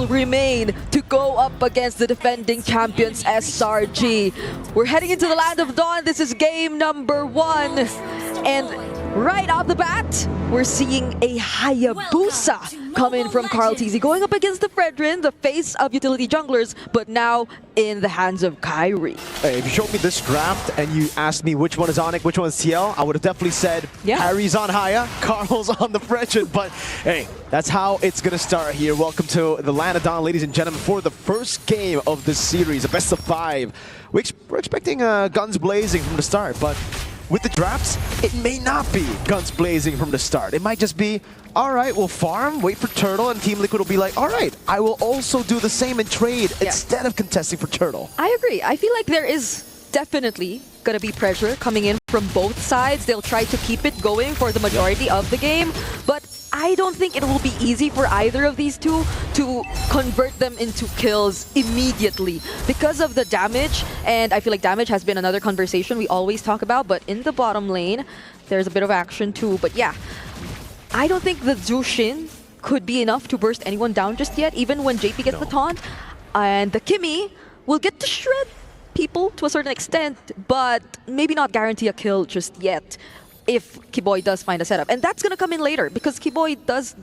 remain to go up against the defending champions SRG. We're heading into the Land of Dawn. This is game number 1. And right off the bat, we're seeing a Hayabusa come in from Carl TZ, going up against the Fredrin, the face of utility junglers, but now in the hands of Kyrie. Hey, if you showed me this draft and you asked me which one is ONIC, which one is TL, I would have definitely said Kyrie's on Haya, Carl's on the Fredrin. But hey, that's how it's going to start here. Welcome to the Land of Dawn, ladies and gentlemen, for the first game of this series, a best of 5. We're expecting guns blazing from the start, but with the drafts, it may not be guns blazing from the start. It might just be, all right, we'll farm, wait for Turtle, and Team Liquid will be like, all right, I will also do the same and trade instead of contesting for Turtle. I agree. I feel like there is definitely going to be pressure coming in from both sides. They'll try to keep it going for the majority of the game, but I don't think it will be easy for either of these two to convert them into kills immediately because of the damage. And I feel like damage has been another conversation we always talk about, but in the bottom lane, there's a bit of action too. But yeah, I don't think the Zushin could be enough to burst anyone down just yet, even when JP gets the taunt. And the Kimmy will get to shred people to a certain extent, but maybe not guarantee a kill just yet if Kiboy does find a setup. And that's going to come in later because Kiboy does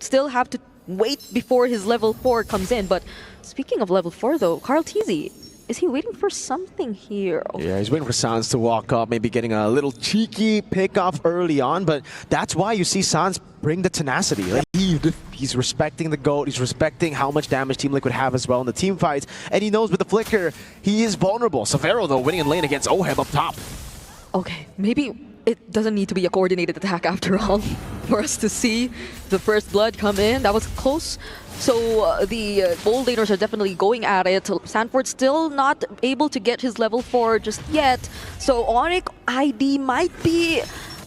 still have to wait before his level 4 comes in. But speaking of level 4 though, Carl TZ, is he waiting for something here? Yeah, he's waiting for Sans to walk up, maybe getting a little cheeky pick off early on, but that's why you see Sans bring the tenacity. Like he's respecting the GOAT, he's respecting how much damage Team Liquid have as well in the team fights, and he knows with the flicker, he is vulnerable. Severo though, winning in lane against Oheb up top. Okay, maybe it doesn't need to be a coordinated attack after all for us to see the first blood come in. That was close. So the bold laners are definitely going at it. Sanford still not able to get his level 4 just yet. So ONIC ID might be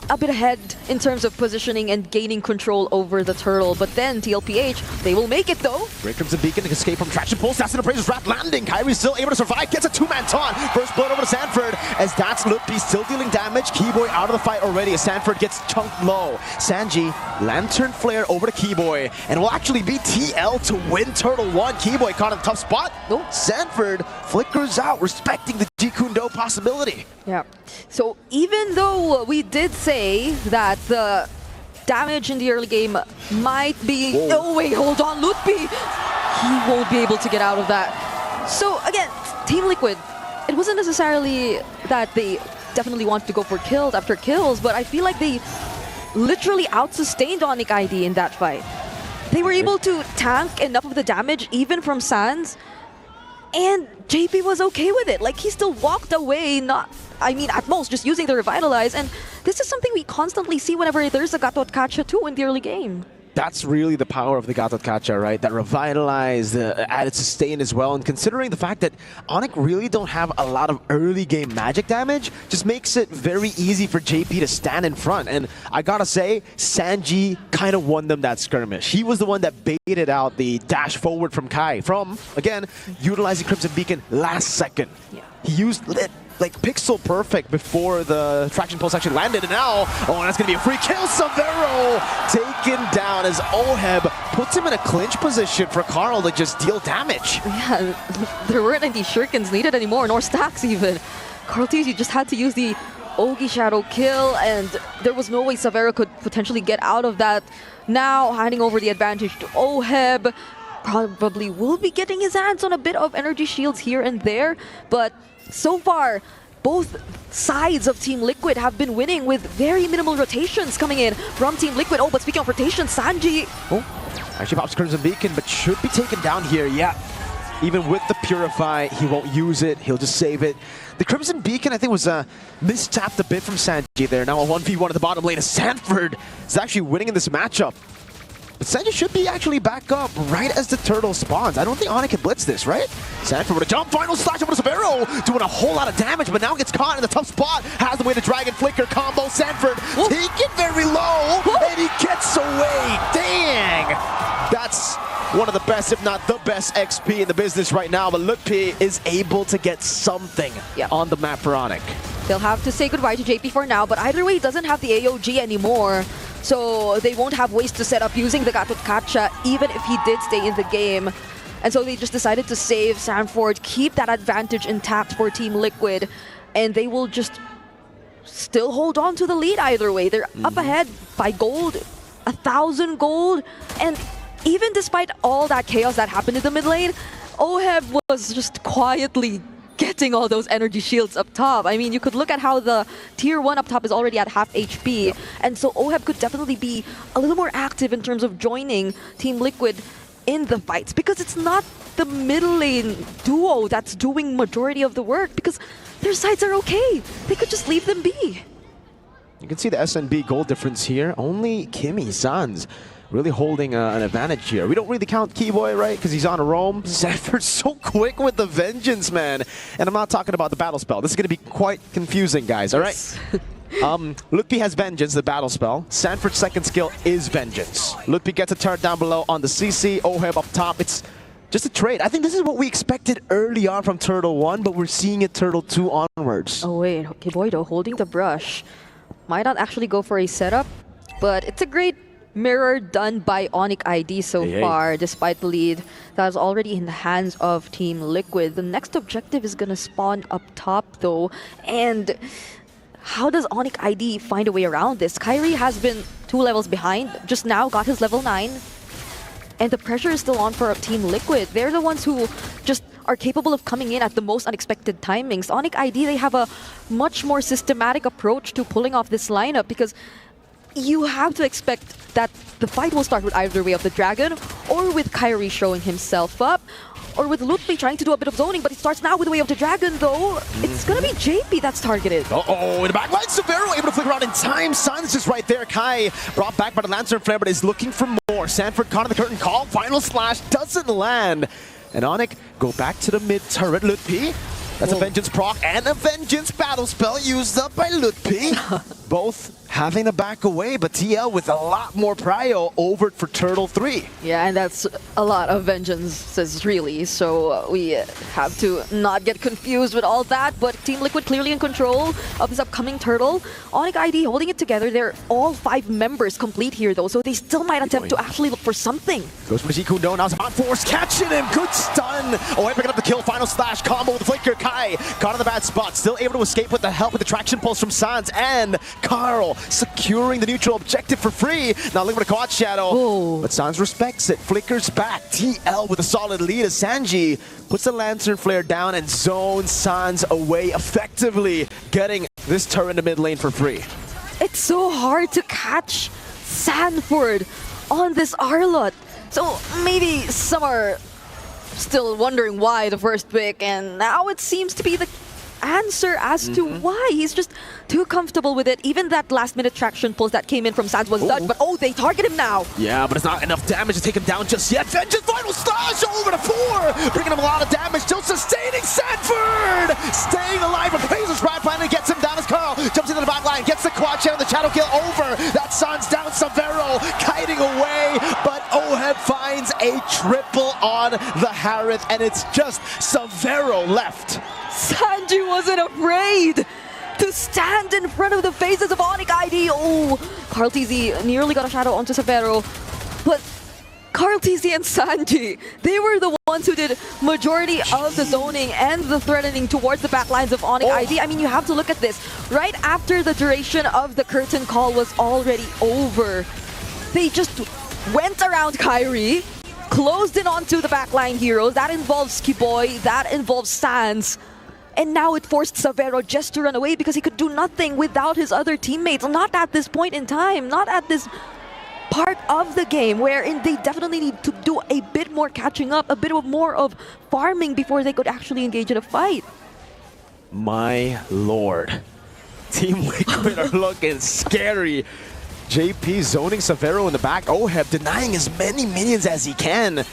a bit ahead in terms of positioning and gaining control over the Turtle. But then TLPH, they will make it though. Great Crimson Beacon to escape from Traction Pulse. That's an Appraiser's Wrap landing. Kyrie's still able to survive. Gets a 2-man taunt. First blood over to Sanford as that's Lutpi still dealing damage. Keyboy out of the fight already as Sanford gets chunked low. Sanji, Lantern Flare over to Keyboy. And will actually be TL to win Turtle 1. Keyboy caught in a tough spot. No, Sanford flickers out, respecting the Jikundo possibility. Yeah. So even though we did say that the damage in the early game might be... Whoa. Oh wait, hold on, Lutpi! He won't be able to get out of that. So again, Team Liquid, it wasn't necessarily that they definitely wanted to go for kills after kills, but I feel like they literally out-sustained ONIC ID in that fight. They were able to tank enough of the damage, even from Sans, and JP was okay with it. Like, he still walked away, at most, just using the Revitalize. And this is something we constantly see whenever there's a Gatot Kacha too in the early game. That's really the power of the Gatot Kacha, right? That Revitalize, the added sustain as well. And considering the fact that ONIC really don't have a lot of early game magic damage, just makes it very easy for JP to stand in front. And I gotta say, Sanji kind of won them that skirmish. He was the one that baited out the dash forward from Kai from, again, utilizing Crimson Beacon last second. Yeah. He used it like pixel perfect before the Traction Pulse actually landed, and now, oh, that's gonna be a free kill. Severo taken down as Oheb puts him in a clinch position for Carl to just deal damage. Yeah, there weren't any shurikens needed anymore, nor stacks even. Carl TZ just had to use the Ogi Shadow kill, and there was no way Severo could potentially get out of that. Now, handing over the advantage to Oheb. Probably will be getting his hands on a bit of energy shields here and there, but so far, both sides of Team Liquid have been winning with very minimal rotations coming in from Team Liquid. Oh, but speaking of rotations, Sanji... Oh, actually pops Crimson Beacon, but should be taken down here, yeah. Even with the Purify, he won't use it, he'll just save it. The Crimson Beacon, I think, was mistapped a bit from Sanji there. Now a 1v1 at the bottom lane as Sanford is actually winning in this matchup. But Sanji should be actually back up right as the Turtle spawns. I don't think ONIC can blitz this, right? Sanford with a jump, final slash over to Severo, doing a whole lot of damage, but now gets caught in a tough spot. Has the way to Dragon Flicker combo. Sanford taken very low, and he gets away. Dang! That's one of the best, if not the best XP in the business right now, but Lutpi is able to get something on the map for ONIC. They'll have to say goodbye to JP for now, but either way, he doesn't have the AOG anymore. So they won't have ways to set up using the Gatot Kacha, even if he did stay in the game. And so they just decided to save Sanford, keep that advantage intact for Team Liquid, and they will just still hold on to the lead either way. They're up ahead by gold, 1,000 gold, and even despite all that chaos that happened in the mid lane, OHEB was just quietly getting all those energy shields up top. I mean, you could look at how the tier 1 up top is already at half HP, and so OHEB could definitely be a little more active in terms of joining Team Liquid in the fights, because it's not the middle lane duo that's doing majority of the work, because their sides are okay. They could just leave them be. You can see the SNB goal difference here. Only Kimmy Sans really holding an advantage here. We don't really count Keyboy, right? Because he's on a roam. Sanford's so quick with the vengeance, man. And I'm not talking about the battle spell. This is going to be quite confusing, guys, all right? Lutpi has vengeance, the battle spell. Sanford's second skill is vengeance. Lutpi gets a turret down below on the CC. OHEB up top. It's just a trade. I think this is what we expected early on from Turtle 1, but we're seeing it Turtle 2 onwards. Oh wait, Keyboy though, holding the brush. Might not actually go for a setup, but it's a great mirror done by ONIC ID so far, despite the lead that is already in the hands of Team Liquid. The next objective is gonna spawn up top though, and how does ONIC ID find a way around this? Kyrie has been 2 levels behind, just now got his level 9. And the pressure is still on for Team Liquid. They're the ones who just are capable of coming in at the most unexpected timings. ONIC ID, they have a much more systematic approach to pulling off this lineup, because you have to expect that the fight will start with either way of the Dragon, or with Kyrie showing himself up, or with Lutpi trying to do a bit of zoning, but it starts now with the way of the Dragon though. It's gonna be JP that's targeted. Uh-oh, in the back line, Severo able to flick around in time. Sun's just right there. Kai brought back by the Lantern Flare, but is looking for more. Sanford caught in the curtain call. Final slash doesn't land. And ONIC go back to the mid turret. Lutpi, that's a vengeance proc and a vengeance battle spell used up by Lutpi. Both having to back away, but TL with a lot more prio over for Turtle 3. Yeah, and that's a lot of vengeances really, so we have to not get confused with all that, but Team Liquid clearly in control of this upcoming Turtle. ONIC ID holding it together. They're all 5 members complete here though, so they still might attempt to actually look for something. Goes for the Zikundo, now it's on force, catching him, good stun. Oh, picking up the kill, final slash, combo with the flicker. Kai caught in the bad spot, still able to escape with the help with the traction pulse from Sans, and Carl securing the neutral objective for free. Now looking for the quad shadow. Whoa. But Sans respects it, flickers back. TL with a solid lead as Sanji puts the Lantern Flare down and zones Sans away, effectively getting this turret in the mid lane for free. It's so hard to catch Sanford on this Arlot. So maybe some are still wondering why the first pick, and now it seems to be the answer as to why. He's just too comfortable with it. Even that last-minute traction pulse that came in from Sans was done, but they target him now. Yeah, but it's not enough damage to take him down just yet. Vengeance final slash over to 4, bringing him a lot of damage, still sustaining Sanford! Staying alive, but Phaser's right finally gets him down as Carl jumps into the back line, gets the quad shadow, the shadow kill over. That Sans down, Severo kiting away, but OHEB finds a triple on the Harith, and it's just Severo left. Sanji wasn't afraid to stand in front of the faces of ONIC ID. Oh, Carl TZ nearly got a shadow onto Severo, but Carl TZ and Sanji, they were the ones who did majority of the zoning and the threatening towards the backlines of ONIC ID. I mean, you have to look at this. Right after the duration of the curtain call was already over, they just went around Kyrie, closed in onto the backline heroes. That involves Keyboy, that involves Sans. And now it forced Severo just to run away because he could do nothing without his other teammates. Not at this point in time, not at this part of the game wherein they definitely need to do a bit more catching up, a bit more of farming before they could actually engage in a fight. My lord. Team Liquid are looking scary. JP zoning Severo in the back. OHEB denying as many minions as he can.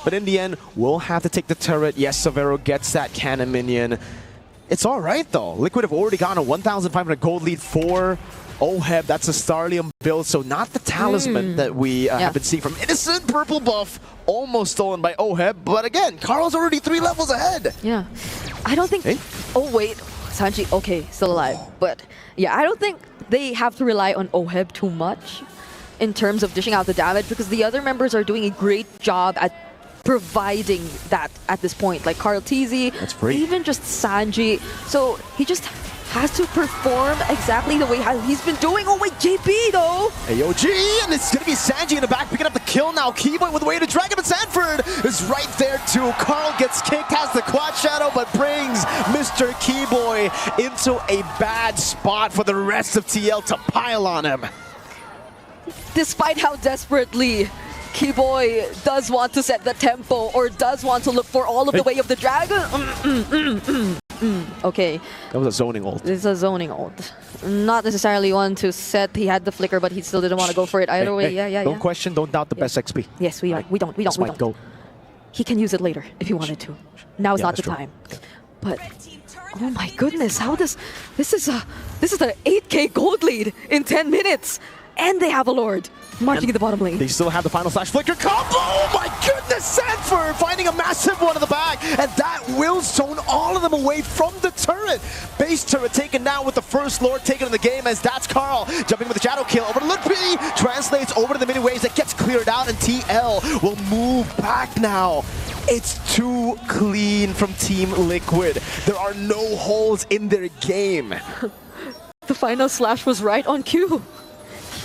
But in the end, we'll have to take the turret. Yes, Severo gets that cannon minion. It's all right, though. Liquid have already gotten a 1,500 gold lead for OHEB. That's a Starlium build, so not the talisman that we have been seeing from Innocent. Purple buff, almost stolen by OHEB. But again, Carl's already 3 levels ahead. Yeah. I don't think... Hey? Oh, wait. Sanji, okay, still alive. But yeah, I don't think they have to rely on OHEB too much in terms of dishing out the damage, because the other members are doing a great job at providing that at this point. Like Carl TZ, That's free. even just Sanji. So he just has to perform exactly the way he's been doing. Oh wait, JP though! AOG, and it's going to be Sanji in the back picking up the kill now. Keyboy with the way to drag him, but Sanford is right there too. Carl gets kicked, has the quad shadow, but brings Mr. Keyboy into a bad spot for the rest of TL to pile on him. Despite how desperately Keyboy does want to set the tempo or does want to look for all of the way of the dragon. Okay. That was a zoning ult. It's a zoning ult. Not necessarily one to set. He had the flicker, but he still didn't want to go for it either way. Yeah. Don't question, don't doubt the best XP. Yes, we don't. Go. He can use it later if he wanted to. Now is not the true. time. But oh my goodness, how does this is an 8k gold lead in 10 minutes, and they have a Lord marching in the bottom lane. They still have the final slash flicker combo. Oh my goodness, Sanford finding a massive one in the back, and that will zone all of them away from the turret. Base turret taken down with the first Lord taken in the game, as that's Carl jumping with the shadow kill over to Ludwig, translates over to the mini waves, that gets cleared out, and TL will move back now. It's too clean from Team Liquid. There are no holes in their game. The final slash was right on cue.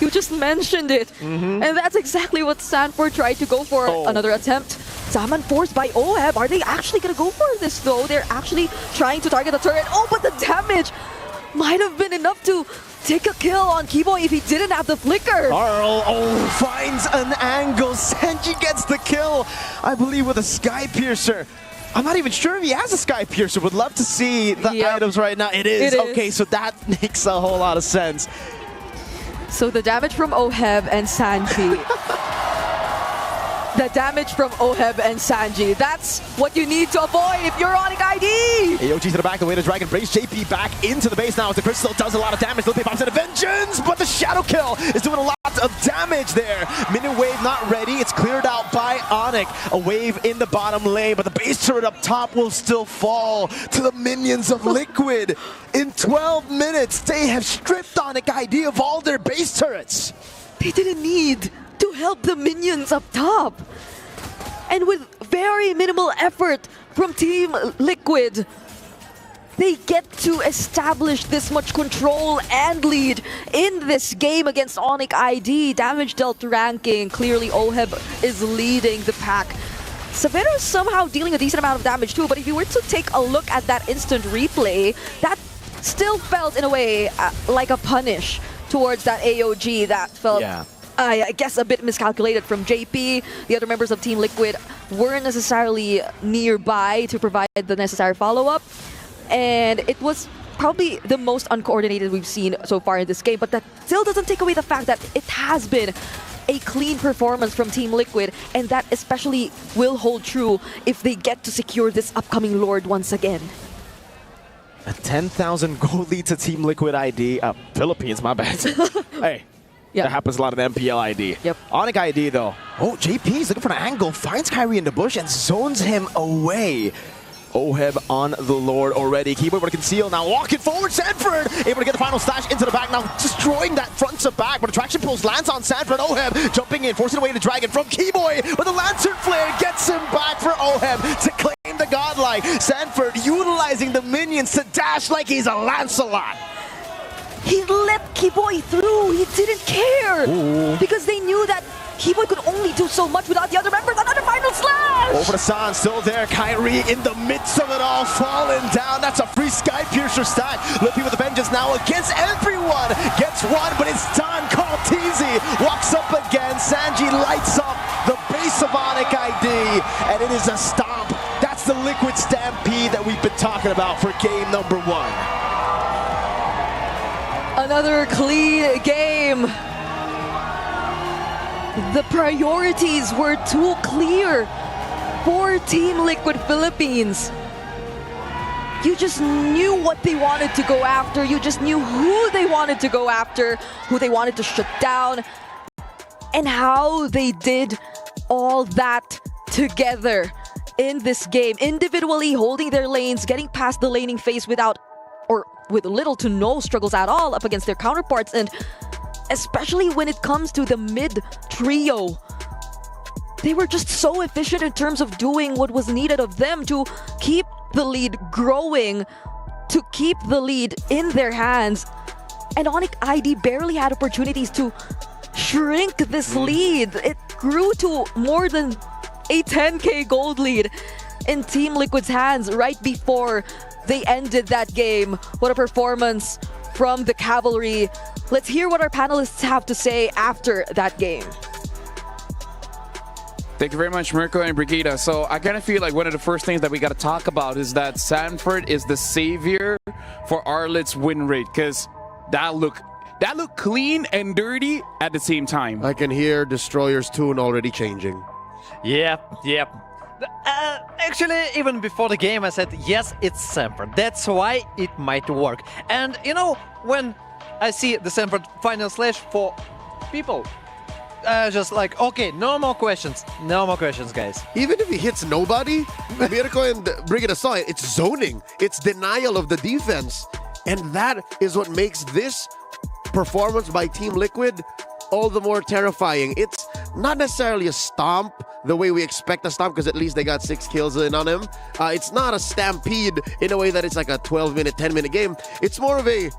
You just mentioned it. And that's exactly what Sanford tried to go for. Another attempt. Zaman forced by OHEB. Are they actually going to go for this though? They're actually trying to target the turret. Oh, but the damage might have been enough to take a kill on Keyboy if he didn't have the flicker. Carl, finds an angle. Sanji gets the kill, I believe, with a Sky Piercer. I'm not even sure if he has a Sky Piercer. Would love to see the items right now. It is. Okay, so that makes a whole lot of sense. So the damage from OHEB and Sanji. The damage from OHEB and Sanji. That's what you need to avoid if you're ONIC ID! AOG to the back, the way to Dragon brings JP back into the base now as the Crystal does a lot of damage. Lil pops in a Vengeance, but the Shadow Kill is doing a lot of damage there. Minion wave not ready. It's cleared out by ONIC. A wave in the bottom lane, but the base turret up top will still fall to the minions of Liquid. In 12 minutes, they have stripped ONIC ID of all their base turrets. They didn't need to help the minions up top. And with very minimal effort from Team Liquid, they get to establish this much control and lead in this game against ONIC ID. Damage dealt ranking, clearly OHEB is leading the pack. Severo is somehow dealing a decent amount of damage too, but if you were to take a look at that instant replay, that still felt in a way like a punish towards that AOG. That felt, I guess, a bit miscalculated from JP. The other members of Team Liquid weren't necessarily nearby to provide the necessary follow-up. And it was probably the most uncoordinated we've seen so far in this game, but that still doesn't take away the fact that it has been a clean performance from Team Liquid, and that especially will hold true if they get to secure this upcoming Lord once again. A 10,000 gold lead to Team Liquid ID. Philippines, my bad. Hey. That happens a lot in MPL ID. ONIC ID, though. Oh, JP's looking for an angle, finds Kyrie in the bush and zones him away. OHEB on the Lord already. Keyboy able to conceal. Now walking forward, Sanford able to get the final slash into the back. Now destroying that front to back, but attraction pulls lands on Sanford. OHEB jumping in, forcing away the dragon from Keyboy, but the Lantern Flare gets him back for OHEB to claim the godlike. Sanford utilizing the minions to dash like he's a Lancelot. He let Keyboy through. He didn't care. Because they knew that Keyboy could only do so much without the other members. Another final slash! Over to San, still there. Kyrie in the midst of it all, falling down. That's a free Sky Piercer stack. Lippy with the vengeance now against everyone. Gets one, but it's done. Carl Teasy walks up again. Sanji lights up the base of ONIC ID, and it is a stomp. That's the Liquid Stampede that we've been talking about for game number 1. Another clean game. The priorities were too clear for Team Liquid Philippines. You just knew what they wanted to go after. You just knew who they wanted to go after, who they wanted to shut down, and how they did all that together in this game. Individually holding their lanes, getting past the laning phase without or with little to no struggles at all up against their counterparts, and especially when it comes to the mid trio, they were just so efficient in terms of doing what was needed of them to keep the lead growing, to keep the lead in their hands. And ONIC ID barely had opportunities to shrink this lead. It grew to more than a 10k gold lead in Team Liquid's hands right before they ended that game. What a performance from the Cavalry. Let's hear what our panelists have to say after that game. Thank you very much, Mirko and Brigida. So I kind of feel like one of the first things that we got to talk about is that Sanford is the savior for Arlet's win rate, because that looked clean and dirty at the same time. I can hear Destroyer's tune already changing. Yep. Actually, even before the game, I said, yes, it's Sanford. That's why it might work. And, you know, when I see the Sanford final slash for people, just like, okay, no more questions. No more questions, guys. Even if he hits nobody, Mirko and Brigida saw it, it's zoning. It's denial of the defense. And that is what makes this performance by Team Liquid all the more terrifying. It's not necessarily a stomp the way we expect a stomp, because at least they got 6 kills in on him. It's not a stampede in a way that it's like a 12-minute, 10-minute game. It's more of a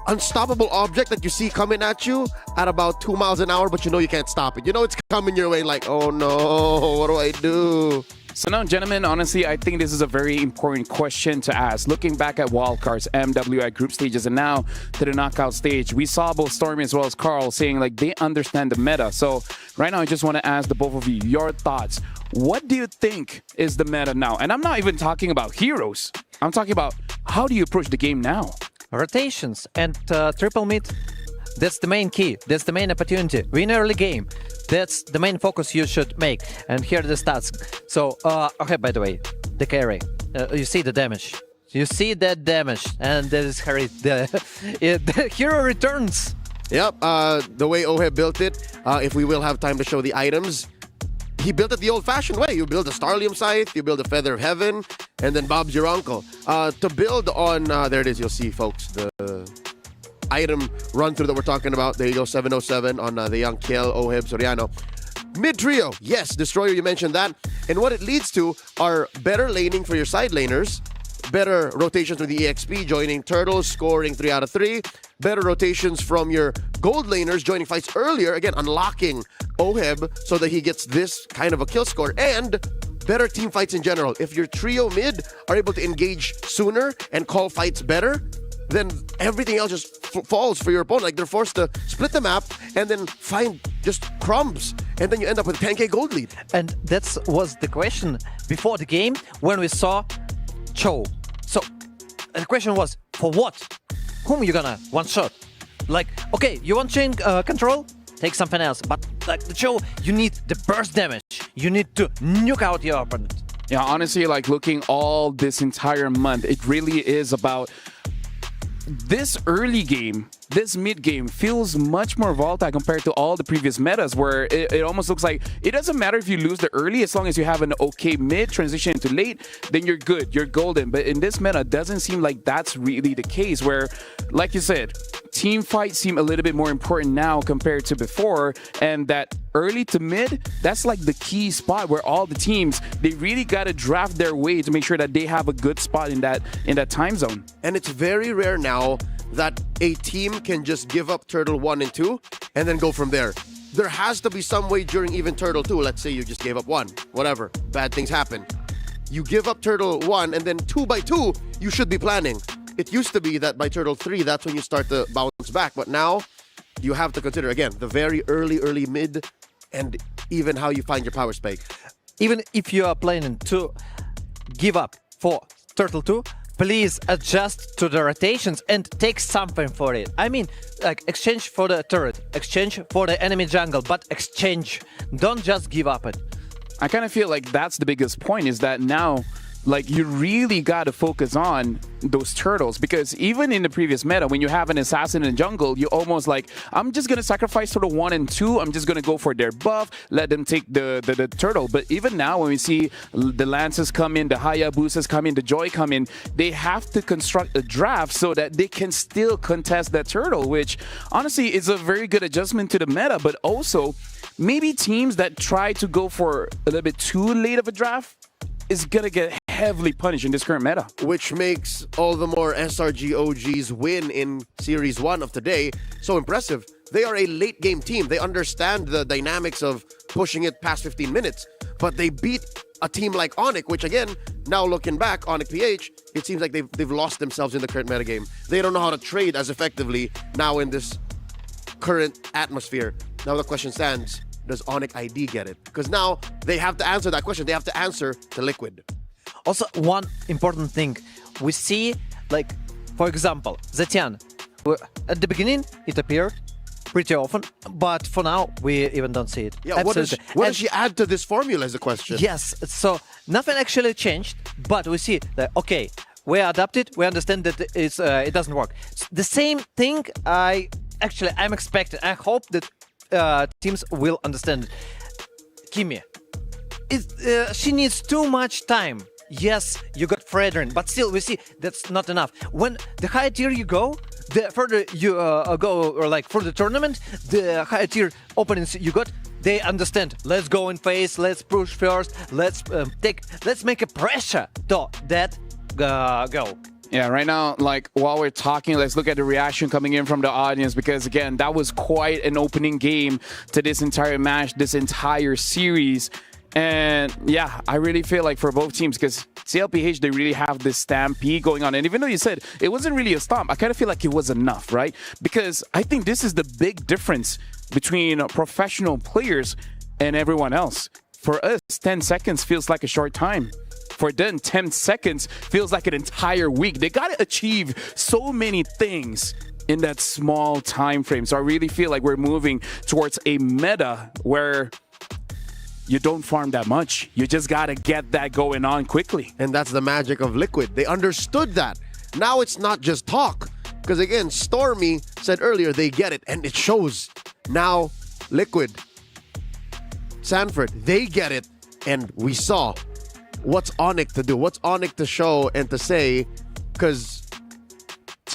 unstoppable object that you see coming at you at about 2 miles an hour, but you know you can't stop it. You know it's coming your way, like, oh no, what do I do? So now, gentlemen, honestly, I think this is a very important question to ask. Looking back at wildcards, MWI group stages, and now to the knockout stage, we saw both Stormy as well as Carl saying like they understand the meta. So right now, I just want to ask the both of you your thoughts. What do you think is the meta now? And I'm not even talking about heroes. I'm talking about how do you approach the game now? Rotations and triple mid, that's the main key. That's the main opportunity. Win early game. That's the main focus you should make. And here are the stats. So, okay, by the way, the carry. You see the damage. You see that damage. And that is Harry. The hero returns. Yep, the way Oheb built it, if we will have time to show the items, he built it the old-fashioned way. You build a Starlium Scythe, you build a Feather of Heaven, and then Bob's your uncle. To build on, there it is, you'll see, folks, the item run-through that we're talking about. There you go, 707 on the young Kiel, Oheb, Soriano. Mid-trio, yes, Destroyer, you mentioned that. And what it leads to are better laning for your side laners, better rotations with the EXP, joining Turtles, scoring 3 out of 3, better rotations from your gold laners, joining fights earlier, again, unlocking Oheb so that he gets this kind of a kill score, and better team fights in general. If your trio mid are able to engage sooner and call fights better, then everything else just falls for your opponent. Like, they're forced to split the map and then find just crumbs, and then you end up with a 10k gold lead. And that was the question before the game when we saw Cho. So the question was, for what? Whom are you gonna one-shot? Like, okay, you want chain control? Take something else. But like the Cho, you need the burst damage. You need to nuke out your opponent. Yeah, honestly, like looking all this entire month, it really is about this early game. This mid game feels much more volatile compared to all the previous metas, where it almost looks like it doesn't matter if you lose the early, as long as you have an okay mid transition into late, then you're good, you're golden. But in this meta, it doesn't seem like that's really the case, where, like you said, team fights seem a little bit more important now compared to before, and that early to mid, that's like the key spot where all the teams, they really got to draft their way to make sure that they have a good spot in that time zone. And it's very rare now that a team can just give up Turtle 1 and 2 and then go from there. There has to be some way during even Turtle 2, let's say you just gave up 1, whatever, bad things happen. You give up Turtle 1 and then 2 by 2, you should be planning. It used to be that by Turtle 3, that's when you start to bounce back. But now, you have to consider, again, the very early mid, and even how you find your power spike. Even if you are planning to give up for Turtle 2, please adjust to the rotations and take something for it. I mean, like, exchange for the turret, exchange for the enemy jungle, but exchange. Don't just give up it. I kind of feel like that's the biggest point, is that now, like, you really got to focus on those turtles, because even in the previous meta, when you have an assassin in the jungle, you almost like, I'm just going to sacrifice turtle 1 and 2, I'm just going to go for their buff, let them take the turtle. But even now, when we see the Lances come in, the Hayabusas come in, the Joy come in, they have to construct a draft so that they can still contest that turtle, which honestly is a very good adjustment to the meta. But also, maybe teams that try to go for a little bit too late of a draft is going to get heavily punished in this current meta. Which makes all the more SRG OG's win in Series 1 of today so impressive. They are a late game team. They understand the dynamics of pushing it past 15 minutes. But they beat a team like ONIC, which again, now looking back, ONIC PH, it seems like they've lost themselves in the current metagame. They don't know how to trade as effectively now in this current atmosphere. Now the question stands, does ONIC ID get it? Because now they have to answer that question. They have to answer to Liquid. Also, one important thing. We see, like, for example, Zetian. At the beginning, it appeared pretty often, but for now, we even don't see it. Yeah, what does she add to this formula is the question. Yes, so nothing actually changed, but we see that, okay, we adapted, we understand that it doesn't work. The same thing I'm expecting. I hope that teams will understand. Kimi, she needs too much time. Yes, you got Fredrin, but still we see that's not enough. When the higher tier you go, the further you go, or like for the tournament, the higher tier opponents you got, they understand. Let's go in phase, let's push first, let's make a pressure to that go. Yeah, right now, like, while we're talking, let's look at the reaction coming in from the audience, because, again, that was quite an opening game to this entire match, this entire series. And, yeah, I really feel like for both teams, because CLPH, they really have this stampede going on. And even though you said it wasn't really a stomp, I kind of feel like it was enough, right? Because I think this is the big difference between professional players and everyone else. For us, 10 seconds feels like a short time. For them, 10 seconds feels like an entire week. They got to achieve so many things in that small time frame. So I really feel like we're moving towards a meta where you don't farm that much. You just got to get that going on quickly. And that's the magic of Liquid. They understood that. Now it's not just talk. Because again, Stormy said earlier they get it, and it shows. Now, Liquid, Sanford, they get it, and we saw. What's ONIC to do? What's ONIC to show and to say? Because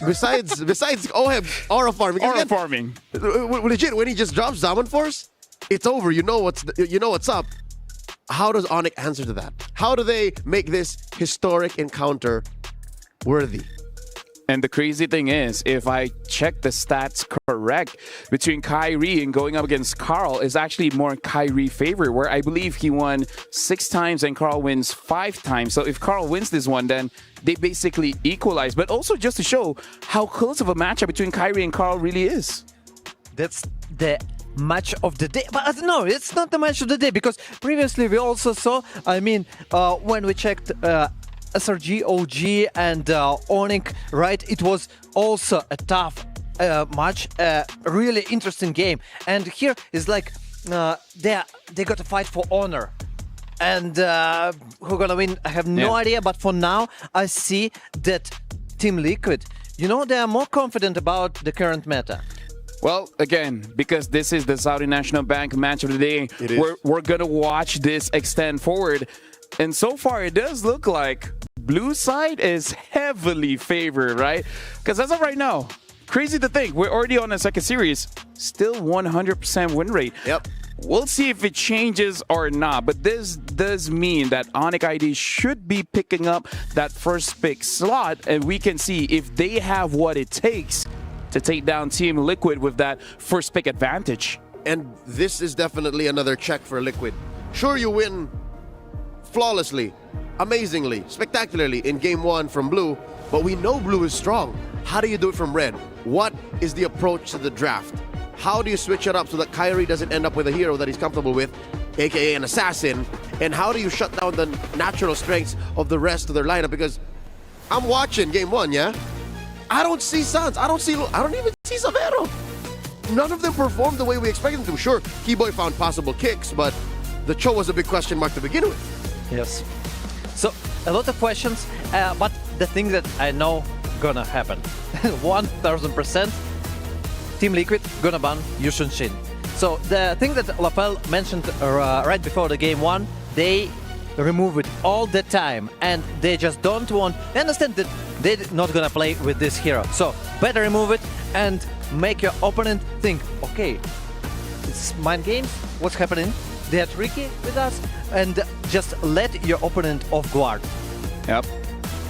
besides OHEB aura farming, legit, when he just drops Diamond Force, it's over. You know what's up. How does ONIC answer to that? How do they make this historic encounter worthy? And the crazy thing is, if I check the stats correct, between Kyrie and going up against Carl is actually more Kyrie favor, where I believe he won 6 times and Carl wins 5 times. So if Carl wins this one, then they basically equalize. But also just to show how close of a matchup between Kyrie and Carl really is. That's the match of the day. But no, it's not the match of the day, because previously we also saw, when we checked SRG, OG, and ONIC, right? It was also a tough match, really interesting game. And here is like they got to fight for honor. And who's gonna win? I have no idea. But for now, I see that Team Liquid, they are more confident about the current meta. Well, again, because this is the Saudi National Bank match of the day, we're gonna watch this extend forward. And so far, it does look like blue side is heavily favored, right? Because as of right now, crazy to think, we're already on a second series, still 100% win rate. Yep. We'll see if it changes or not, but this does mean that ONIC ID should be picking up that first pick slot, and we can see if they have what it takes to take down Team Liquid with that first pick advantage. And this is definitely another check for Liquid. Sure, you win flawlessly, amazingly, spectacularly in game 1 from blue, but we know blue is strong. How do you do it from red? What is the approach to the draft? How do you switch it up so that Kyrie doesn't end up with a hero that he's comfortable with, aka an assassin? And how do you shut down the natural strengths of the rest of their lineup? Because I'm watching game 1, yeah? I don't see Sans. I don't even see Savero. None of them performed the way we expected them to. Sure, Keyboy found possible kicks, but the Cho was a big question mark to begin with. Yes. So, a lot of questions, but the thing that I know gonna happen, 1000%, Team Liquid gonna ban Yushin Shin. So, the thing that Lapel mentioned right before the game 1, they remove it all the time, and they just don't want, they understand that they're not gonna play with this hero. So, better remove it and make your opponent think, okay, It's mind games. What's happening? They are tricky with us, and just let your opponent off guard. Yep.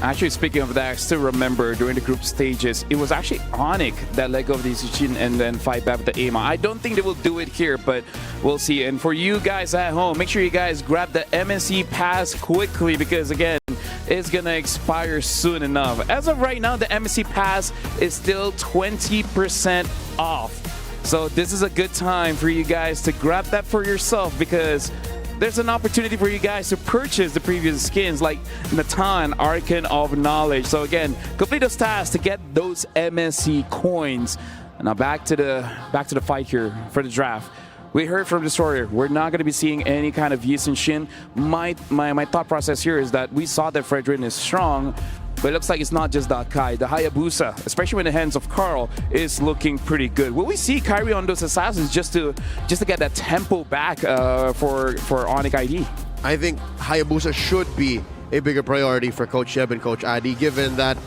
Actually, speaking of that, I still remember during the group stages, it was actually ONIC that let go of the Sushin and then fight back with the AMA. I don't think they will do it here, but we'll see. And for you guys at home, make sure you guys grab the MSC pass quickly because, again, it's going to expire soon enough. As of right now, the MSC pass is still 20% off. So this is a good time for you guys to grab that for yourself because there's an opportunity for you guys to purchase the previous skins like Natan, Archon of Knowledge. So again, complete those tasks to get those MSC coins. And now back to the fight here for the draft. We heard from Destroyer, we're not going to be seeing any kind of Yi Shin. My thought process here is that we saw that Fredrin is strong, but it looks like it's not just the Akai. The Hayabusa, especially in the hands of Carl, is looking pretty good. Will we see Kyrie on those assassins just to get that tempo back for ONIC ID? I think Hayabusa should be a bigger priority for Coach Sheb and Coach Adi, given that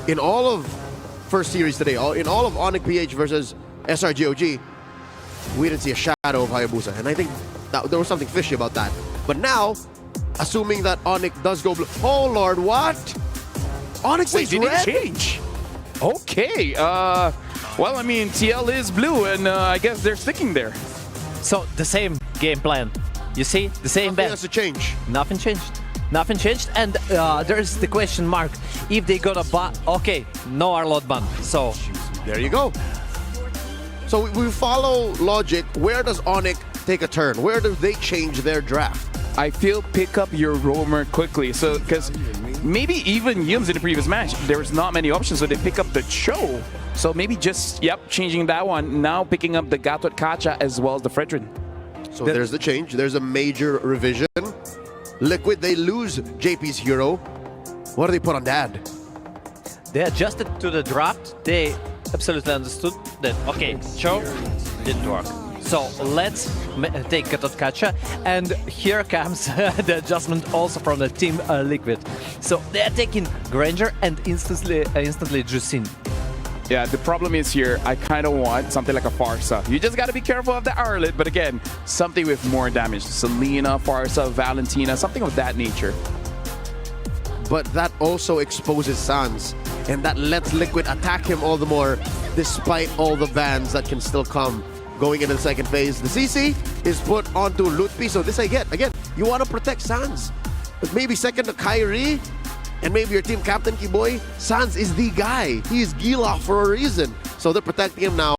in all of first series today, in all of ONIC PH versus SRGOG, we didn't see a shadow of Hayabusa. And I think that there was something fishy about that. But now, assuming that ONIC does go blue. Oh, Lord, what? ONIC Wait, stays did red? it change? Okay. Well, I mean, TL is blue, and I guess they're sticking there. So the same game plan. You see, the same Nothing bet. has to change. Nothing changed. Nothing changed, and there's the question mark. If they got a ban, okay, no Arlot ban. So There you go. So we follow logic. Where does ONIC take a turn? Where do they change their draft? I feel pick up your roamer quickly. So, because maybe even Yums in the previous match, there was not many options, so they pick up the Cho. So maybe just, changing that one. Now picking up the Gatot Kacha as well as the Fredrin. So there's the change. There's a major revision. Liquid, they lose JP's hero. What do they put on Dad? they adjusted to the draft. They absolutely understood that, okay, Cho didn't work. So let's take Gatot Kacha, and here comes the adjustment also from the team Liquid. So they're taking Granger and instantly Juicing. Yeah, the problem is here, I kind of want something like a Farsa. You just got to be careful of the Arlet, but again, something with more damage. Selena, Farsa, Valentina, something of that nature. But that also exposes Sans, and that lets Liquid attack him all the more, despite all the bans that can still come going into the second phase. The CC is put onto Lutpi, so this I get. Again, you want to protect Sans. But maybe second to Kyrie, and maybe your team captain, Kiboy. Sans is the guy. He's Gila for a reason. So they're protecting him now.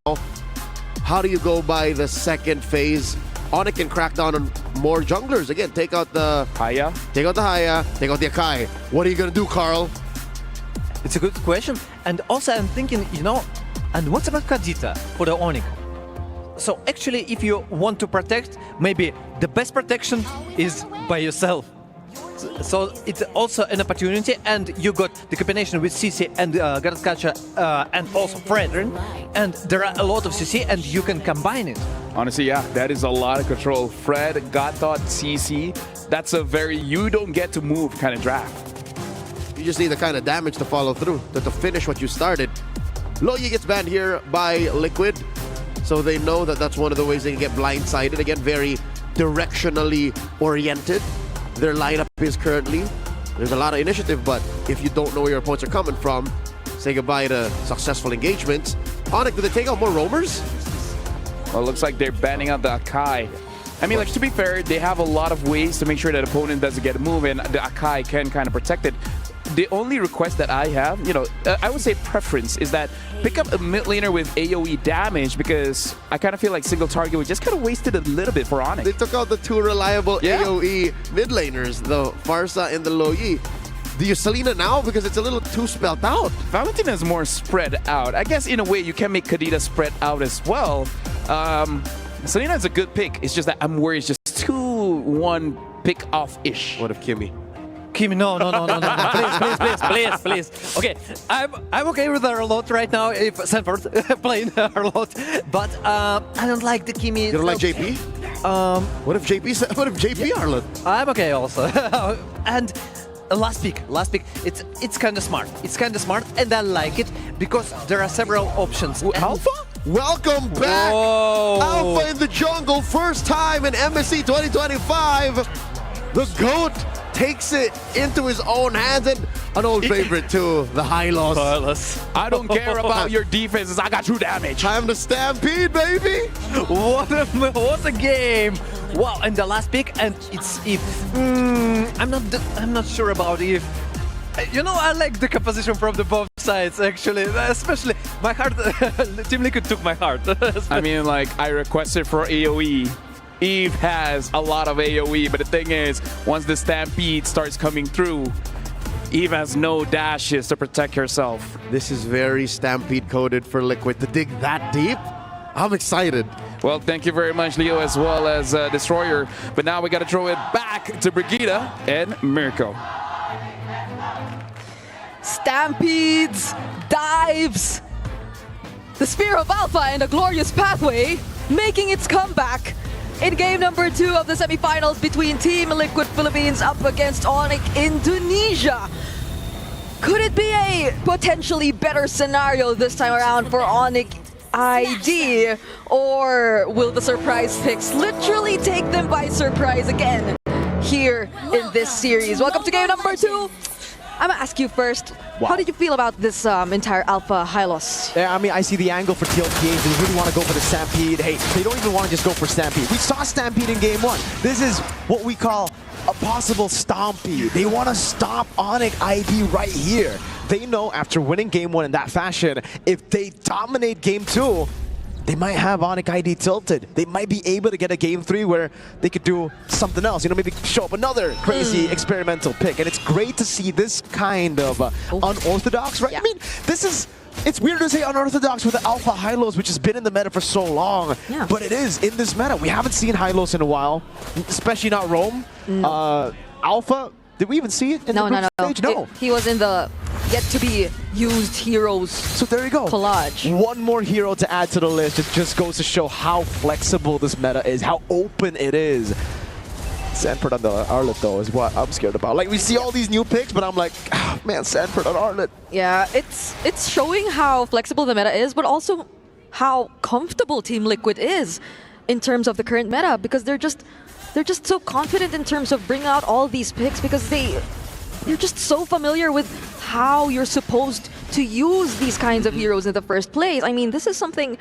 How do you go by the second phase? ONIC can crack down on more junglers. Again, take out the Haya? Take out the Haya, take out the Akai. What are you going to do, Carl? It's a good question. And also I'm thinking, you know, and what about Kadita for the ONIC? So actually, if you want to protect, maybe the best protection is by yourself. So it's also an opportunity, and you got the combination with CC and Gatot Kacha and also Fredrin, and there are a lot of CC, and you can combine it. Honestly, yeah, that is a lot of control. Fred, Gatot, CC, that's a very you don't get to move kind of draft. You just need the kind of damage to follow through, to finish what you started. Loyi gets banned here by Liquid, so they know that that's one of the ways they can get blindsided. Again, very directionally oriented. Their lineup is currently, there's a lot of initiative, but if you don't know where your opponents are coming from, say goodbye to successful engagements. ONIC, do they take out more roamers? Well, it looks like they're banning out the Akai. I mean, like, to be fair, they have a lot of ways to make sure that opponent doesn't get a move, and the Akai can kind of protect it. The only request that I have, you know, I would say preference, is that pick up a mid laner with AoE damage, because I kind of feel like single target was just kind of wasted a little bit for ONIC. They took out the two reliable AoE mid laners, the Farsa and the Loyi. Do you Selena now? Because it's a little too spelled out. Valentina is more spread out. I guess in a way you can make Kadita spread out as well. Selena is a good pick. It's just that I'm worried it's just 2-1 pick off-ish. What if Kimmy? Kimmy, no, please. Okay, I'm okay with Arlot right now if Sanford playing Arlot, but I don't like the Kimmy. You don't like JP? What if JP Arlot? I'm okay also. And last pick, it's kind of smart. It's kind of smart, and I like it because there are several options. Alpha? Welcome back. Whoa. Alpha in the jungle, first time in MSC 2025. The GOAT takes it into his own hands, and an old favorite too, the Hylos. I don't care about your defenses. I got true damage. Time to stampede, baby. What a game! Wow, and the last pick, and it's if. I'm not sure about if. You know, I like the composition from the both sides actually, especially my heart. Team Liquid took my heart. I mean, like, I requested for AoE. Eve has a lot of AoE, but the thing is, once the Stampede starts coming through, Eve has no dashes to protect herself. This is very Stampede coded for Liquid to dig that deep. I'm excited. Well, thank you very much, Leo, as well as Destroyer. But now we got to throw it back to Brigida and Mirko. Stampedes, dives, the Spear of Alpha and a glorious pathway making its comeback in game number 2 of the semifinals between Team Liquid Philippines up against ONIC Indonesia. Could it be a potentially better scenario this time around for ONIC ID, or will the surprise picks literally take them by surprise again here in this series? Welcome to game number 2. I'm gonna ask you first, how did you feel about this entire Alpha Hylos? Yeah, I mean, I see the angle for TLPA. They really want to go for the Stampede. Hey, they don't even want to just go for Stampede. We saw Stampede in game 1. This is what we call a possible Stompede. They want to stop ONIC ID right here. They know after winning game 1 in that fashion, if they dominate game 2, they might have ONIC ID tilted. They might be able to get a game 3 where they could do something else. You know, maybe show up another crazy experimental pick. And it's great to see this kind of unorthodox, right? Yeah. I mean, it's weird to say unorthodox with the Alpha Hylos, which has been in the meta for so long. Yeah. But it is in this meta. We haven't seen Hylos in a while, especially not Rome. Alpha, did we even see it in the group stage? No. He was in the yet to be used heroes. So there you go. Collage. One more hero to add to the list. It just goes to show how flexible this meta is, how open it is. Sanford on the Arlet, though, is what I'm scared about. Like, we see all these new picks, but I'm like, man, Sanford on Arlet. Yeah, it's showing how flexible the meta is, but also how comfortable Team Liquid is in terms of the current meta, because they're just so confident in terms of bringing out all these picks, because you're just so familiar with how you're supposed to use these kinds of heroes in the first place. I mean, this is something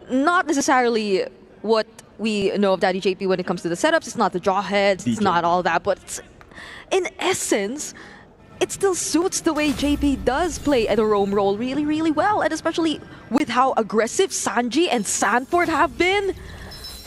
not necessarily what we know of Daddy JP when it comes to the setups. It's not the jawheads, it's not all that, but in essence, it still suits the way JP does play at a roam role really, really well, and especially with how aggressive Sanji and Sanford have been.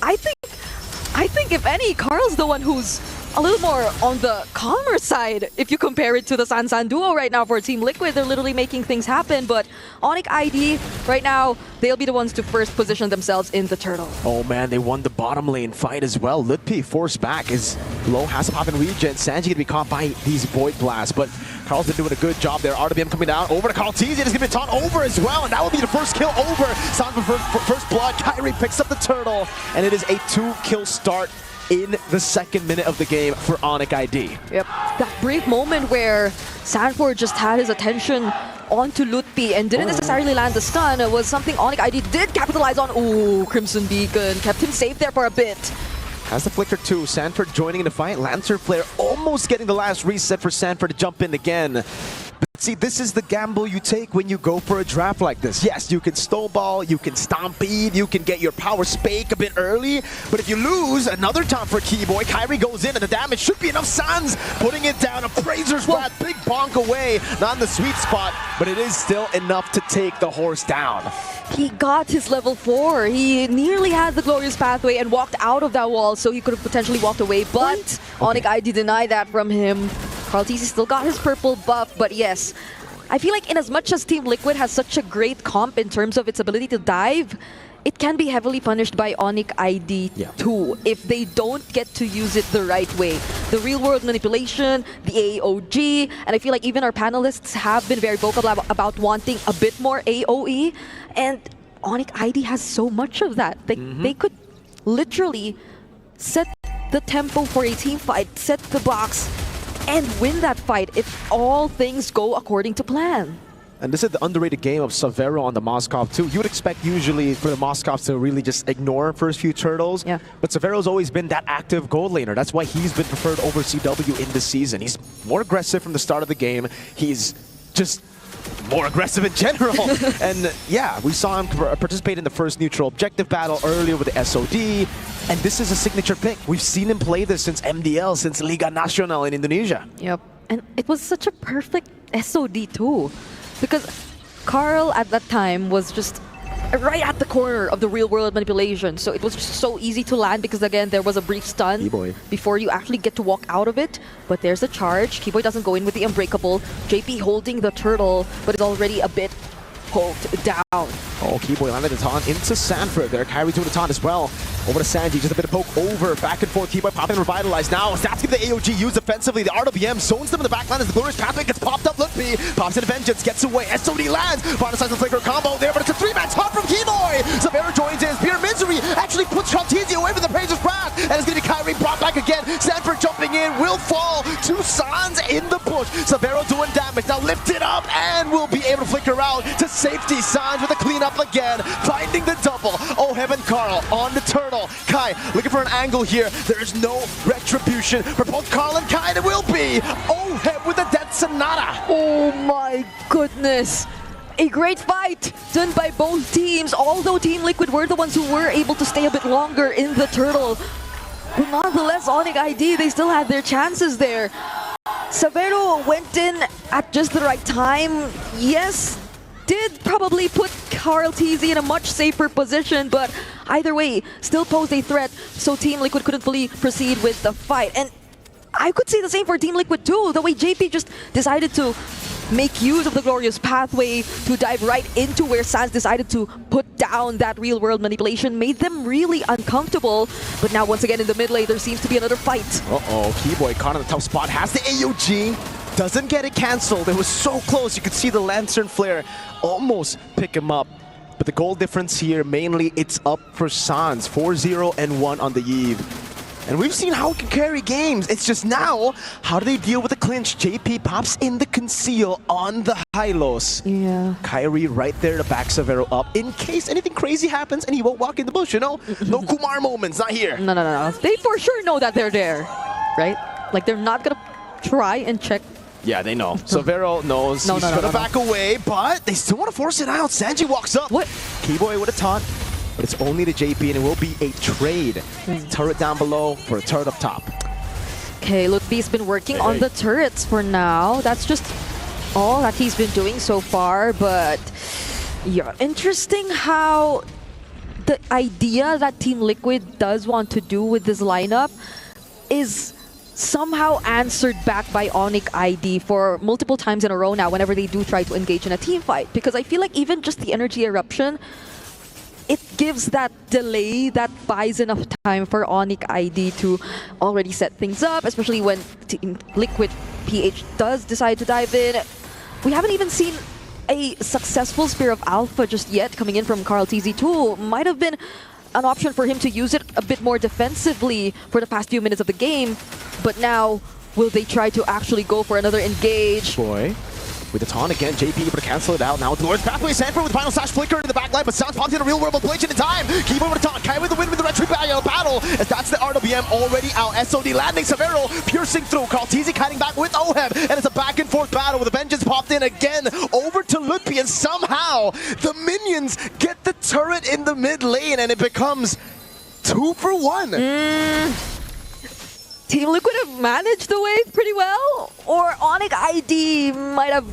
I think if any, Carl's the one who's a little more on the calmer side if you compare it to the San duo right now for Team Liquid. They're literally making things happen, but ONIC ID right now, they'll be the ones to first position themselves in the turtle. Oh man, they won the bottom lane fight as well. Litpi forced back is low, has to pop in regen. Sanji gonna be caught by these Void Blasts, but Carl's been doing a good job there. RWM coming down over to Carl Tizian, is gonna be taught over as well, and that will be the first kill over. Sanford first blood. Kyrie picks up the turtle, and it is a 2-kill start in the second minute of the game for ONIC ID. Yep, that brief moment where Sanford just had his attention onto Lutpi and didn't necessarily land the stun was something ONIC ID did capitalize on. Ooh, Crimson Beacon kept him safe there for a bit. Has the Flicker too. Sanford joining in the fight. Lancer Flare almost getting the last reset for Sanford to jump in again. But see, this is the gamble you take when you go for a draft like this. Yes, you can snowball, you can stampede, you can get your power spake a bit early, but if you lose, another time for Keyboy. Kyrie goes in and the damage should be enough. Sans putting it down. Appraiser's Wrath, big bonk away. Not in the sweet spot, but it is still enough to take the horse down. He got his level 4. He nearly had the glorious pathway and walked out of that wall, so he could have potentially walked away, but ONIC ID denied that from him. Carl TC still got his purple buff, but yes, I feel like in as much as Team Liquid has such a great comp in terms of its ability to dive, it can be heavily punished by ONIC ID too if they don't get to use it the right way. The real-world manipulation, the AOG, and I feel like even our panelists have been very vocal about wanting a bit more AOE, and ONIC ID has so much of that. They could literally set the tempo for a team fight, set the box, and win that fight if all things go according to plan. And this is the underrated game of Savero on the Moskov too. You would expect usually for the Moskovs to really just ignore first few turtles. Yeah. But Savero's always been that active gold laner. That's why he's been preferred over CW in this season. He's more aggressive from the start of the game. He's just more aggressive in general. And yeah, we saw him participate in the first neutral objective battle earlier with the SOD. And this is a signature pick. We've seen him play this since MDL, since Liga Nacional in Indonesia. Yep. And it was such a perfect SOD too. Because Carl at that time was just right at the corner of the real world manipulation. So it was just so easy to land because again, there was a brief stun Keyboy. before you actually get to walk out of it. But there's a charge. Keyboy doesn't go in with the Unbreakable. JP holding the turtle, but it's already a bit poked down. Oh, Keyboy landed a taunt into Sanford there. Kyrie doing a taunt as well. Over to Sanji, just a bit of poke over, back and forth. Keyboy popping Revitalize now. Stats give the AOG used defensively. The RWM zones them in the backline as the glorious pathway gets popped up. Lookby pops in Vengeance, gets away. SOD lands. Finalize the Flicker combo there, but it's a 3-man taunt from Keyboy. Savero joins in. Pure Misery actually puts Shantizi away from the Praetor's Wrath. And it's going to be Kyrie brought back again. Sanford jumping in, will fall. Two Sans in the push. Savero doing damage. Now lifted up and will be able to flicker out to safety. Sans with a cleanup again. Finding the double. Oh, Heaven Carl on the turtle. Kai looking for an angle here. There is no retribution for both Carl and Kai. There will be. Oh, Heb with the Death Sonata. Oh my goodness. A great fight done by both teams, although Team Liquid were the ones who were able to stay a bit longer in the turtle. But nonetheless, ONIC ID, they still had their chances there. Savero went in at just the right time. Yes, did probably put Carl TZ in a much safer position, but either way, still posed a threat, so Team Liquid couldn't fully proceed with the fight. And I could say the same for Team Liquid too, the way JP just decided to make use of the glorious pathway to dive right into where Sans decided to put down that real-world manipulation made them really uncomfortable. But now once again in the mid lane, there seems to be another fight. Uh-oh, Keyboy caught on the tough spot, has the AOG. Doesn't get it cancelled. It was so close. You could see the Lantern Flare almost pick him up. But the goal difference here, mainly it's up for Sans. 4-0 and 1 on the eve. And we've seen how it can carry games. It's just now, how do they deal with the clinch? JP pops in the conceal on the Hylos. Yeah. Kyrie right there to back Savero up in case anything crazy happens and he won't walk in the bush, you know? No Kumar moments, not here. No. They for sure know that they're there, right? Like they're not gonna try and check. Yeah, they know. Savero knows he's gonna back away, but they still want to force it out. Sanji walks up. What? Keyboy with a taunt, but it's only to JP, and it will be a trade. Turret down below for a turret up top. Okay, Lutby's been working on the turrets for now. That's just all that he's been doing so far, but yeah, interesting how the idea that Team Liquid does want to do with this lineup is somehow answered back by ONIC ID for multiple times in a row now whenever they do try to engage in a team fight. Because I feel like even just the energy eruption, it gives that delay that buys enough time for ONIC ID to already set things up, especially when Team Liquid PH does decide to dive in. We haven't even seen a successful Spear of Alpha just yet coming in from Carl TZ2. Might have been an option for him to use it a bit more defensively for the past few minutes of the game. But now, will they try to actually go for another engage? Boy. With the taunt again, JP able to cancel it out. Now with the Lord's Pathway, Sanford with the final slash flicker into the backline, but Sans popped in a real world manipulation in time. Keep over the taunt, Kai with the win with the retreat battle, as that's the RWM already out. SOD landing, Savero piercing through. Carl TZ kiting back with Oheb, and it's a back and forth battle with the Vengeance popped in again over to Lutpi, and somehow the minions get the turret in the mid lane, and it becomes 2 for 1. Team Liquid have managed the wave pretty well, or ONIC ID might have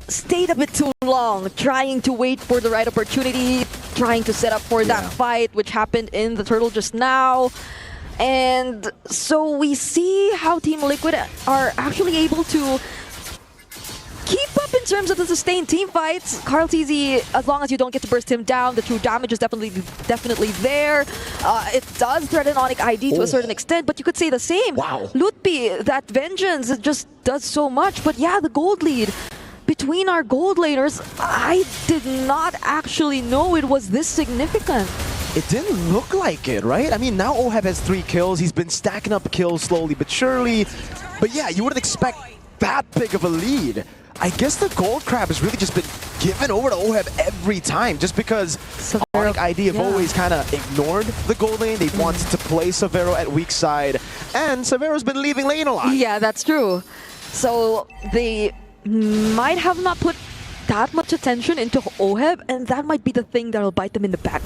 stayed a bit too long, trying to wait for the right opportunity, trying to set up for that fight, which happened in the turtle just now. And so we see how Team Liquid are actually able to keep up in terms of the sustained team fights. Carl TZ, as long as you don't get to burst him down, the true damage is definitely there. It does threaten ONIC ID to a certain extent, but you could say the same. Wow. Lutpi, that Vengeance, it just does so much. But yeah, the gold lead between our gold laners, I did not actually know it was this significant. It didn't look like it, right? I mean, now Oheb has 3 kills. He's been stacking up kills slowly but surely. But yeah, you wouldn't expect that big of a lead. I guess the gold crab has really just been given over to OHEB every time, just because ONIC ID have always kind of ignored the gold lane. They wanted to play Severo at weak side, and Severo's been leaving lane a lot. Yeah, that's true. So they might have not put that much attention into OHEB, and that might be the thing that'll bite them in the back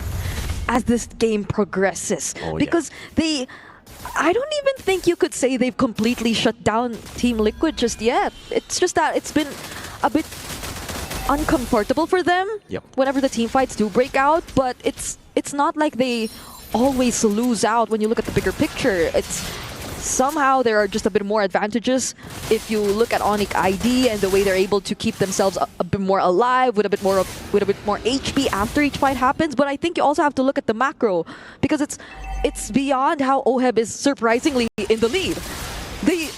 as this game progresses. Because I don't even think you could say they've completely shut down Team Liquid just yet. It's just that it's been a bit uncomfortable for them whenever the team fights do break out, but it's not like they always lose out when you look at the bigger picture. It's somehow there are just a bit more advantages if you look at ONIC ID and the way they're able to keep themselves a bit more alive with a bit more HP after each fight happens. But I think you also have to look at the macro, because it's beyond how OHEB is surprisingly in the lead. They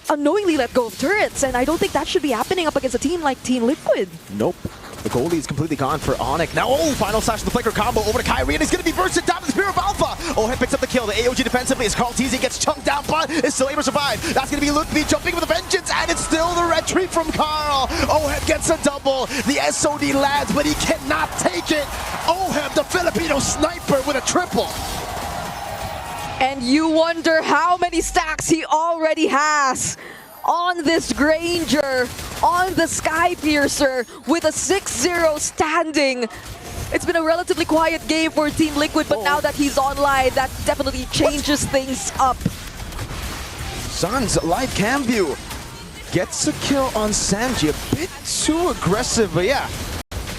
unknowingly let go of turrets, and I don't think that should be happening up against a team like Team Liquid. Nope. The goalie is completely gone for ONIC. Now, final slash of the flicker combo over to Kyrie, and he's going to be bursted down to the Spear of Alpha. OHEB picks up the kill. The AOG defensively as Carl TZ gets chunked down, but is still able to survive. That's going to be Ludwig jumping with a vengeance, and it's still the retreat from Carl. OHEB gets a double. The SOD lands, but he cannot take it. OHEB, the Filipino sniper, with a triple. And you wonder how many stacks he already has on this Granger, on the Skypiercer, with a 6-0 standing. It's been a relatively quiet game for Team Liquid, but now that he's online, that definitely changes things up. San's live cam view gets a kill on Sanji. A bit too aggressive, but yeah.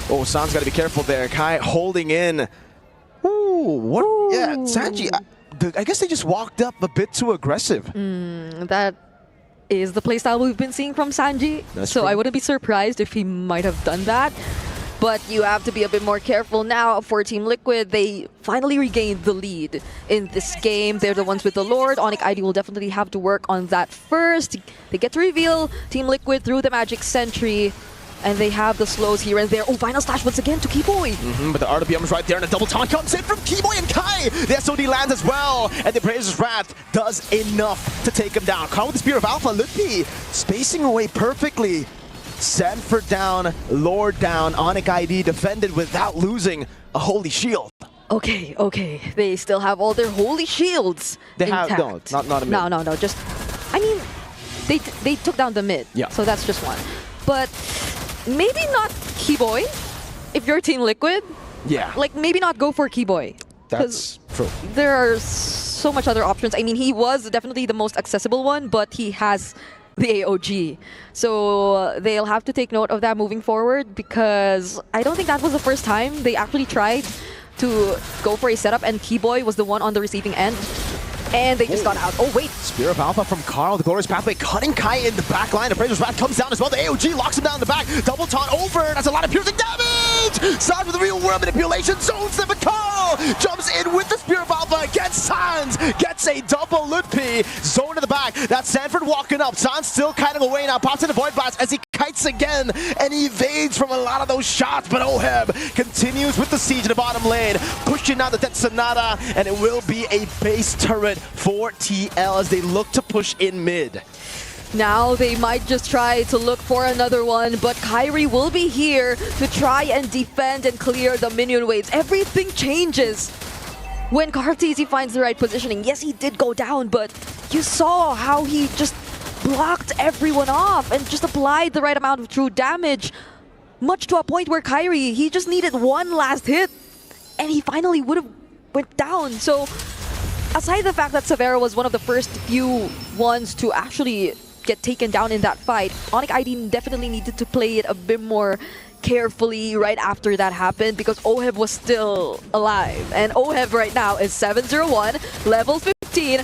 Oh, San's got to be careful there. Kai holding in. Ooh, what? Ooh. Yeah, Sanji, I guess they just walked up a bit too aggressive. That is the playstyle we've been seeing from Sanji. That's so true. I wouldn't be surprised if he might have done that. But you have to be a bit more careful now for Team Liquid. They finally regained the lead in this game. They're the ones with the Lord. ONIC ID will definitely have to work on that first. They get to reveal Team Liquid through the Magic Sentry. And they have the slows here and there. Oh, final slash once again to Keyboy. But the RWM's right there, and a double taunt comes in from Keyboy and Kai. The SOD lands as well, and the Praise's Wrath does enough to take him down. Kai with the Spear of Alpha, Ludwig spacing away perfectly. Sanford down, Lord down, ONIC ID defended without losing a Holy Shield. Okay. They still have all their Holy Shields intact. No, not a mid. No. Just, I mean, they took down the mid. Yeah. So that's just one. But maybe not Keyboy if you're Team Liquid. Yeah. Like, maybe not go for Keyboy. That's true. There are so much other options. I mean, he was definitely the most accessible one, but he has the AOG. So they'll have to take note of that moving forward, because I don't think that was the first time they actually tried to go for a setup and Keyboy was the one on the receiving end. And they just got out. Oh, wait. Spear of Alpha from Carl. The Glorious Pathway cutting Kai in the back line. The Praise's Wrath comes down as well. The AOG locks him down in the back. Double taunt over. That's a lot of piercing damage. Sans with the real world manipulation. Zones them, but Carl jumps in with the Spear of Alpha against Sans. Gets a double Ludwig. Zone in the back. That's Sanford walking up. Sans still kiting away now. Pops in the Void Blast as he kites again. And he evades from a lot of those shots. But OHEB continues with the siege in the bottom lane. Pushing out the Death Sonata. And it will be a base turret for TL as they look to push in mid. Now they might just try to look for another one, but Kyrie will be here to try and defend and clear the minion waves. Everything changes when Kartizi finds the right positioning. Yes, he did go down, but you saw how he just blocked everyone off and just applied the right amount of true damage, much to a point where Kyrie, he just needed one last hit and he finally would have went down. So aside the fact that Severo was one of the first few ones to actually get taken down in that fight, ONIC ID definitely needed to play it a bit more carefully right after that happened, because OHEB was still alive. And OHEB right now is 7-0-1, level 15,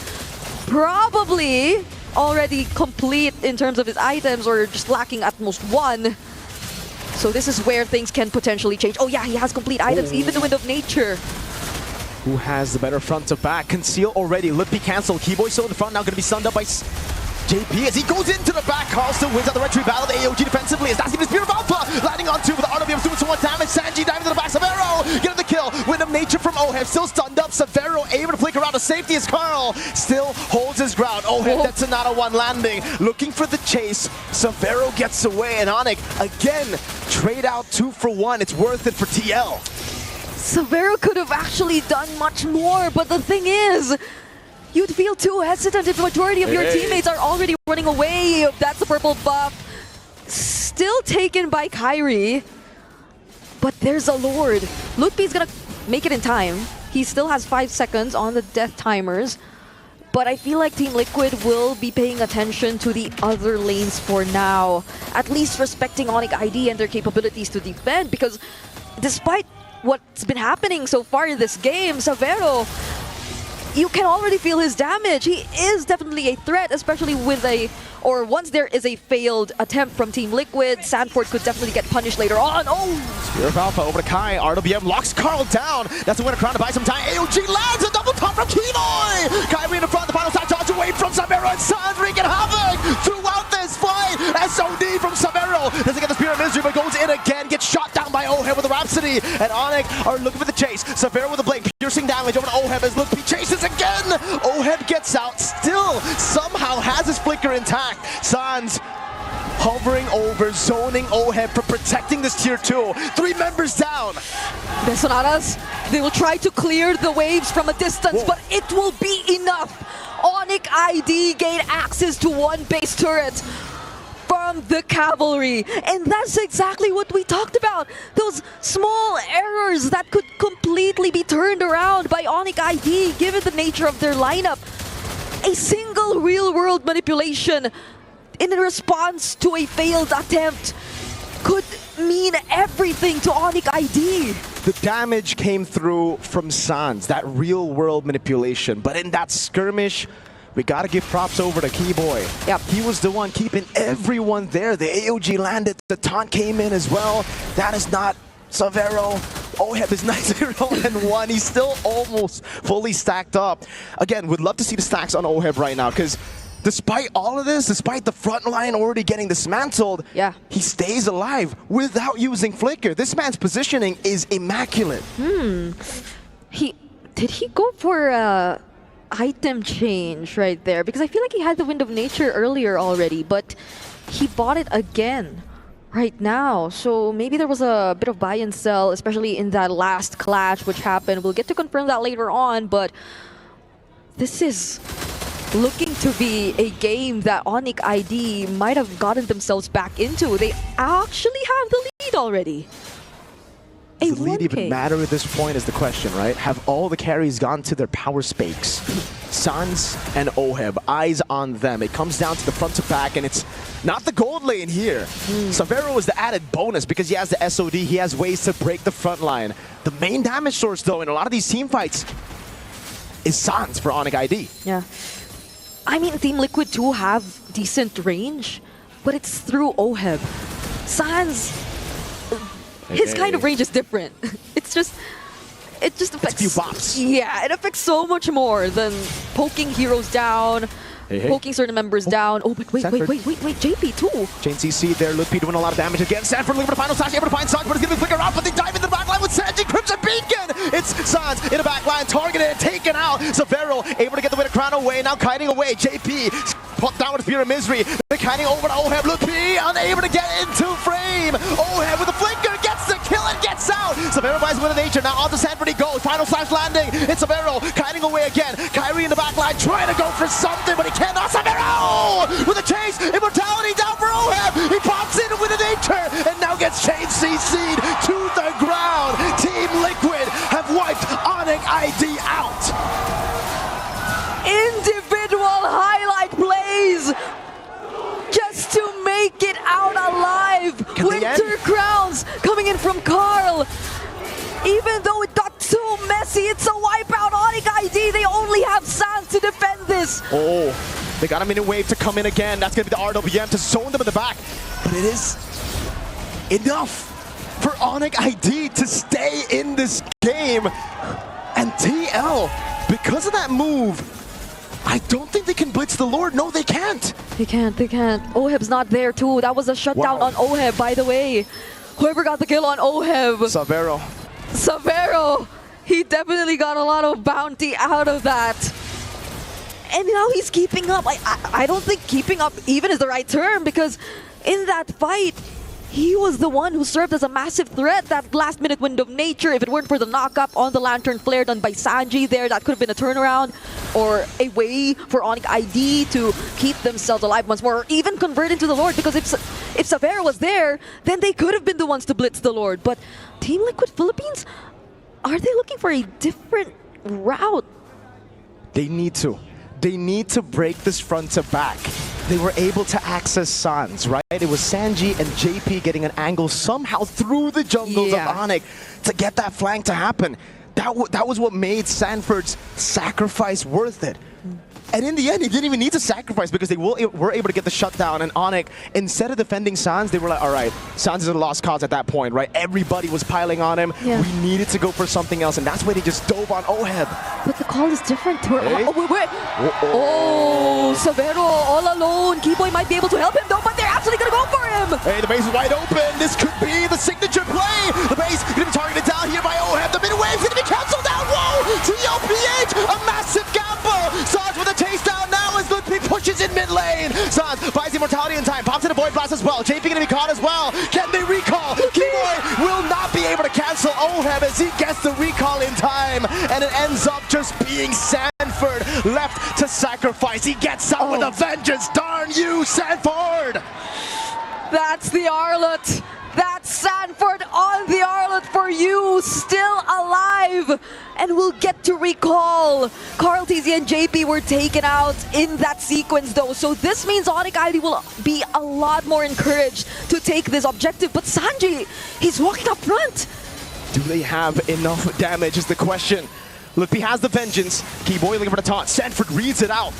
probably already complete in terms of his items or just lacking at most one. So this is where things can potentially change. Oh yeah, he has complete items, even the Wind of Nature. Who has the better front to back? Conceal already. Lippy cancel. Keyboy still in the front now, going to be stunned up by JP as he goes into the back. Carl still wins out the retreat battle. The AOG defensively as that's even Spear of Alpha landing on two with the RWM doing so much damage. Sanji diving to the back. Severo getting the kill. still. Wind of Nature from OHEB, still stunned up. Severo able to flick around to safety as Carl still holds his ground. OHEB, that's another one landing. Looking for the chase. Severo gets away, and ONIC again trade out 2 for 1. It's worth it for TL. Severo could have actually done much more, but the thing is, you'd feel too hesitant if the majority of your teammates are already running away. That's the purple buff. Still taken by Kyrie. But there's a Lord. Ludpi's gonna make it in time. He still has 5 seconds on the death timers. But I feel like Team Liquid will be paying attention to the other lanes for now. At least respecting ONIC ID and their capabilities to defend. Because despite what's been happening so far in this game, Severo, you can already feel his damage. He is definitely a threat, especially with once there is a failed attempt from Team Liquid, Sanford could definitely get punished later on. Oh! Spear of Alpha over to Kai. RWM locks Carl down. That's a winner crown to buy some time. AOG lands a double top from Kinoy! Kyrie in the front, the final touch dodge away from Severo, and Sans wreaking havoc throughout this fight. SOD from Severo doesn't get the Spear of Misery, but goes in again, gets shot down by OHEB with the Rhapsody, and ONIC are looking for the chase. Severo with the blade, piercing damage over to OHEB as Ludpi chases again. OHEB gets out, still somehow has his flicker intact. Sans hovering over, zoning OHEB for protecting this tier 2. 3 members down. Besonadas, they will try to clear the waves from a distance, but it will be enough. ONIC ID gain access to 1 base turret from the cavalry, and that's exactly what we talked about. Those small errors that could completely be turned around by ONIC ID given the nature of their lineup. A single real-world manipulation in response to a failed attempt could mean everything to ONIC ID. The damage came through from Sans, that real-world manipulation, but in that skirmish, we gotta give props over to Keyboy. Yep. He was the one keeping everyone there. The AOG landed, the taunt came in as well. That is not Severo. OHEB is 9-0-1. He's still almost fully stacked up. Again, would love to see the stacks on OHEB right now, because despite all of this, despite the front line already getting dismantled, he stays alive without using Flicker. This man's positioning is immaculate. Did he go for item change right there? Because I feel like he had the Wind of Nature earlier already, but he bought it again right now. So maybe there was a bit of buy and sell, especially in that last clash which happened. We'll get to confirm that later on, but this is looking to be a game that ONIC ID might have gotten themselves back into. They actually have the lead already. Does the lead even matter at this point is the question, right? Have all the carries gone to their power spakes? Sans and OHEB, eyes on them. It comes down to the front to back, and it's not the gold lane here. Severo is the added bonus because he has the SOD. He has ways to break the front line. The main damage source, though, in a lot of these team fights is Sans for ONIC ID. Yeah. I mean, Team Liquid do have decent range, but it's through OHEB. Sans, his kind of range is different. it just affects a few bops. Yeah, it affects so much more than poking heroes down, poking certain members down. Oh, but wait, JP too. Chain CC there, Ludpi doing a lot of damage again. Sanford looking for the final slash, able to find Sans, but it's going to be flicker out, but they dive in the backline with Sanji, Crimson Beacon! It's Sans in the backline, targeted and taken out. Severo able to get the winner crown away, now kiting away. JP put down with Spear of Misery. They're kiting over to OHEB. Ludpi unable to get into frame. OHEB with the flicker gets the kill and gets out. Severo buys Wind of Nature, now onto Sanford he goes. Final slash landing. It's Severo kiting away again. Kyrie in the backline trying to go for something, but he cannot. Severo with a chase. Immortality down for OHEB. He pops in with a Nature and now gets chain CC'd to the ground. Team Liquid have wiped ONIC ID out. Individual highlight plays just to make it out alive. Winter crowns coming in from Carl. Even though it got too messy, it's a wipeout. ONIC ID, they only have Sans to defend this. Oh, they got a minute wave to come in again. That's going to be the RWM to zone them in the back. But it is enough for ONIC ID to stay in this game. And TL, because of that move, I don't think they can blitz the Lord. No, they can't. They can't. OHEB's not there too. That was a shutdown on OHEB, by the way. Whoever got the kill on OHEB. Severo Savero, he definitely got a lot of bounty out of that. And now he's keeping up. I don't think keeping up even is the right term, because in that fight, he was the one who served as a massive threat. That last minute wind of nature, if it weren't for the knock-up on the Lantern Flare done by Sanji there, that could have been a turnaround or a way for ONIC ID to keep themselves alive once more, or even convert into the Lord, because if Savera was there, then they could have been the ones to blitz the Lord. But Team Liquid Philippines, are they looking for a different route? They need to. They need to break this front to back. They were able to access Sans, right? It was Sanji and JP getting an angle somehow through the jungles of ONIC to get that flank to happen. That was what made Sanford's sacrifice worth it. And in the end, he didn't even need to sacrifice, because they were able to get the shutdown. And ONIC, instead of defending Sans, they were like, all right, Sans is a lost cause at that point, right? Everybody was piling on him. Yeah. We needed to go for something else, and that's why they just dove on Oheb. But the call is different. Hey. Oh, wait. Oh, Savero all alone. Keyboy might be able to help him, though, but they're actually going to go for him. Hey, the base is wide open. This could be the signature play. The base going to be targeted down here by Oheb. The mid-wave's going to be canceled out. Whoa! TLPH, a massive gamble. Sans with a taste down now as Ludwig pushes in mid lane. Sans buys the immortality in time, pops in a Void Blast as well. JP going to be caught as well. Can they recall? Keyboy will not be able to cancel Oheb as he gets the recall in time. And it ends up just being Sanford left to sacrifice. He gets out with a vengeance. Darn you, Sanford! That's the Arlet. That's Sanford on the Arlet for you, still alive. And we'll get to recall. Carl TZ and JP were taken out in that sequence though. So this means ONIC ID will be a lot more encouraged to take this objective. But Sanji, he's walking up front. Do they have enough damage is the question. Ludwig has the vengeance. Keyboy looking for the taunt. Sanford reads it out.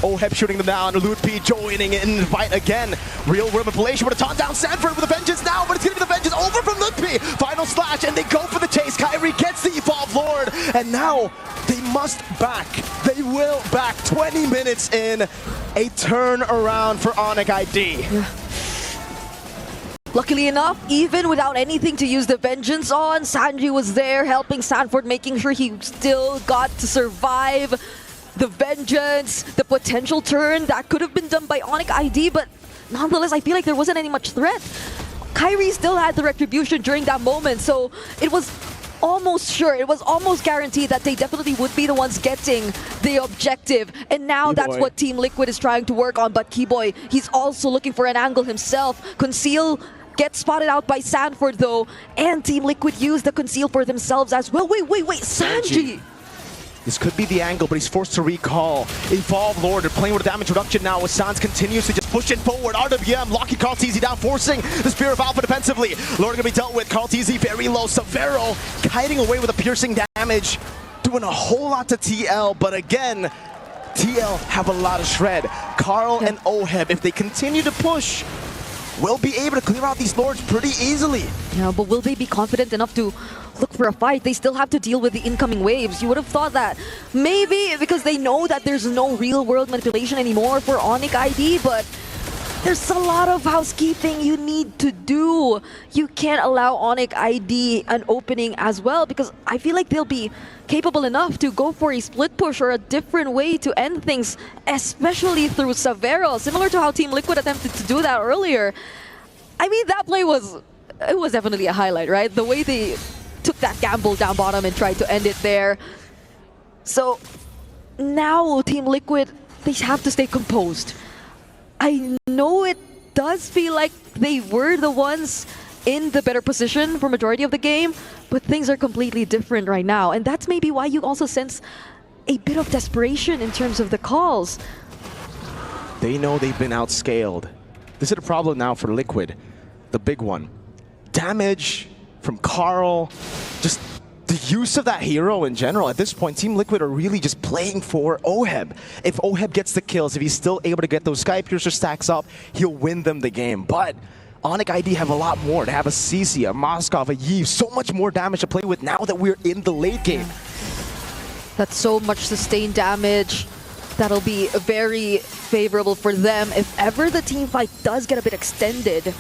Oheb shooting them down. Ludwig joining in the fight again. Real world manipulation with a taunt down. Sanford with a vengeance now, but it's going to be the vengeance over from Ludwig. Final slash, and they go for the chase. Kyrie gets the Evolve Lord, and now they must back. They will back. 20 minutes in, a turnaround for ONIC ID. Luckily enough, even without anything to use the vengeance on, Sanji was there helping Sanford, making sure he still got to survive the vengeance, the potential turn that could have been done by ONIC ID, but nonetheless, I feel like there wasn't any much threat. Kyrie still had the retribution during that moment, so it was almost sure, it was almost guaranteed that they definitely would be the ones getting the objective. And now that's what Team Liquid is trying to work on, but Keyboy, he's also looking for an angle himself. Conceal gets spotted out by Sanford though, and Team Liquid used the conceal for themselves as well. Wait, Sanji! This could be the angle, but he's forced to recall. Evolve Lord, they're playing with a damage reduction now as Sans continues to just push it forward. RWM locking Carl TZ down, forcing the Spear of Alpha defensively. Lord gonna be dealt with. Carl TZ very low. Savero kiting away with a piercing damage, doing a whole lot to TL, but again, TL have a lot of shred. Carl and Oheb, if they continue to push, will be able to clear out these Lords pretty easily. Yeah, but will they be confident enough to look for a fight? They still have to deal with the incoming waves. You would have thought that maybe because they know that there's no real world manipulation anymore for ONIC ID, but there's a lot of housekeeping you need to do. You can't allow ONIC ID an opening as well, because I feel like they'll be capable enough to go for a split push or a different way to end things, especially through Savero, similar to how Team Liquid attempted to do that earlier. I mean, that play was definitely a highlight, right? The way they took that gamble down bottom and tried to end it there. So now Team Liquid, they have to stay composed. I know it does feel like they were the ones in the better position for majority of the game, but things are completely different right now. And that's maybe why you also sense a bit of desperation in terms of the calls. They know they've been outscaled. This is a problem now for Liquid, the big one. Damage from Carl, just the use of that hero in general. At this point, Team Liquid are really just playing for Oheb. If Oheb gets the kills, if he's still able to get those Sky Piercer stacks up, he'll win them the game. But ONIC ID have a lot more. To have a CC, a Moskov, a Yi, so much more damage to play with now that we're in the late game. That's so much sustained damage. That'll be very favorable for them if ever the team fight does get a bit extended.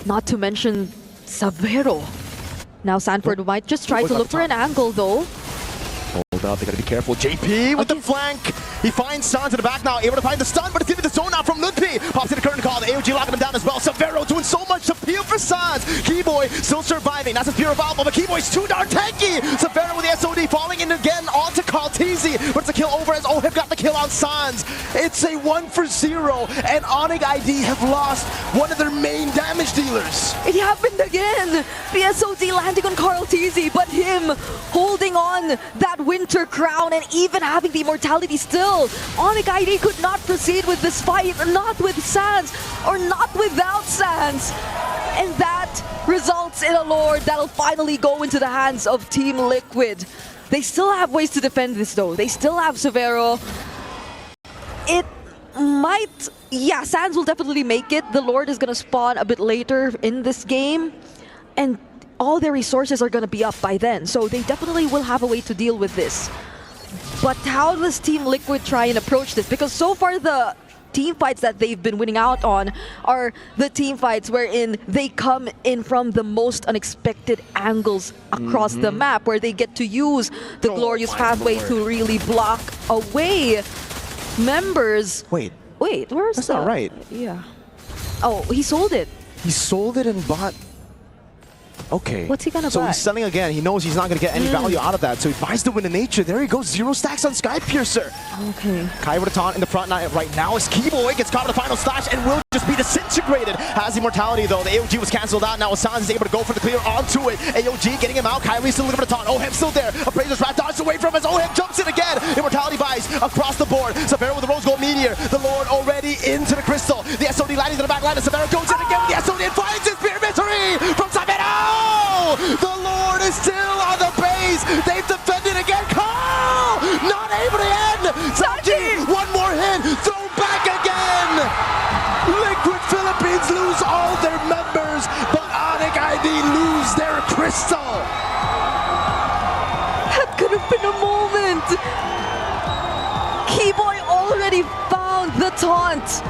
Not to mention Savero. Now Sanford might just try to look for an angle though. Hold up, they gotta be careful. JP with the flank. He finds Sans in the back now, able to find the stun, but it's giving the zone out from Ludpi. Pops in the current call, the AOG locking him down as well. Severo doing so much to peel for Sans. Keyboy still surviving. That's his pure Valve, but Keyboy's too darn tanky. Severo with the SOD falling in again onto Carl Teasy, but it's a kill over as Oheb got the kill on Sans. It's a 1-for-0, and ONIC ID have lost one of their main damage dealers. It happened again! The SOD landing on Carl Teasy, but him holding on that winter crown and even having the immortality still. ONIC ID could not proceed with this fight, not with Sans, or not without Sans. And that results in a Lord that'll finally go into the hands of Team Liquid. They still have ways to defend this though. They still have Severo. It might... Yeah, Sans will definitely make it. The Lord is gonna spawn a bit later in this game. And all their resources are gonna be up by then. So they definitely will have a way to deal with this. But how does Team Liquid try and approach this? Because so far the team fights that they've been winning out on are the team fights wherein they come in from the most unexpected angles across the map, where they get to use the glorious pathway to really block away members. Wait, Where's that's not right. Yeah. Oh, he sold it. He sold it and bought... Okay. What's he gonna so buy? he's selling again. He knows he's not going to get any value out of that. So he buys the Wind of Nature. There he goes. 0 stacks on Skypiercer. Okay. Kai with a taunt in the front line right now as Keyboy gets caught in the final slash and will just be disintegrated. Has immortality though. The AOG was cancelled out. Now Sans is able to go for the clear onto it. AOG getting him out. Kyrie still looking for the taunt. Oheb still there. Appraiser's rat dodged away from him as Oheb jumps in again. Immortality buys across the board. Severo with the Rose Gold Meteor. The Lord already into the Crystal. The SOD landing to the back line. And Severo goes in again with the SOD and finds his spear victory from Severo. The Lord is still on the base. They've defended again. Carl! Not able to end. Sanji, one more hit. Throw back again. Liquid Philippines lose all their members, but ONIC ID lose their crystal. That could have been a moment. Keyboy already found the taunt.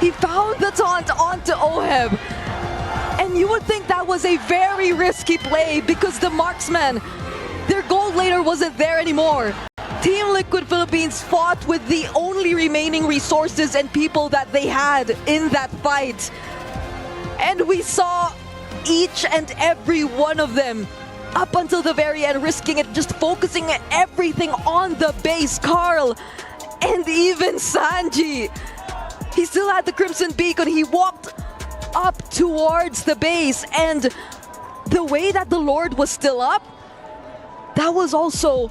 He found the taunt onto Oheb. And you would think that was a very risky play because the marksman, their gold laner wasn't there anymore. Team Liquid Philippines fought with the only remaining resources and people that they had in that fight. And we saw each and every one of them up until the very end risking it, just focusing everything on the base. Carl and even Sanji. He still had the Crimson Beacon. He walked up towards the base, and the way that the Lord was still up, that was also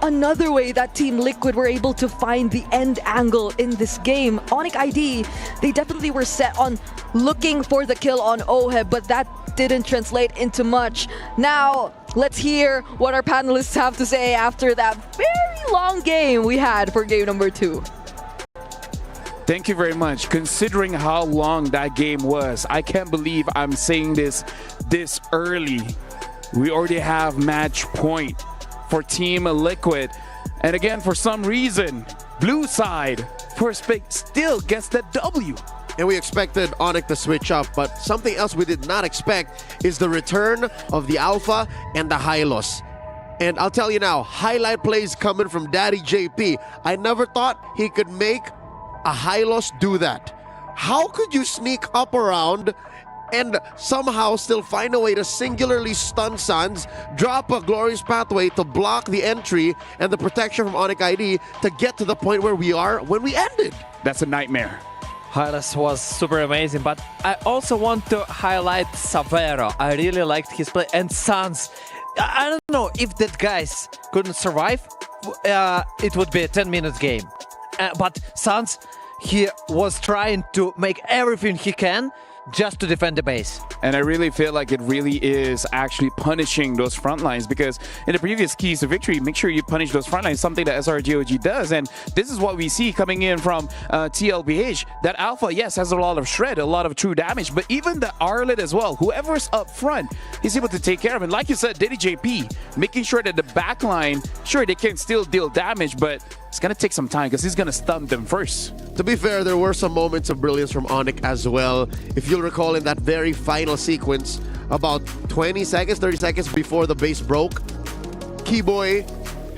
another way that Team Liquid were able to find the end angle in this game. ONIC ID, they definitely were set on looking for the kill on Oheb, but that didn't translate into much. Now, let's hear what our panelists have to say after that very long game we had for game number 2. Thank you very much. Considering how long that game was, I can't believe I'm saying this early. We already have match point for Team Liquid. And again, for some reason, blue side, first pick, still gets the W. And we expected ONIC to switch up, but something else we did not expect is the return of the Alpha and the Hylos. And I'll tell you now, highlight plays coming from Daddy JP. I never thought he could make a Hylos do that. How could you sneak up around and somehow still find a way to singularly stun Sans, drop a glorious pathway to block the entry and the protection from ONIC ID to get to the point where we are when we ended? That's a nightmare. Hylos was super amazing, but I also want to highlight Severo. I really liked his play, and Sans. I don't know if that guys couldn't survive, it would be a 10-minute game. But Sans, he was trying to make everything he can just to defend the base. And I really feel like it really is actually punishing those front lines, because in the previous keys to victory, make sure you punish those front lines, something that SRGOG does. And this is what we see coming in from TLBH. That Alpha, yes, has a lot of shred, a lot of true damage, but even the Arlet as well, whoever's up front, he's able to take care of it. Like you said, Diddy JP, making sure that the back line, sure, they can still deal damage, but it's going to take some time because he's going to stun them first. To be fair, there were some moments of brilliance from ONIC as well. If you'll recall in that very final sequence, about 20 seconds, 30 seconds before the base broke, Keyboy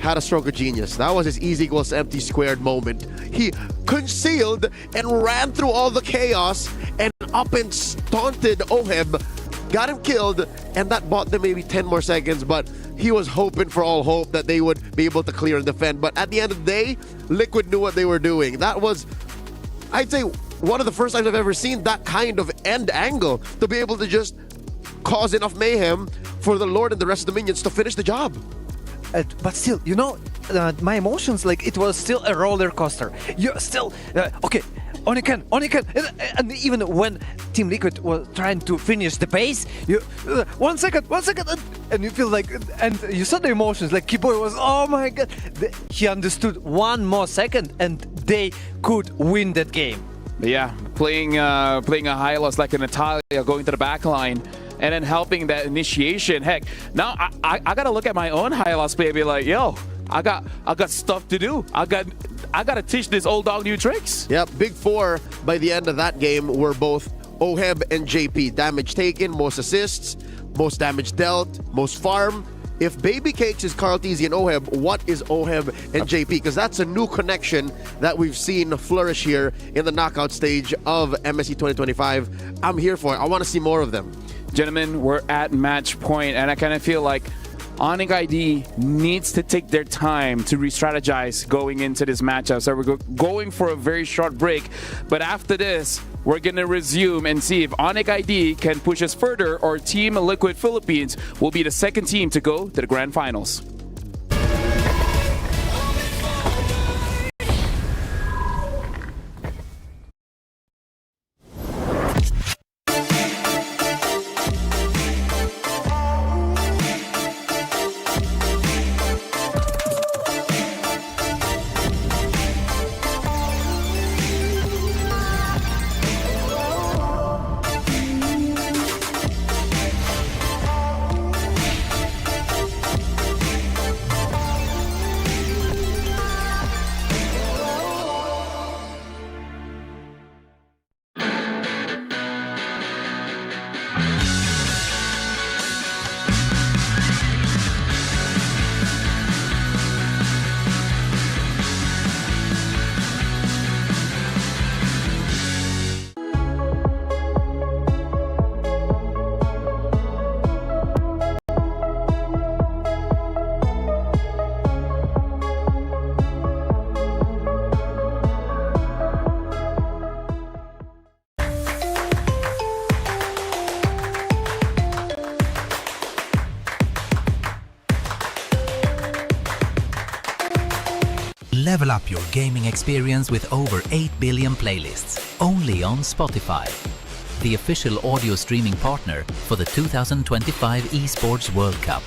had a stroke of genius. That was his easy equals empty squared moment. He concealed and ran through all the chaos and up and taunted Oheb, got him killed, and that bought them maybe 10 more seconds, but he was hoping for all hope that they would be able to clear and defend. But at the end of the day, Liquid knew what they were doing. That was, I'd say, one of the first times I've ever seen that kind of end angle to be able to just cause enough mayhem for the Lord and the rest of the minions to finish the job. But still, you know, my emotions, like, it was still a roller coaster. You're still, okay, ONIC, and even when Team Liquid was trying to finish the base, you, 1 second, and you feel like, and you saw the emotions, like, Keyboy was, oh my god, he understood 1 more second, and they could win that game. Yeah, playing a high loss like an Natalia, going to the back line, and then helping that initiation. Heck, now I gotta look at my own high loss play and be like, yo, I got stuff to do. I gotta teach this old dog new tricks. Yep, big four by the end of that game were both Oheb and JP. Damage taken, most assists, most damage dealt, most farm. If Baby Cakes is Carl Tizzy and Oheb, what is Oheb and JP? Because that's a new connection that we've seen flourish here in the knockout stage of MSC 2025. I'm here for it. I want to see more of them. Gentlemen, we're at match point, and I kind of feel like ONIC ID needs to take their time to re-strategize going into this matchup. So we're going for a very short break, but after this, we're going to resume and see if ONIC ID can push us further, or Team Liquid Philippines will be the second team to go to the Grand Finals. Level up your gaming experience with over 8 billion playlists, only on Spotify, the official audio streaming partner for the 2025 Esports World Cup.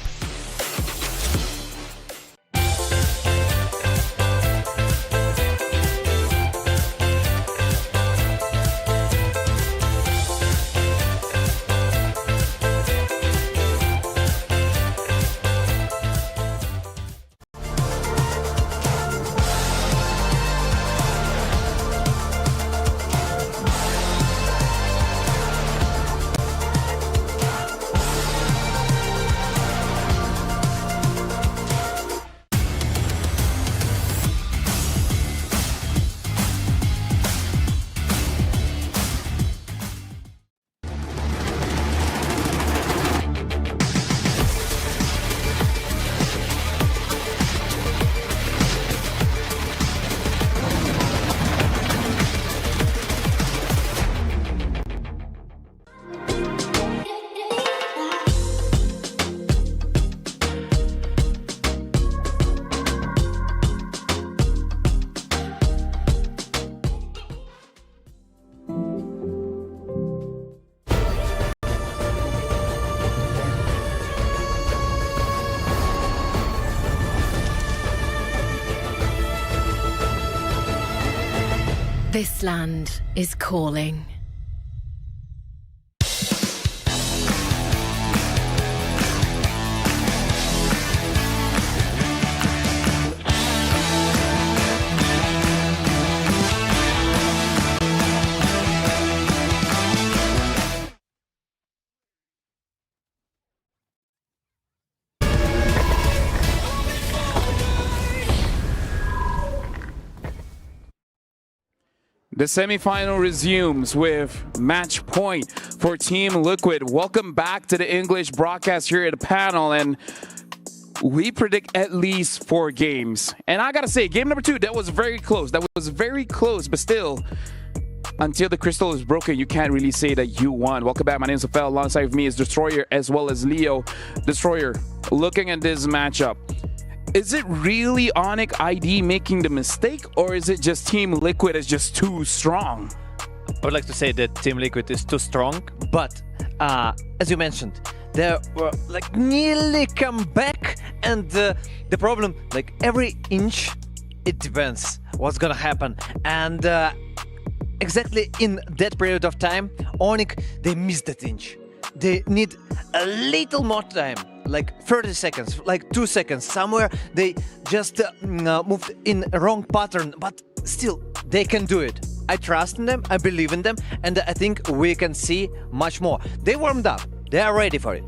This land is calling. The semifinal resumes with match point for Team Liquid. Welcome back to the English broadcast here at the panel, and we predict at least 4 games. And I gotta say, game number 2, that was very close. That was very close, but still, until the crystal is broken, you can't really say that you won. Welcome back. My name is Rafael. Alongside of me is Destroyer as well as Leo. Destroyer, looking at this matchup, is it really ONIC ID making the mistake, or is it just Team Liquid is just too strong? I would like to say that Team Liquid is too strong, but as you mentioned, they were like nearly come back, and the problem, like every inch, it depends what's gonna happen, and exactly in that period of time, ONIC, they missed that inch. They need a little more time, like 30 seconds, like 2 seconds. Somewhere they just moved in a wrong pattern, but still, they can do it. I trust in them, I believe in them, and I think we can see much more. They warmed up, they are ready for it.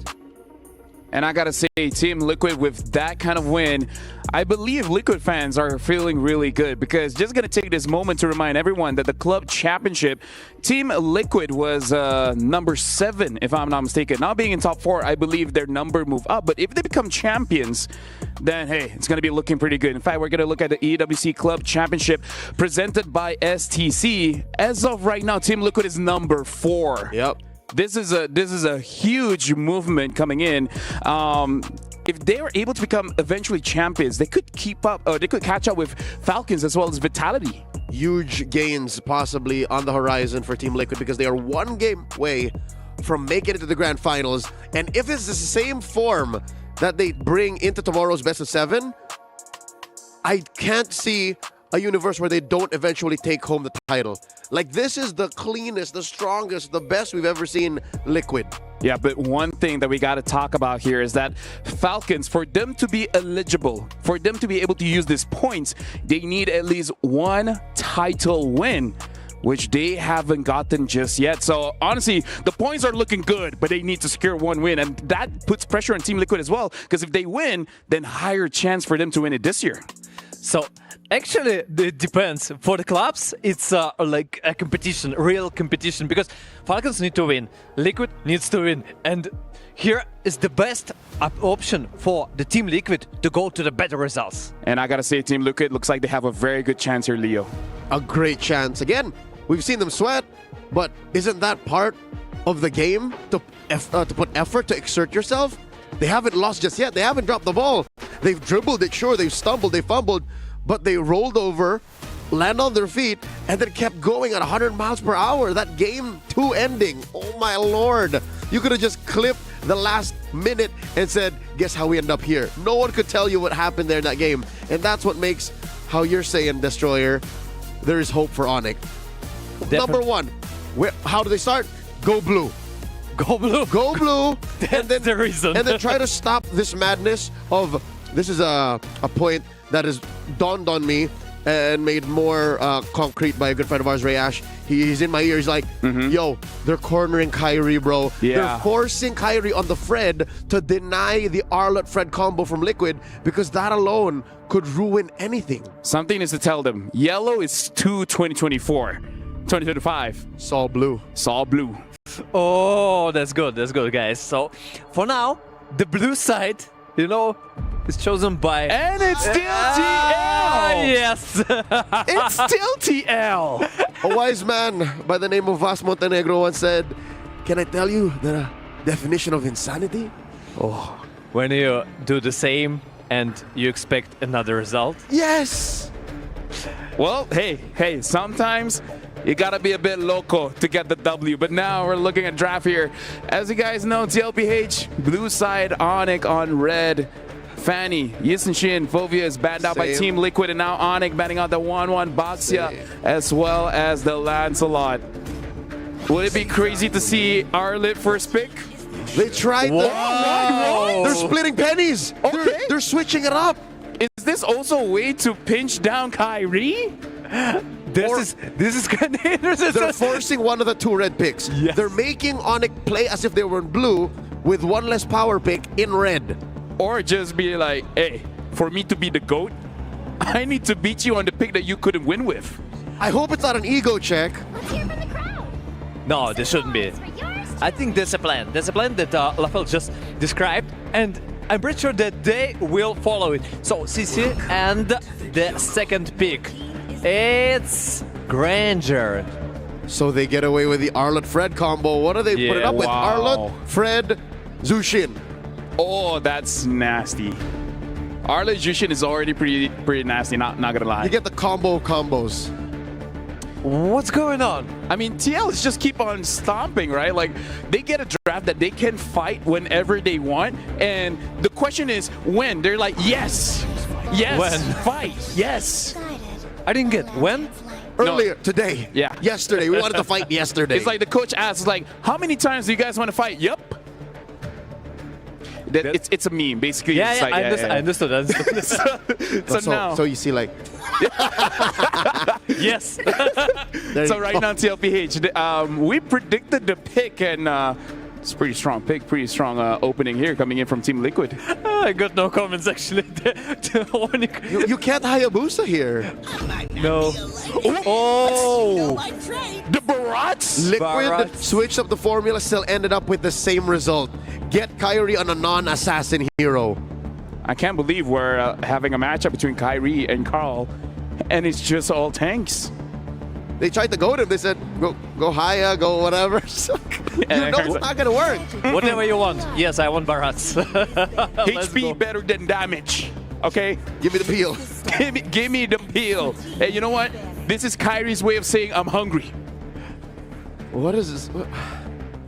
And I gotta say, Team Liquid, with that kind of win, I believe Liquid fans are feeling really good, because just gonna take this moment to remind everyone that the club championship, Team Liquid was number 7, if I'm not mistaken. Now being in top 4, I believe their number moved up. But if they become champions, then hey, it's gonna be looking pretty good. In fact, we're gonna look at the EWC Club Championship presented by STC. As of right now, Team Liquid is number 4. Yep. This is a huge movement coming in. If they were able to become eventually champions, they could keep up, or they could catch up with Falcons as well as Vitality. Huge gains possibly on the horizon for Team Liquid, because they are 1 game away from making it to the grand finals. And if it's the same form that they bring into tomorrow's best of 7, I can't see a universe where they don't eventually take home the title. Like, this is the cleanest, the strongest, the best we've ever seen Liquid. Yeah, but one thing that we got to talk about here is that Falcons, for them to be eligible, for them to be able to use these points, they need at least 1 title win, which they haven't gotten just yet. So honestly, the points are looking good, but they need to secure 1 win, and that puts pressure on Team Liquid as well, because if they win, then higher chance for them to win it this year. So actually, it depends. For the clubs, it's like a competition, real competition, because Falcons need to win, Liquid needs to win, and here is the best option for the Team Liquid to go to the better results. And I gotta say, Team Liquid looks like they have a very good chance here, Leo. A great chance. Again, we've seen them sweat, but isn't that part of the game, to put effort, to exert yourself? They haven't lost just yet. They haven't dropped the ball. They've dribbled it, sure, they've stumbled, they fumbled, but they rolled over, land on their feet, and then kept going at 100 miles per hour. That game 2 ending, oh my lord. You could have just clipped the last minute and said, guess how we end up here. No one could tell you what happened there in that game. And that's what makes, how you're saying, Destroyer, there is hope for ONIC. Definitely. Number 1, how do they start? Go blue. Go blue. Go blue. That's the reason. And then try to stop this madness of, this is a point that has dawned on me and made more concrete by a good friend of ours, Ray Ash. He's in my ear. He's like, yo, they're cornering Kyrie, bro. Yeah. They're forcing Kyrie on the Fred to deny the Arlott-Fred combo from Liquid, because that alone could ruin anything. Something is to tell them. Yellow is 2024. 2025. Saw blue. Saw blue. Oh, that's good, guys. So, for now, the blue side, you know, is chosen by... And it's still TL! Yes! It's still TL! A wise man by the name of Vas Montenegro once said, can I tell you the definition of insanity? Oh, when you do the same and you expect another result? Yes! Well, hey, sometimes you gotta be a bit loco to get the W. But now we're looking at draft here. As you guys know, TLPH, blue side, ONIC on red. Fanny, Yisenshin, Fovia is banned out by Team Liquid, and now ONIC banning out the 1-1 Baxia, as well as the Lancelot. Would it be crazy to see Arlit first pick? They tried. They're splitting pennies. Okay. They're switching it up. Is this also a way to pinch down Kyrie? This is kind of interesting. They're forcing one of the 2 red picks. Yes. They're making ONIC play as if they were in blue with 1 less power pick in red. Or just be like, hey, for me to be the GOAT, I need to beat you on the pick that you couldn't win with. I hope it's not an ego check. No, this shouldn't be. I think there's a plan. There's a plan that Lafel just described, and I'm pretty sure that they will follow it. So, CC and the second pick. It's Granger. So they get away with the Arlott-Fred combo. What do they put it up with? wow. Arlott, Fred, Zushin. Oh, that's nasty. Arla Jushin is already pretty nasty, not gonna lie. You get the combos. What's going on? I mean, TL is just keep on stomping, right? Like, they get a draft that they can fight whenever they want, and the question is when. They're like, yes, When? fight, yes. I didn't get when? Earlier, today. Yeah. Yesterday. We wanted to fight yesterday. It's like the coach asks, like, how many times do you guys want to fight? Yup. It's a meme, basically. Yeah, It's yeah, like, I understood. So now, So you see, like, Yes. so right now, TLPH, we predicted the pick, and it's a pretty strong pick, pretty strong opening here coming in from Team Liquid. I got no comments actually. To ONIC. you can't Hayabusa here. No. Oh! The Barats? Liquid Barats. switched up the formula, still ended up with the same result. Get Kyrie on a non-assassin hero. I can't believe we're having a matchup between Kyrie and Carl, and it's just all tanks. They tried to goad him. They said, go Haya, go whatever. So, you know it's not going to work. Whatever you want. Yes, I want Barats. Let's go. HP better than damage, okay? Give me the peel. Give me the peel. Hey, you know what? This is Kyrie's way of saying I'm hungry. What is this?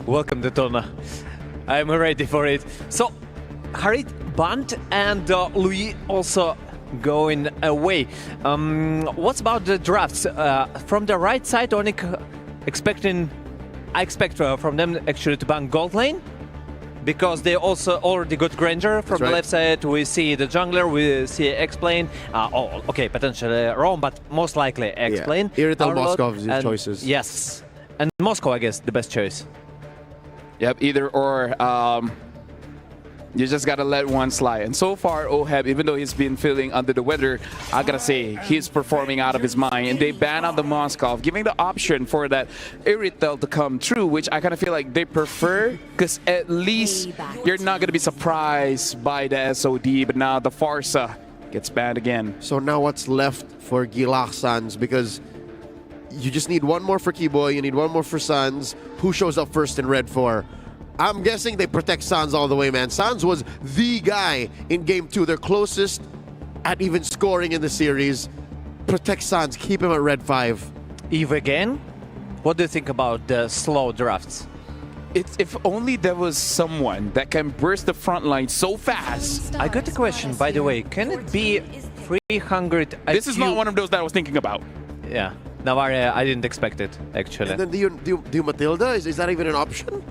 Welcome, Daytona. I'm ready for it. So, Harit, Bunt, and Louis also going away. What's about the drafts? From the right side, ONIC I expect from them actually to ban gold lane, because they also already got Granger. From the left side, we see the jungler, we see X-Plane. Okay, potentially Rome, but most likely X-Plane. Yeah. Irrital Arlott, Moskov is your and- choices. Yes. And Moscow, I guess, the best choice. Yep, either or. You just gotta let one slide. And so far, Oheb, even though he's been feeling under the weather, I gotta say, he's performing out of his mind. And they ban out the Moskov, giving the option for that Irrital to come true, which I kind of feel like they prefer, because at least you're not gonna be surprised by the SOD. But now the Farsa gets banned again. So now what's left for Gilak Sans? Because you just need one more for Kiboy, you need one more for Sans. Who shows up first in Red 4? I'm guessing they protect Sans all the way, man. Sans was the guy in Game 2. They're closest at even scoring in the series. Protect Sans. Keep him at Red 5. Eve again? What do you think about the slow drafts? If only there was someone that can burst the front line so fast. I got a question, by the way. Can it be 300 IQ? This is not one of those that I was thinking about. Yeah. Navarre, I didn't expect it, actually. And then do you Matilda? Is that even an option?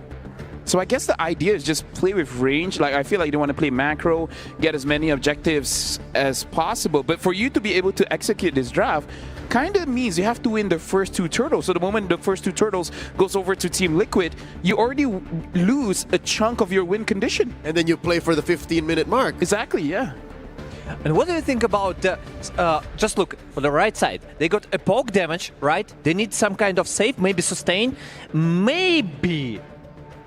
So I guess the idea is just play with range. Like, I feel like you want to play macro, get as many objectives as possible. But for you to be able to execute this draft, kind of means you have to win the first 2 turtles. So the moment the first 2 turtles goes over to Team Liquid, you already lose a chunk of your win condition. And then you play for the 15-minute mark. Exactly, yeah. And what do you think about just look for the right side? They got a poke damage, right? They need some kind of save, maybe sustain, maybe.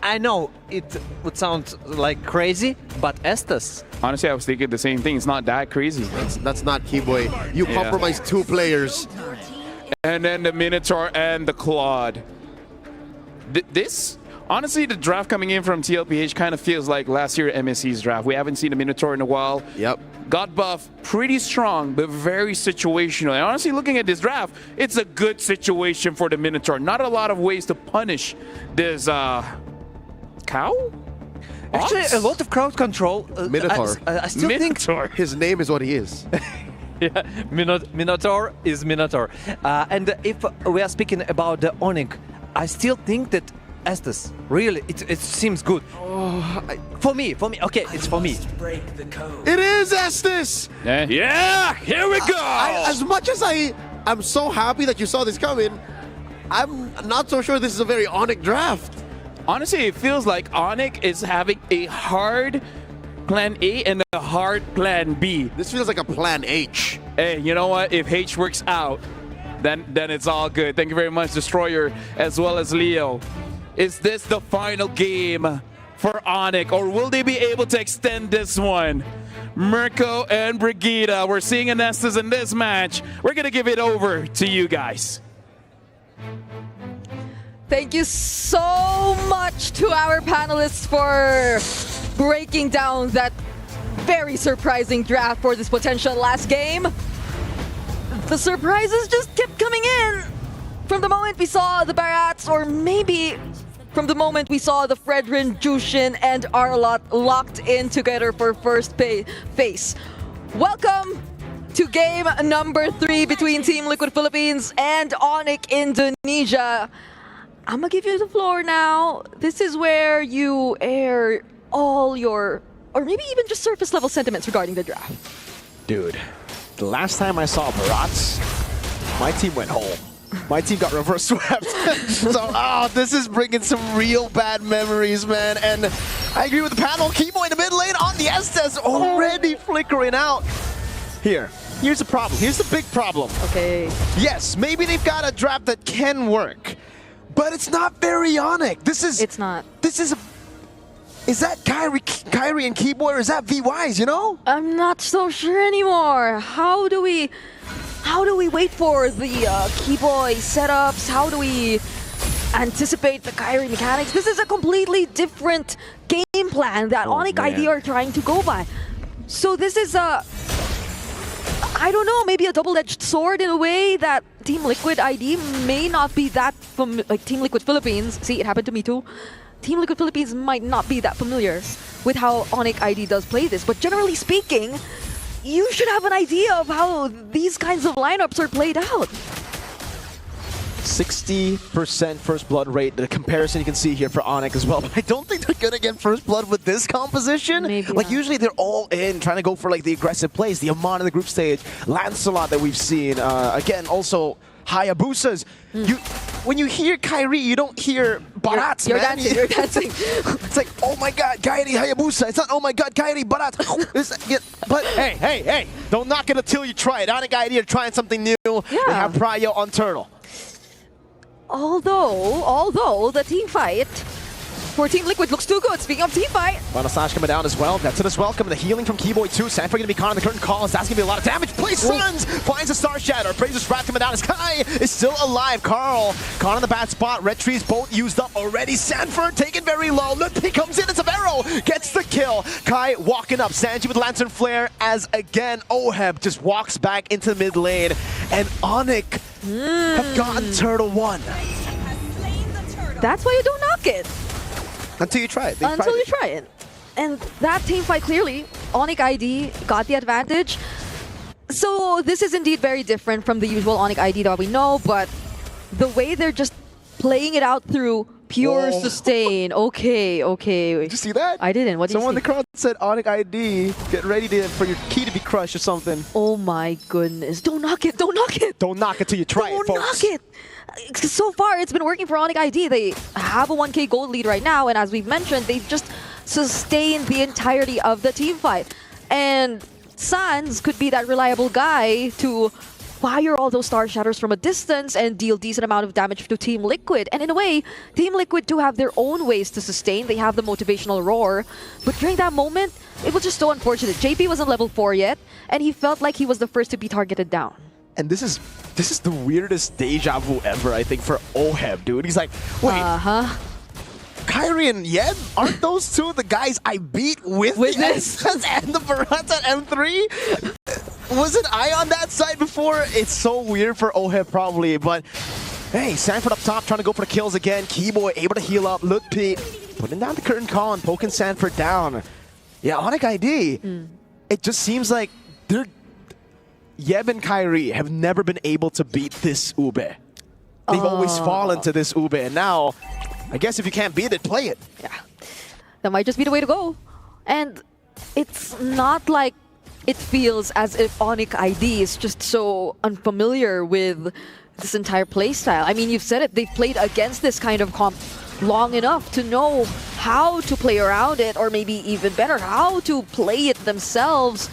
I know it would sound like crazy, but Estes. Honestly, I was thinking the same thing. It's not that crazy. That's not Kiboy. You compromise 2 players. And then the Minotaur and the Claude. Honestly, the draft coming in from TLPH kind of feels like last year MSC's draft. We haven't seen a Minotaur in a while. Yep. Got buff, pretty strong, but very situational. And honestly, looking at this draft, it's a good situation for the Minotaur. Not a lot of ways to punish this cow? Actually, Ox? a lot of crowd control. Minotaur. I still Minotaur. His name is what he is. Yeah, Minotaur is Minotaur. And if we are speaking about the ONIC, I still think that Estes, really, it seems good. For me, okay, it's for me. It is Estes! Yeah, here we go! As much as I'm so happy that you saw this coming, I'm not so sure this is a very ONIC draft. Honestly, it feels like ONIC is having a hard plan A and a hard plan B. This feels like a plan H. Hey, you know what? If H works out, then it's all good. Thank you very much, Destroyer, as well as Leo. Is this the final game for ONIC, or will they be able to extend this one? Mirko and Brigida, we're seeing Anestas in this match. We're going to give it over to you guys. Thank you so much to our panelists for breaking down that very surprising draft for this potential last game. The surprises just kept coming in from the moment we saw the Barats, or maybe from the moment we saw the Fredrin, Jushin, and Arlott locked in together for first face. Welcome to game number 3 between Team Liquid Philippines and ONIC Indonesia. I'm gonna give you the floor now. This is where you air all your, or maybe even just surface level sentiments regarding the draft. Dude, the last time I saw Barats, my team went home. My team got reverse swept. So, this is bringing some real bad memories, man. And I agree with the panel. Kibo in the mid lane on the Estes already flickering out. Here's the problem. Here's the big problem. Okay. Yes, maybe they've got a draft that can work, but it's not very ONIC. It's not. Is that Kyrie and Kibo, or is that VYs, you know? I'm not so sure anymore. How do we wait for the Keyboy setups? How do we anticipate the Kyrie mechanics? This is a completely different game plan that ONIC ID are trying to go by. So this is I don't know, maybe a double-edged sword in a way that Team Liquid ID may not be that like Team Liquid Philippines. See, it happened to me too. Team Liquid Philippines might not be that familiar with how ONIC ID does play this, but generally speaking, you should have an idea of how these kinds of lineups are played out. 60% first blood rate, the comparison you can see here for ONIC as well. But I don't think they're going to get first blood with this composition. Maybe like not. usually they're all in, trying to go for like the aggressive plays. The Amon in the group stage, Lancelot that we've seen. Again, also Hayabusas. When you hear Kyrie, you don't hear Barats, You're man. dancing, you're dancing. It's like, oh my god, Kyrie Hayabusa. It's not, oh my god, Kyrie Barats. But hey, don't knock it until you try it. ONIC ID are trying something new. Yeah. They have Pryo on Turtle. Although the team fight for Team Liquid looks too good. Speaking of team fight, Final Slash coming down as well. That's it as well. Coming the healing from Keyboy too. Sanford going to be caught on the curtain calls. That's going to be a lot of damage. Plays Suns. Finds a Star Shatter. Praises Wrath coming down. Sky is still alive. Carl caught on the bad spot. Red Trees both used up already. Sanford taken very low. Ludwig comes in. It's a Vero. Gets the kill. Kai walking up. Sanji with Lantern Flare as again Oheb just walks back into the mid lane. And ONIC have gotten Turtle 1. that's why you don't knock it. Until you try it. Until you try it. And that team fight, clearly, ONIC ID got the advantage. So this is indeed very different from the usual ONIC ID that we know, but the way they're just playing it out through pure sustain. Okay. Did you see that? I didn't. What did Someone you in the crowd said ONIC ID, get ready for your key to be crushed or something. Oh my goodness. Don't knock it. Don't knock it. Don't knock it till you try it, folks. Don't knock it. So far, it's been working for ONIC ID. They have a 1k gold lead right now, and as we've mentioned, they've just sustained the entirety of the team fight. And Sans could be that reliable guy to fire all those Star Shatters from a distance and deal decent amount of damage to Team Liquid. And in a way, Team Liquid do have their own ways to sustain. They have the motivational roar. But during that moment, it was just so unfortunate. JP wasn't level 4 yet, and he felt like he was the first to be targeted down. And this is the weirdest deja vu ever, I think, for Oheb, dude. He's like, wait, Kyrie and Yed, aren't those two the guys I beat with the Estes and the Barats at M3? Wasn't I on that side before? It's so weird for Oheb, probably, but hey, Sanford up top trying to go for the kills again. Keyboy able to heal up. Lutpi putting down the curtain call and poking Sanford down. Yeah, ONIC ID, it just seems like they're Yeb and Kyrie have never been able to beat this Ube. They've always fallen to this Ube, and now, I guess if you can't beat it, play it. Yeah, that might just be the way to go. And it's not like it feels as if ONIC ID is just so unfamiliar with this entire playstyle. I mean, you've said it, they've played against this kind of comp long enough to know how to play around it, or maybe even better, how to play it themselves.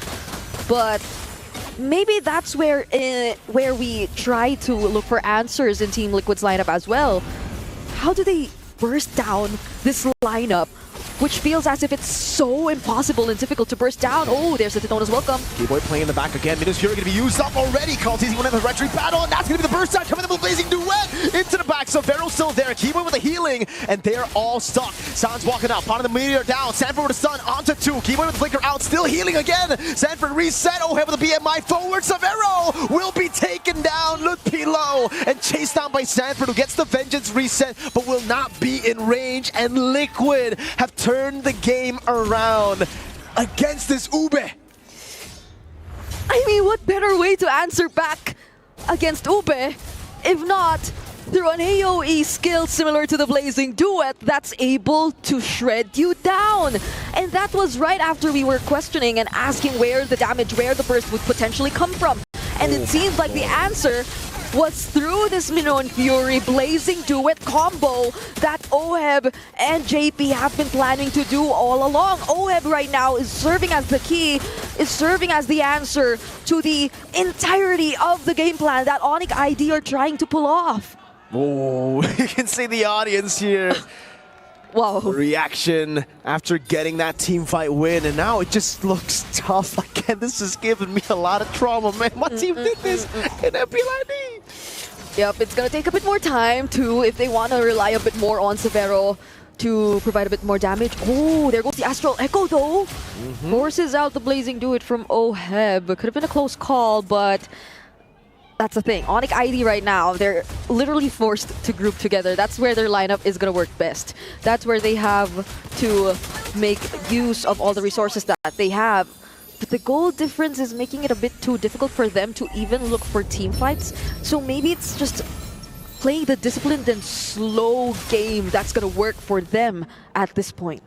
But maybe that's where we try to look for answers in Team Liquid's lineup as well. How do they burst down this lineup, which feels as if it's so impossible and difficult to burst down? Oh, there's the Titona's welcome. Keyboy playing in the back again. Minus Fury going to be used up already. Call TZ went in the retreat battle, and that's going to be the burst out coming in the Blazing Duet into the back. So Vero's still there. Keyboy with the healing, and they are all stuck. San's walking out. Pot of the Meteor down. Sanford with the stun onto 2. Keyboy with the flicker out. Still healing again. Sanford reset. Oh, with the BMI forward. Severo will be taken down. Look below and chased down by Sanford, who gets the Vengeance reset, but will not be in range. And Liquid have turned the game around against this Ube. I mean, what better way to answer back against Ube if not through an AoE skill similar to the Blazing Duet that's able to shred you down? And that was right after we were questioning and asking where the damage, where the burst would potentially come from. And it seems like the answer was through this Minoan Fury Blazing Duet combo that OHEB and JP have been planning to do all along. OHEB right now is serving as the key, is serving as the answer to the entirety of the game plan that ONIC ID are trying to pull off. Oh, you can see the audience here. Wow. Reaction after getting that team fight win, and now it just looks tough. Again, this is giving me a lot of trauma, man. My team did this in MLBB. Yep, it's gonna take a bit more time too if they want to rely a bit more on Severo to provide a bit more damage. Oh, there goes the Astral Echo though. Forces out the Blazing Duet from OHEB. Could have been a close call, but that's the thing. ONIC ID right now, they're literally forced to group together. That's where their lineup is going to work best. That's where they have to make use of all the resources that they have. But the goal difference is making it a bit too difficult for them to even look for team fights. So maybe it's just playing the disciplined and slow game that's going to work for them at this point.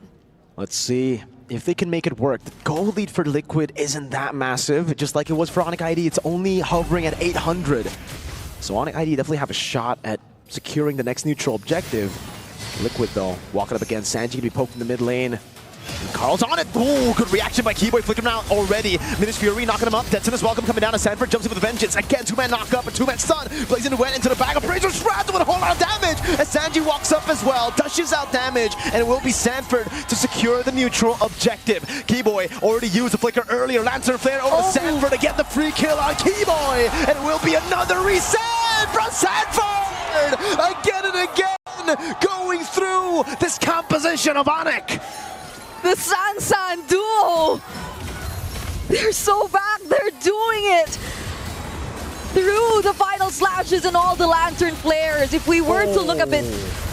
Let's see if they can make it work. The goal lead for Liquid isn't that massive, just like it was for ONIC ID. It's only hovering at 800. So ONIC ID definitely have a shot at securing the next neutral objective. Liquid, though, walking up against Sanji, to be poked in the mid lane. And Carl's on it. Oh, good reaction by Keyboy, flicking him out already. Minus Fury knocking him up. Detsona's welcome coming down as Sanford jumps in with a vengeance. Again, 2-man knock up, a 2-man stun. Blazing went into the bag of Brazier Shroud with a whole lot of damage. As Sanji walks up as well, dishes out damage, and it will be Sanford to secure the neutral objective. Keyboy already used the flicker earlier. Lantern Flare over to Sanford to get the free kill on Keyboy. And it will be another reset from Sanford! Again and again, going through this composition of ONIC. The San duo! They're so back, they're doing it! Through the final slashes and all the lantern flares. If we were to look a bit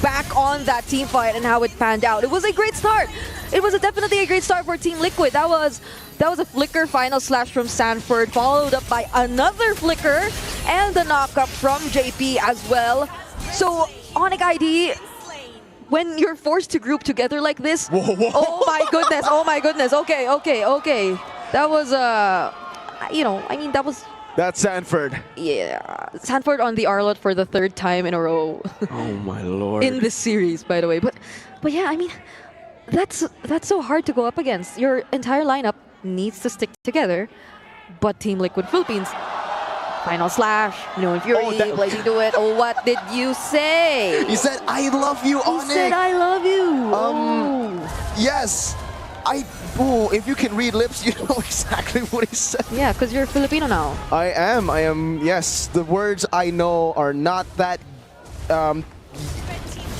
back on that team fight and how it panned out, it was a great start. It was definitely a great start for Team Liquid. That was a flicker final slash from Sanford, followed up by another flicker and the knockup from JP as well. So ONIC ID, when you're forced to group together like this, oh my goodness, okay. That was, that was... That's Sanford. Yeah, Sanford on the Arlot for the 3rd time in a row. Oh my lord. In this series, by the way. But yeah, I mean, that's so hard to go up against. Your entire lineup needs to stick together, but Team Liquid Philippines, final slash, Minoan Fury, Blazing Duet. Oh, what did you say? You said, I love you, ONIC. You said, I love you. Yes. If you can read lips, you know exactly what he said. Yeah, because you're Filipino now. I am, yes. The words I know are not that, No,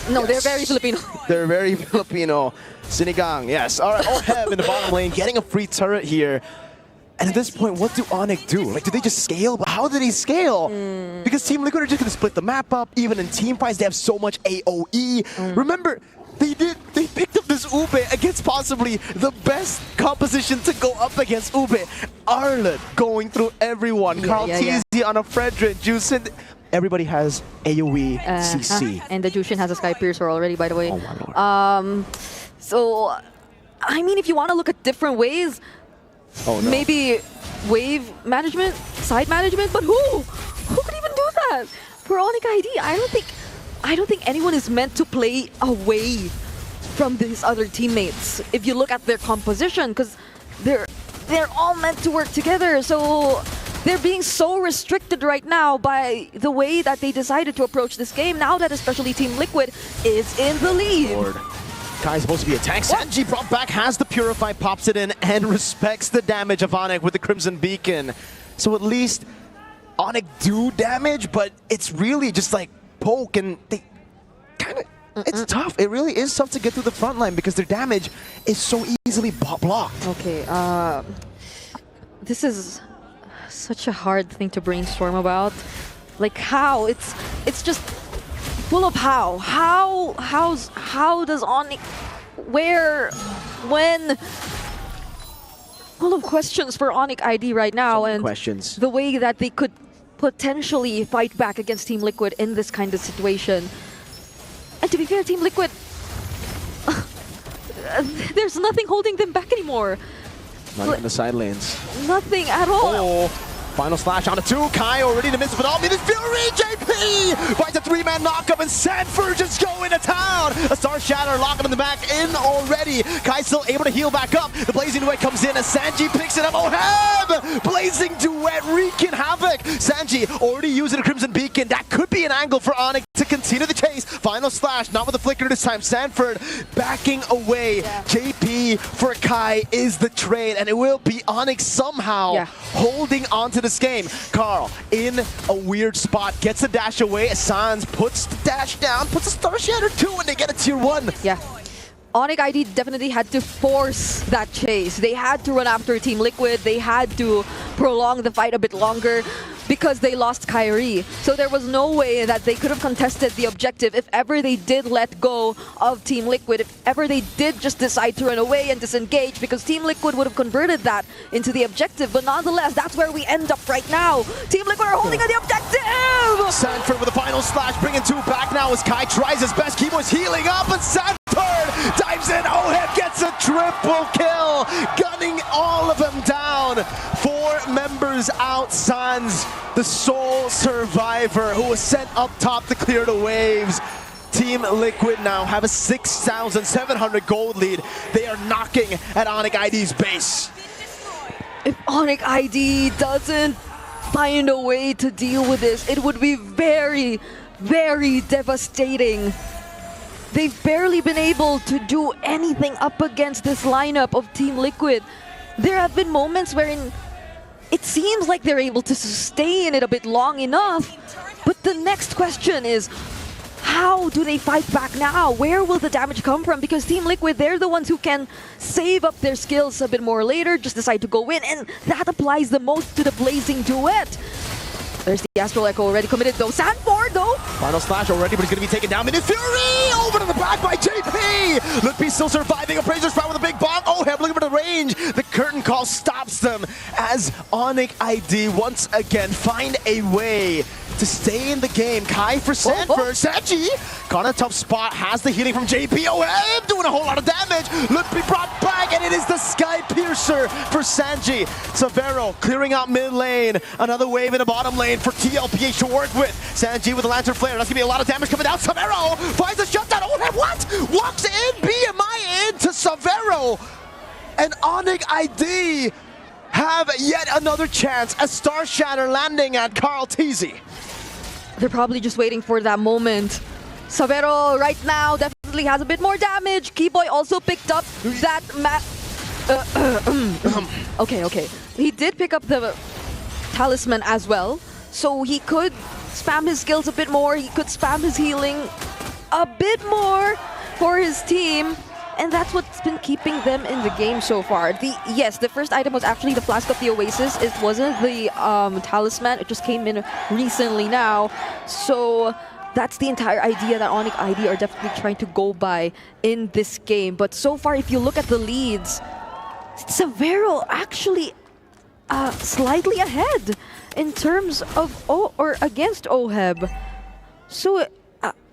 yes. they're very Filipino. They're very Filipino. Sinigang, yes. All right, OHEB in the bottom lane, getting a free turret here. And at this point, what do ONIC do? Like, did they just scale? But how did he scale? Because Team Liquid are just going to split the map up. Even in team fights, they have so much AoE. Remember, they picked up this Ube against possibly the best composition to go up against Ube. Arlott going through everyone. Carl TZ on a Frederick, Juicin. Everybody has AoE CC. And the Jushin has a Sky Piercer already, by the way. Oh my lord. So, I mean, if you want to look at different ways, maybe wave management, side management, but who could even do that? For ONIC ID, I don't think anyone is meant to play away from these other teammates. If you look at their composition, because they're all meant to work together. So they're being so restricted right now by the way that they decided to approach this game, now that especially Team Liquid is in the lead. Lord. Kai's supposed to be a tank. Sanji brought back, has the Purify, pops it in, and respects the damage of ONIC with the Crimson Beacon. So at least ONIC do damage, but it's really just like poke, and they kind of... It's tough. It really is tough to get through the front line because their damage is so easily blocked. Okay, this is such a hard thing to brainstorm about. Like how? It's just full of how. How does ONIC, where, when? Full of questions for ONIC ID right now, and questions. The way that they could potentially fight back against Team Liquid in this kind of situation. And to be fair, Team Liquid, there's nothing holding them back anymore. Not in the side lanes. Nothing at all. Oh, final slash on a 2. Kai already to miss it, but all needed Fury. JP finds a 3-man knockup, and Sanford just going to town. A Star Shatter locking in the back in already. Kai still able to heal back up. The Blazing Duet comes in as Sanji picks it up. OHEB! Blazing Duet wreaking havoc. Sanji already using a Crimson Beacon. That could be an angle for ONIC to continue the chase. Final slash, not with the flicker this time. Sanford backing away. Yeah. JP for Kai is the trade, and it will be ONIC somehow holding on to this game. Carl in a weird spot, gets the dash away. Sans puts the dash down, puts a Star Shatter 2, and they get a tier 1. Yeah. ONIC ID definitely had to force that chase. They had to run after Team Liquid. They had to prolong the fight a bit longer because they lost Kyrie. So there was no way that they could have contested the objective if ever they did let go of Team Liquid, if ever they did just decide to run away and disengage, because Team Liquid would have converted that into the objective. But nonetheless, that's where we end up right now. Team Liquid are holding on the objective! Sanford with a final slash, bringing 2 back now as Kai tries his best. Kimo's healing up, and Sanford dives in. OHEB gets a triple kill, gunning all of them down. 4 members out. Sans, the sole survivor who was sent up top to clear the waves. Team Liquid now have a 6,700 gold lead. They are knocking at ONIC ID's base. If ONIC ID doesn't find a way to deal with this, it would be very, very devastating. They've barely been able to do anything up against this lineup of Team Liquid. There have been moments wherein it seems like they're able to sustain it a bit long enough, but the next question is, how do they fight back now? Where will the damage come from? Because Team Liquid, they're the ones who can save up their skills a bit more later, just decide to go in, and that applies the most to the Blazing Duet. There's the Astral Echo already committed though. Sanford though! Final slash already, but he's going to be taken down. Minute Fury! Over to the back by JP! Lookby still surviving. Appraiser's Sprout with a big bonk. OHEB looking for the range. The curtain call stops them as ONIC ID once again find a way to stay in the game. Kai for Sanford. Sanji got a tough spot. Has the healing from JP. OHEB doing a whole lot of damage. Lookby brought back, and it is the Sky Piercer for Sanji. Severo clearing out mid lane. Another wave in the bottom lane for TLPH to work with. Sanji with the Lantern Flare. That's going to be a lot of damage coming down. Severo finds a shutdown. OHEB, what? Walks in. BMI into Severo. And ONIC ID have yet another chance. A Star Shatter landing at Carl Teasy. They're probably just waiting for that moment. Severo right now definitely has a bit more damage. Keyboy also picked up that okay. He did pick up the talisman as well, so he could spam his skills a bit more. He could spam his healing a bit more for his team. And that's what's been keeping them in the game so far. Yes, the first item was actually the Flask of the Oasis. It wasn't the talisman. It just came in recently now. So that's the entire idea that ONIC ID are definitely trying to go by in this game. But so far, if you look at the leads, Severo actually slightly ahead in terms of against OHEB. So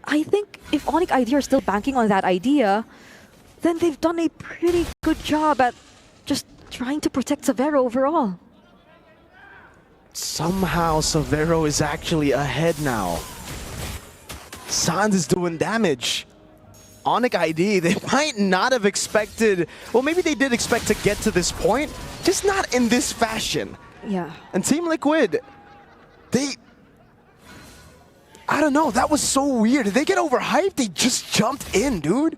I think if ONIC ID are still banking on that idea, then they've done a pretty good job at just trying to protect Severo overall. Somehow Severo is actually ahead now. Sans is doing damage. ONIC ID, they might not have expected, well maybe they did expect to get to this point, just not in this fashion. Yeah. And Team Liquid, I don't know, that was so weird. Did they get overhyped? They just jumped in, dude.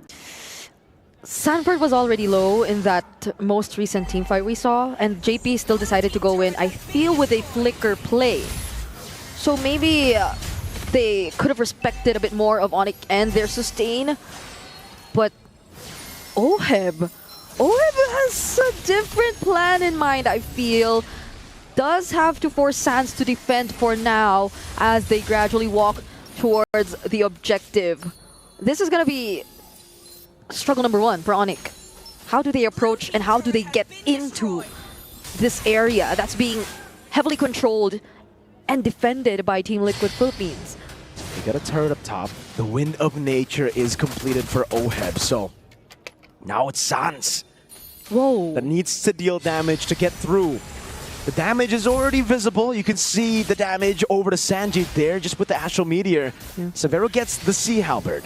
Sanford was already low in that most recent team fight we saw, and JP still decided to go in, I feel, with a flicker play. So maybe they could have respected a bit more of ONIC and their sustain. But OHEB has a different plan in mind, I feel. Does have to force Sans to defend for now as they gradually walk towards the objective. This is going to be struggle number one for ONIC. How do they approach and how do they get into this area that's being heavily controlled and defended by Team Liquid Philippines? They got a turret up top. The Wind of Nature is completed for OHEB, so now it's Sans Whoa. that needs to deal damage to get through. The damage is already visible. You can see the damage over to Sanji there, just with the Astral Meteor. Yeah. Severo gets the Sea Halberd.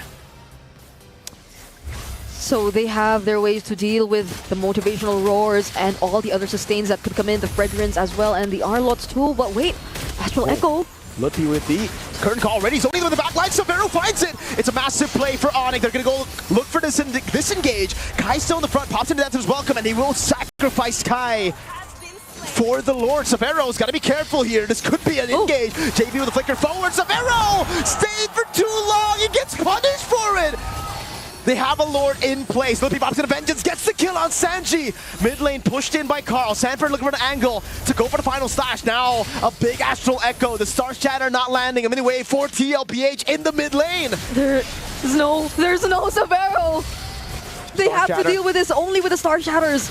So they have their ways to deal with the motivational roars and all the other sustains that could come in, the Fragrance as well, and the Arlots too. But wait, Astral Echo. Lutfi with the current call ready. He's only with the back line. Severo finds it. It's a massive play for ONIC. They're going to go look for disengage. Kai still in the front, pops into Death's welcome, and he will sacrifice Kai for the Lord. Severo's got to be careful here. This could be an engage. JB with a flicker forward. Severo stayed for too long. He gets punished for it. They have a Lord in place. Lutfi pops in a Vengeance, gets the kill on Sanji. Mid lane pushed in by Carl. Sanford looking for an angle to go for the final slash. Now a big Astral Echo. The Star Shatter not landing him anyway for TLPH in the mid lane. There's no Severo. They have to deal with this only with the Star Shatters.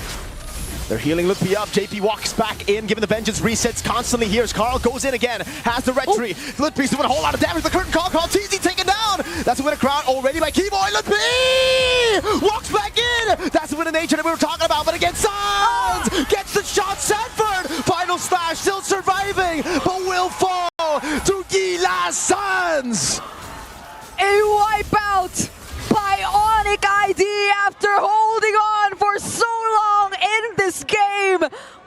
They're healing Lutfi up. JP walks back in, giving the Vengeance resets constantly. Here's Carl, goes in again, has the red tree. Lutfi's doing a whole lot of damage. The curtain call, TZ taken down. That's a win of crowd already by Keyboy. Lutfi walks back in. That's the win of nature that we were talking about. But against Sans, gets the shot. Sanford, final slash, still surviving, but will fall to Gila Sans. A wipeout by ONIC ID after holding on for so long in this game,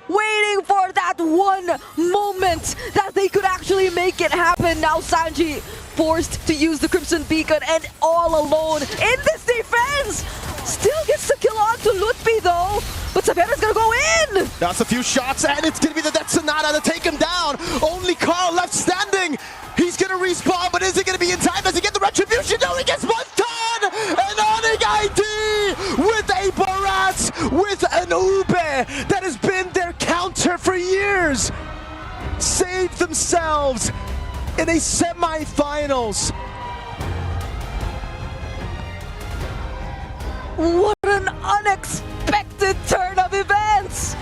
waiting for that one moment that they could actually make it happen. Now Sanji forced to use the Crimson Beacon and all alone in this defense. Still gets the kill on to Lutfi though, but Severo's gonna go in. That's a few shots and it's gonna be the Death Sonata to take him down. Only Carl left standing. He's gonna respawn, but is it gonna be in time? Does he get the retribution? No, he gets one ton! And ONIC ID with a Barats, with an Ube that has been their counter for years. Saved themselves in a semifinals. What an unexpected turn of events!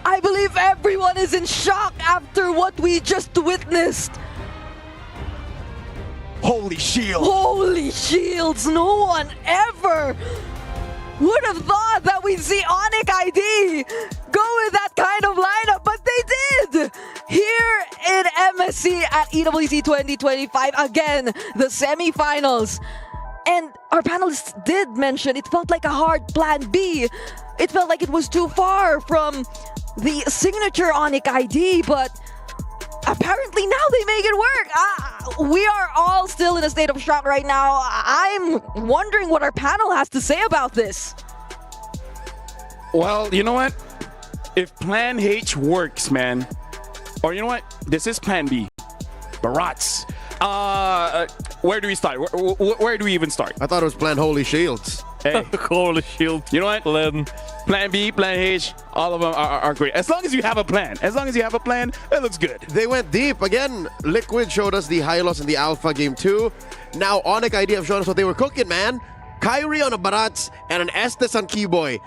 I believe everyone is in shock after what we just witnessed. Holy shield! Holy shields! No one ever would have thought that we'd see ONIC ID go with that kind of lineup, but they did! Here in MSC at EWC 2025, again, the semifinals. And our panelists did mention it felt like a hard plan B. It felt like it was too far from the signature ONIC ID, but apparently now they make it work. We are all still in a state of shock right now. I'm wondering what our panel has to say about this. Well, you know what? If Plan H works, man, or you know what? This is Plan B. Barats. Where do we start? Where do we even start? I thought it was Plan Holy Shields. Hey, Holy shield. you know what? Plan B, Plan H, all of them are great. As long as you have a plan. As long as you have a plan, it looks good. They went deep. Again, Liquid showed us the Hylos and the Alpha game 2. Now ONIC ID have shown us what they were cooking, man. Kyrie on a Barats and an Estes on Keyboy.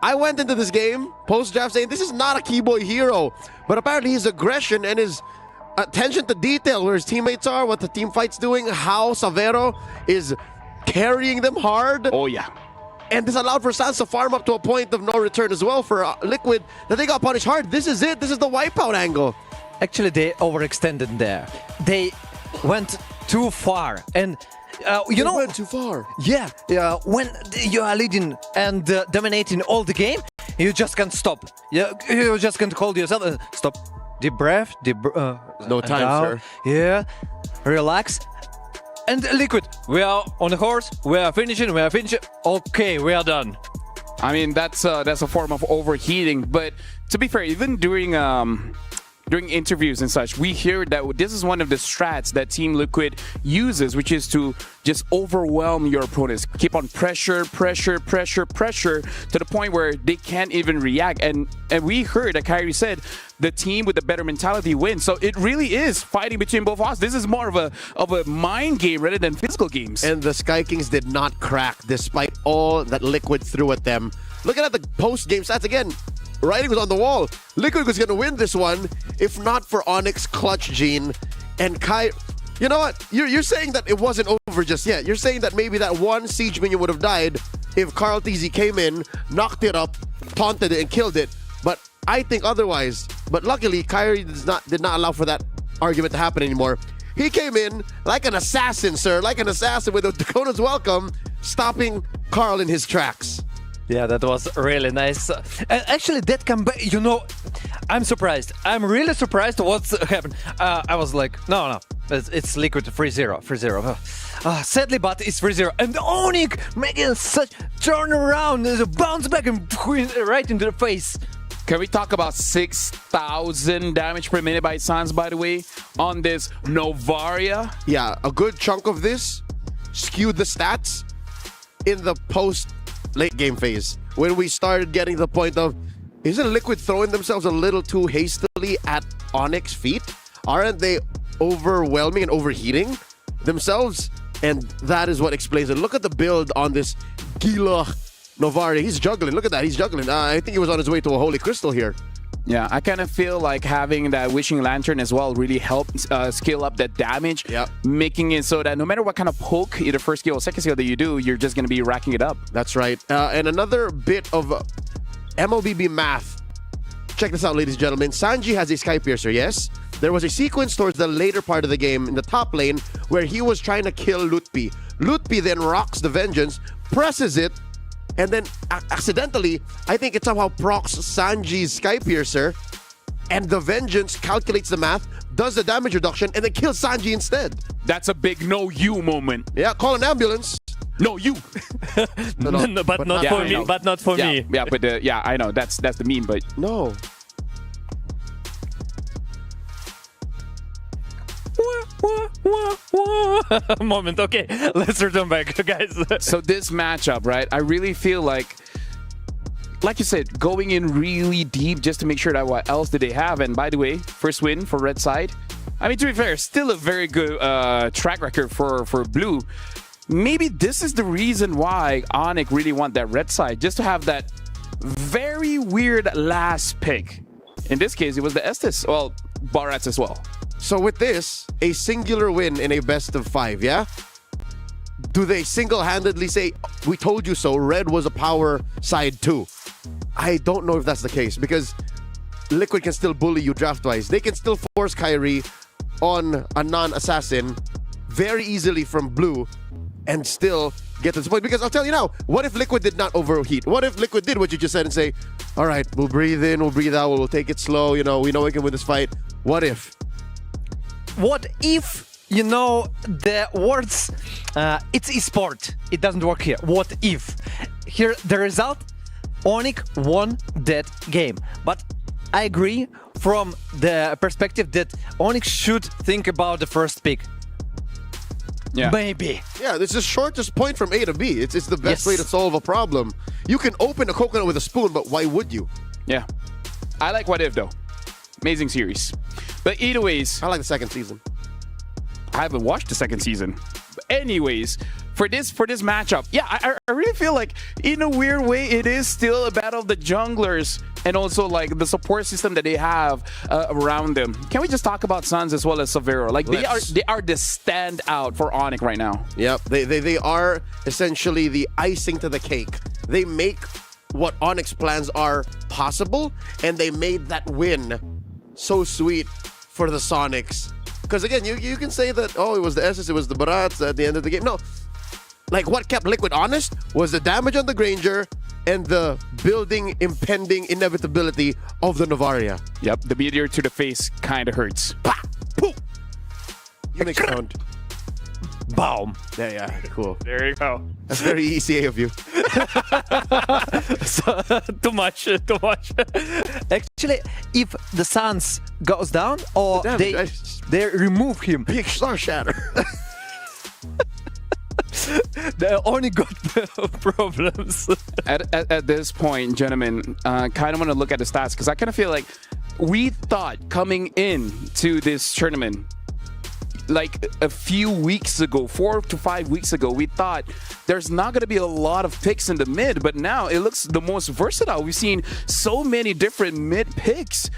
I went into this game, post-draft, saying this is not a Keyboy hero. But apparently his aggression and his attention to detail, where his teammates are, what the team fight's doing, how Severo is carrying them hard. Oh, yeah. And this allowed for Sans to farm up to a point of no return as well for Liquid, that they got punished hard. This is it. This is the wipeout angle. Actually, they overextended there. They went too far. And you know, went too far. Yeah, when you are leading and dominating all the game, You just can't stop. You just can't hold yourself. Stop. Deep breath. No time, down. sir. Yeah. Relax. And Liquid. We are on the horse. We are finishing. Okay, we are done. I mean, that's a form of overheating. But to be fair, even during interviews and such, we hear that this is one of the strats that Team Liquid uses, which is to just overwhelm your opponents. Keep on pressure to the point where they can't even react. And we heard that Kyrie said the team with the better mentality wins. So it really is fighting between both of us. This is more of a mind game rather than physical games. And the Sky Kings did not crack despite all that Liquid threw at them. Looking at the post-game stats again, writing was on the wall. Liquid was going to win this one if not for ONIC's clutch gene. And Kai, you know what? You're saying that it wasn't over just yet. You're saying that maybe that one siege minion would have died if Carl TZ came in, knocked it up, taunted it, and killed it. But I think otherwise. But luckily, Kyrie did not allow for that argument to happen anymore. He came in like an assassin, sir. Like an assassin with a Dakota's welcome, stopping Carl in his tracks. Yeah, that was really nice. Actually, that comeback, I'm surprised. I'm really surprised what's happened. I was like, no, it's Liquid 3-0. Sadly, but it's 3-0. And ONIC making such turnaround, bounce back and right into the face. Can we talk about 6,000 damage per minute by Sans, by the way, on this Novaria? Yeah, a good chunk of this skewed the stats in the post-late game phase. When we started getting the point of, isn't Liquid throwing themselves a little too hastily at ONIC's feet? Aren't they overwhelming and overheating themselves? And that is what explains it. Look at the build on this Gila Novaria. He's juggling. Look at that. He's juggling. I think he was on his way to a Holy Crystal here. Yeah, I kind of feel like having that Wishing Lantern as well really helped scale up that damage, making it so that no matter what kind of poke, either first skill or second skill that you do, you're just going to be racking it up. That's right. And another bit of MLBB math. Check this out, ladies and gentlemen. Sanji has a Sky Piercer, yes? There was a sequence towards the later part of the game in the top lane where he was trying to kill Lutpi. Lutpi then rocks the Vengeance, presses it, and then accidentally, I think it somehow procs Sanji's Sky Piercer, and the Vengeance calculates the math, does the damage reduction, and then kills Sanji instead. That's a big no you moment. Yeah, call an ambulance. No you. No, but not for me. But not for me. Yeah, but I know that's the meme, but no. Moment. Okay, let's return back, guys. So this matchup, right? I really feel like you said, going in really deep just to make sure that what else did they have. And by the way, first win for Red Side. I mean, to be fair, still a very good track record for Blue. Maybe this is the reason why ONIC really want that Red Side, just to have that very weird last pick. In this case, it was the Estes. Well, Barats as well. So with this, a singular win in a best of 5, yeah? Do they single-handedly say, we told you so, Red was a power side too? I don't know if that's the case, because Liquid can still bully you draft-wise. They can still force Kyrie on a non-assassin very easily from Blue and still get to this point. Because I'll tell you now, what if Liquid did not overheat? What if Liquid did what you just said and say, all right, we'll breathe in, we'll breathe out, we'll take it slow, we know we can win this fight. What if? What if, the words, it's esport. It doesn't work here. What if? Here, the result, ONIC won that game. But I agree from the perspective that ONIC should think about the first pick. Yeah. Maybe. Yeah, it's the shortest point from A to B. It's the best way to solve a problem. You can open a coconut with a spoon, but why would you? Yeah. I like What If, though. Amazing series. But either ways, I like the second season. I haven't watched the second season. But anyways, for this matchup, yeah, I really feel like in a weird way it is still a battle of the junglers and also like the support system that they have around them. Can we just talk about Suns as well as Savero? Like they are the standout for ONIC right now. Yep, they are essentially the icing to the cake. They make what ONIC's plans are possible, and they made that win so sweet for the Sonics. Because again, you can say that, oh, it was the Esses, it was the Barats at the end of the game. No. Like, what kept Liquid honest was the damage on the Granger, and the building impending inevitability of the Novaria. Yep, the meteor to the face kind of hurts. Pa! Poof! You make a sound. Boom. Yeah, cool. There you go. That's very ECA of you. So, too much. Actually, if the Suns goes down or Damn, they remove him, Big star shatter. they only got problems. At this point, gentlemen, kind of want to look at the stats because I kind of feel like we thought coming in to this tournament, like a few weeks ago, 4 to 5 weeks ago, we thought there's not going to be a lot of picks in the mid, but now it looks the most versatile. We've seen so many different mid picks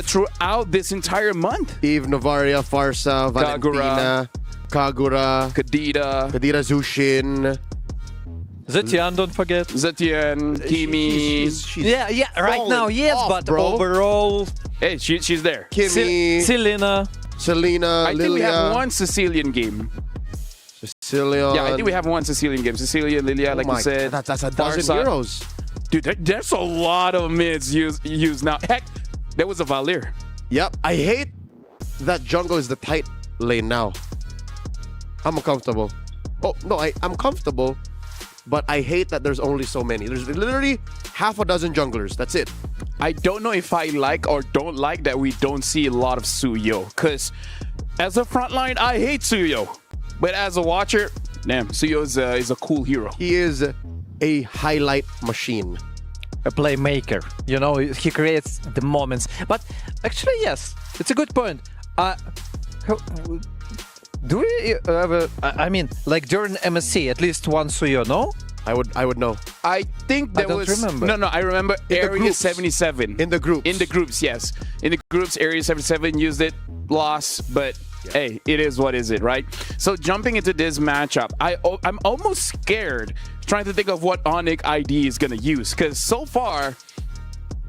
throughout this entire month. Eve, Novaria, Farsa, Valentina, Kagura, Kadita, Zushin. Zetian, don't forget. Zetian, Kimi. She's Yeah, right falling now, yes, off, but bro. overall, Hey, she's there. Kimi, Selena. Selena, I Lilia, think we have one Sicilian game. Sicilian. Yeah, I think we have one Sicilian game. Sicilian, Lilia, like you said. That's a dozen Farsa. heroes. Dude, there's a lot of mids used now. Heck, there was a Valir. Yep, I hate that jungle is the tight lane now. I'm uncomfortable. Oh, no, I'm comfortable, but I hate that there's only so many. There's literally half a dozen junglers. That's it. I don't know if I like or don't like that we don't see a lot of Suyo. Because as a frontline, I hate Suyo. But as a watcher, damn, Suyo is a cool hero. He is a highlight machine. A playmaker. You know, he creates the moments. But actually, yes, it's a good point. Do we ever, I mean, like during MSC, at least one Suyo, no? I would know. I think there don't was... remember. No, I remember In the Area groups. 77. In the groups. In the groups, yes. In the groups, Area 77 used it, lost, but hey, it is what is it, right? So jumping into this matchup, I'm almost scared trying to think of what ONIC ID is going to use, because so far,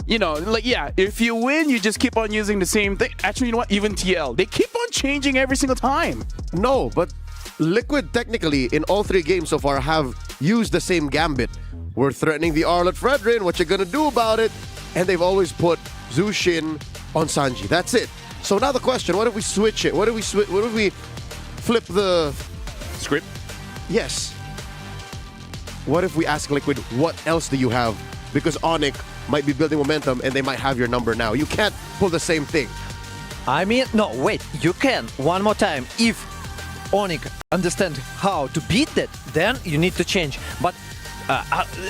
you know, like, yeah, if you win, you just keep on using the same thing. Actually, you know what? Even TL, they keep on changing every single time. No, but Liquid technically in all 3 games so far have used the same gambit. We're threatening the Arlet Fredrin. What you gonna do about it? And they've always put Zushin on Sanji. That's it. So now the question: what if we switch it? What if we flip the Script? yes? What if we ask Liquid, what else do you have? Because ONIC might be building momentum and they might have your number now. You can't pull the same thing. I mean, no, wait, you can. One more time. If ONIC understand how to beat that, then you need to change. But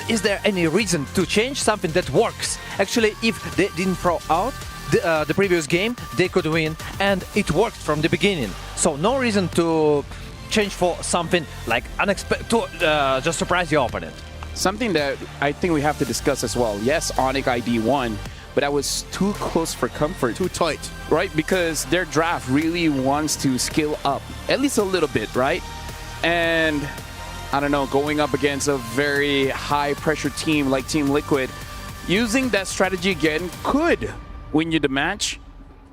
is there any reason to change something that works? Actually, if they didn't throw out the previous game, they could win, and it worked from the beginning. So no reason to change for something like unexpected to just surprise the opponent. Something that I think we have to discuss as well. Yes, ONIC ID won, but that was too close for comfort. Too tight. Right? Because their draft really wants to scale up, at least a little bit, right? And I don't know, going up against a very high pressure team like Team Liquid, using that strategy again could win you the match,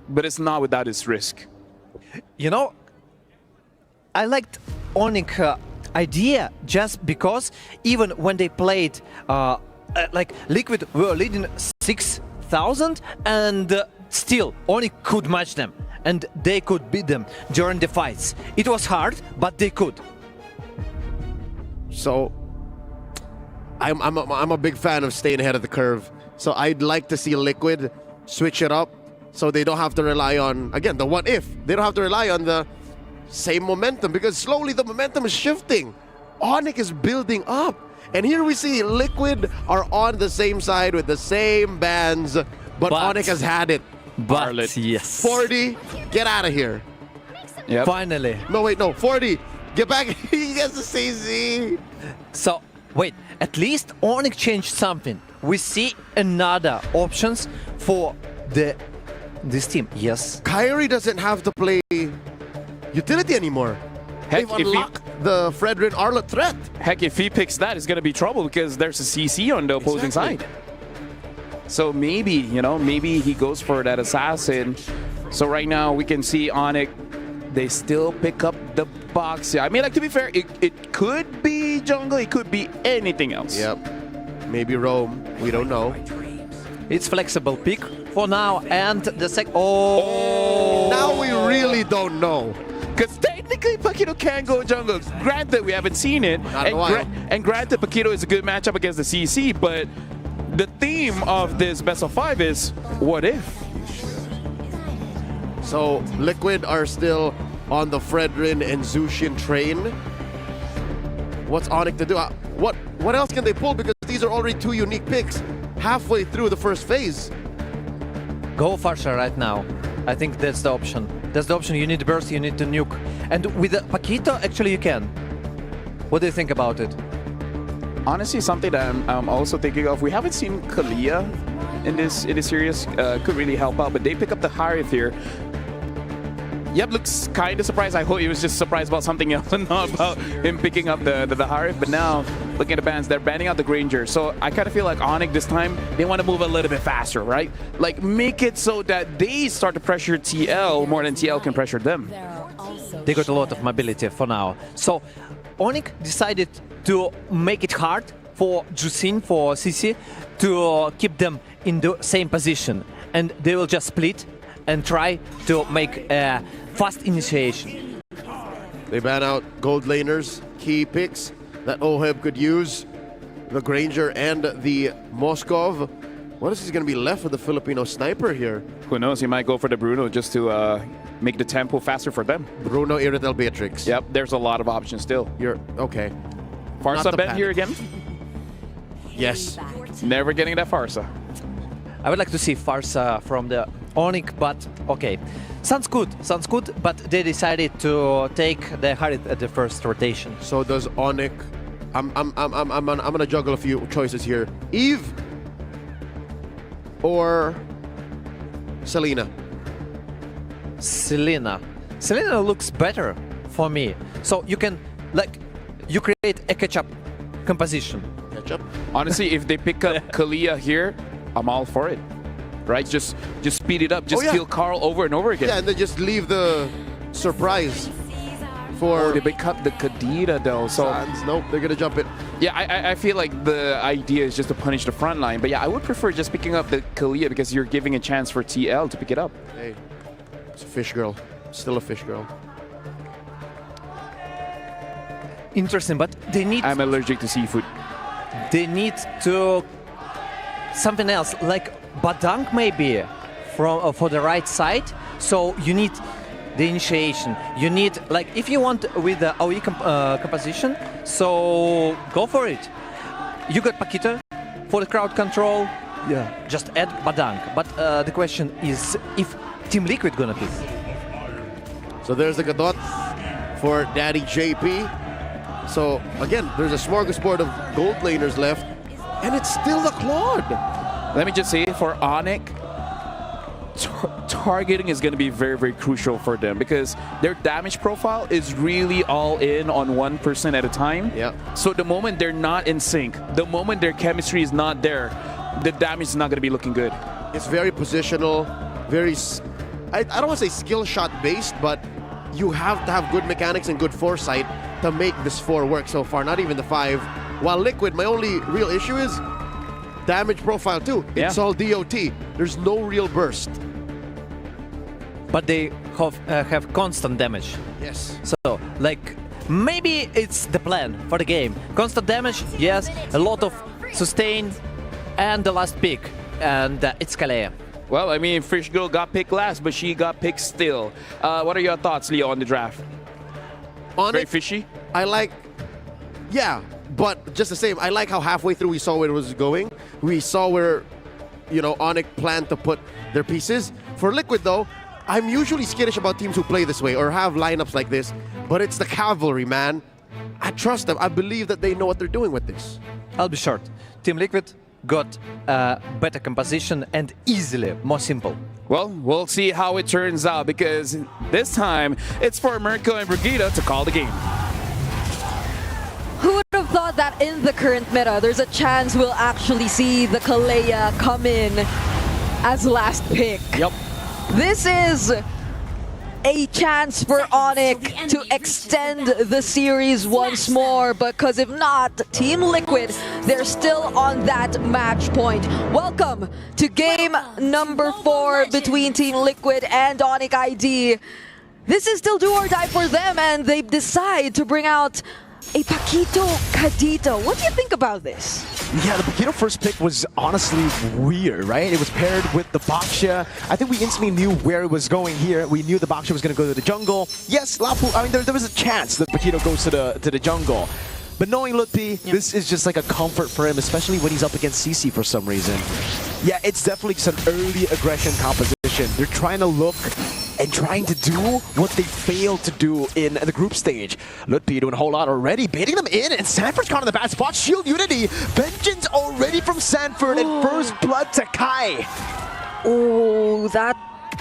but it's not without its risk. You know, I liked ONIC idea just because even when they played like Liquid were leading 6,000 and still ONIC could match them and they could beat them during the fights. It was hard, but they could. So I'm a big fan of staying ahead of the curve. So I'd like to see Liquid switch it up so they don't have to rely on, again, the what if. They don't have to rely on the same momentum because slowly the momentum is shifting. ONIC is building up. And here we see Liquid are on the same side with the same bands, but ONIC has had it. But Arlet. yes. 40, get out of here. Yep. Finally. No, wait, no, 40, get back. He gets to say Z. So, wait, at least ONIC changed something. We see another options for this team. Yes. Kyrie doesn't have to play utility anymore. Heck, They've unlocked the Fredrin Arlet threat. Heck, if he picks that, it's going to be trouble because there's a CC on the opposing Exactly. side. So maybe, you know, maybe he goes for that assassin. So right now we can see ONIC, they still pick up the box. I mean, like, to be fair, it could be jungle, it could be anything else. Yep. Maybe Rome. We don't know. It's flexible pick for now, and the Oh! Now we really don't know. Because technically, Paquito can go jungle. Granted, we haven't seen it. Not in a while. And granted, Paquito is a good matchup against the CC, but the theme of this best of 5 is, what if? So Liquid are still on the Fredrin and Zushin train. What's ONIC to do? What else can they pull? Because these are already two unique picks halfway through the first phase. Go Farsha right now. I think that's the option. That's the option. You need burst, you need to nuke. And with Paquito, actually you can. What do you think about it? Honestly, something that I'm also thinking of, we haven't seen Kalia in this series. Could really help out, but they pick up the Harith here. Yep, looks kind of surprised. I hope he was just surprised about something else and not about him picking up the Harith. But now, looking at the bans, they're banning out the Granger. So I kind of feel like ONIC this time, they want to move a little bit faster, right? Like, make it so that they start to pressure TL more than TL can pressure them. They got a lot of mobility for now. So ONIC decided to make it hard for Jusin, for CC, to keep them in the same position. And they will just split and try to make a fast initiation. They ban out gold laners, key picks that OHEB could use. The Granger and the Moskov. What is going to be left for the Filipino sniper here? Who knows, he might go for the Bruno just to make the tempo faster for them. Bruno, Iritel, Beatrix. Yep, there's a lot of options still. You're okay. Farsa bet here again? Yes. Never getting that Farsa. I would like to see Farsa from the ONIC, but okay. Sounds good, but they decided to take the Harith at the first rotation. So does ONIC... I'm gonna juggle a few choices here. Eve or Selena? Selena looks better for me. So you can, like, you create a catch-up composition. Catch-up? Honestly, if they pick up Kalia here, I'm all for it. Right? Just speed it up. Just kill Carl over and over again. Yeah, and then just leave the surprise for... they pick up the Kadira though, so... Sans. Nope, they're gonna jump it. Yeah, I feel like the idea is just to punish the front line. But yeah, I would prefer just picking up the Kalia because you're giving a chance for TL to pick it up. Hey, it's a fish girl. Still a fish girl. Interesting, but they need... I'm allergic to seafood. They need to... something else, like Badang maybe from for the right side. So you need the initiation. You need, like, if you want with the AoE composition, so go for it. You got Paquito for the crowd control. Yeah. Just add Badang. But the question is if Team Liquid gonna pick. So there's the Gadot for Daddy JP. So again, there's a smorgasbord of gold laners left, and it's still the Claude. Let me just say, for ONIC, targeting is going to be very, very crucial for them because their damage profile is really all in on 1% at a time. Yeah. So the moment they're not in sync, the moment their chemistry is not there, the damage is not going to be looking good. It's very positional, very... I don't want to say skill shot based, but you have to have good mechanics and good foresight to make this 4 work so far, not even the 5. While Liquid, my only real issue is damage profile too. It's all DOT. There's no real burst. But they have constant damage. Yes. So, like, maybe it's the plan for the game. Constant damage, yes, a lot of sustain, and the last pick, and it's Kalea. Well, I mean, Fish Girl got picked last, but she got picked still. What are your thoughts, Leo, on the draft? Very fishy? I like... Yeah, but just the same, I like how halfway through we saw where it was going. We saw where, you know, ONIC planned to put their pieces. For Liquid, though, I'm usually skittish about teams who play this way or have lineups like this, but it's the cavalry, man. I trust them. I believe that they know what they're doing with this. I'll be short. Team Liquid got a better composition and easily more simple. Well, we'll see how it turns out because this time it's for Mirko and Brigida to call the game. Who would have thought that in the current meta, there's a chance we'll actually see the Kalea come in as last pick? Yep. This is a chance for ONIC to extend the series once more, because if not, Team Liquid, they're still on that match point. Welcome to game number 4 between Team Liquid and ONIC ID. This is still do or die for them, and they decide to bring out a Paquito Cadito. What do you think about this? Yeah, the Paquito first pick was honestly weird, right? It was paired with the Baksha. I think we instantly knew where it was going here. We knew the Baksha was going to go to the jungle. Yes, Lapu, I mean, there was a chance that Paquito goes to the jungle. But knowing Lutpi, this is just like a comfort for him, especially when he's up against CC for some reason. Yeah, it's definitely just an early aggression composition. They're trying to look and trying to do what they failed to do in the group stage. Lutpi doing a whole lot already, baiting them in, and Sanford's caught in the bad spot. Shield Unity, vengeance already from Sanford, and first blood to Kai. Oh, that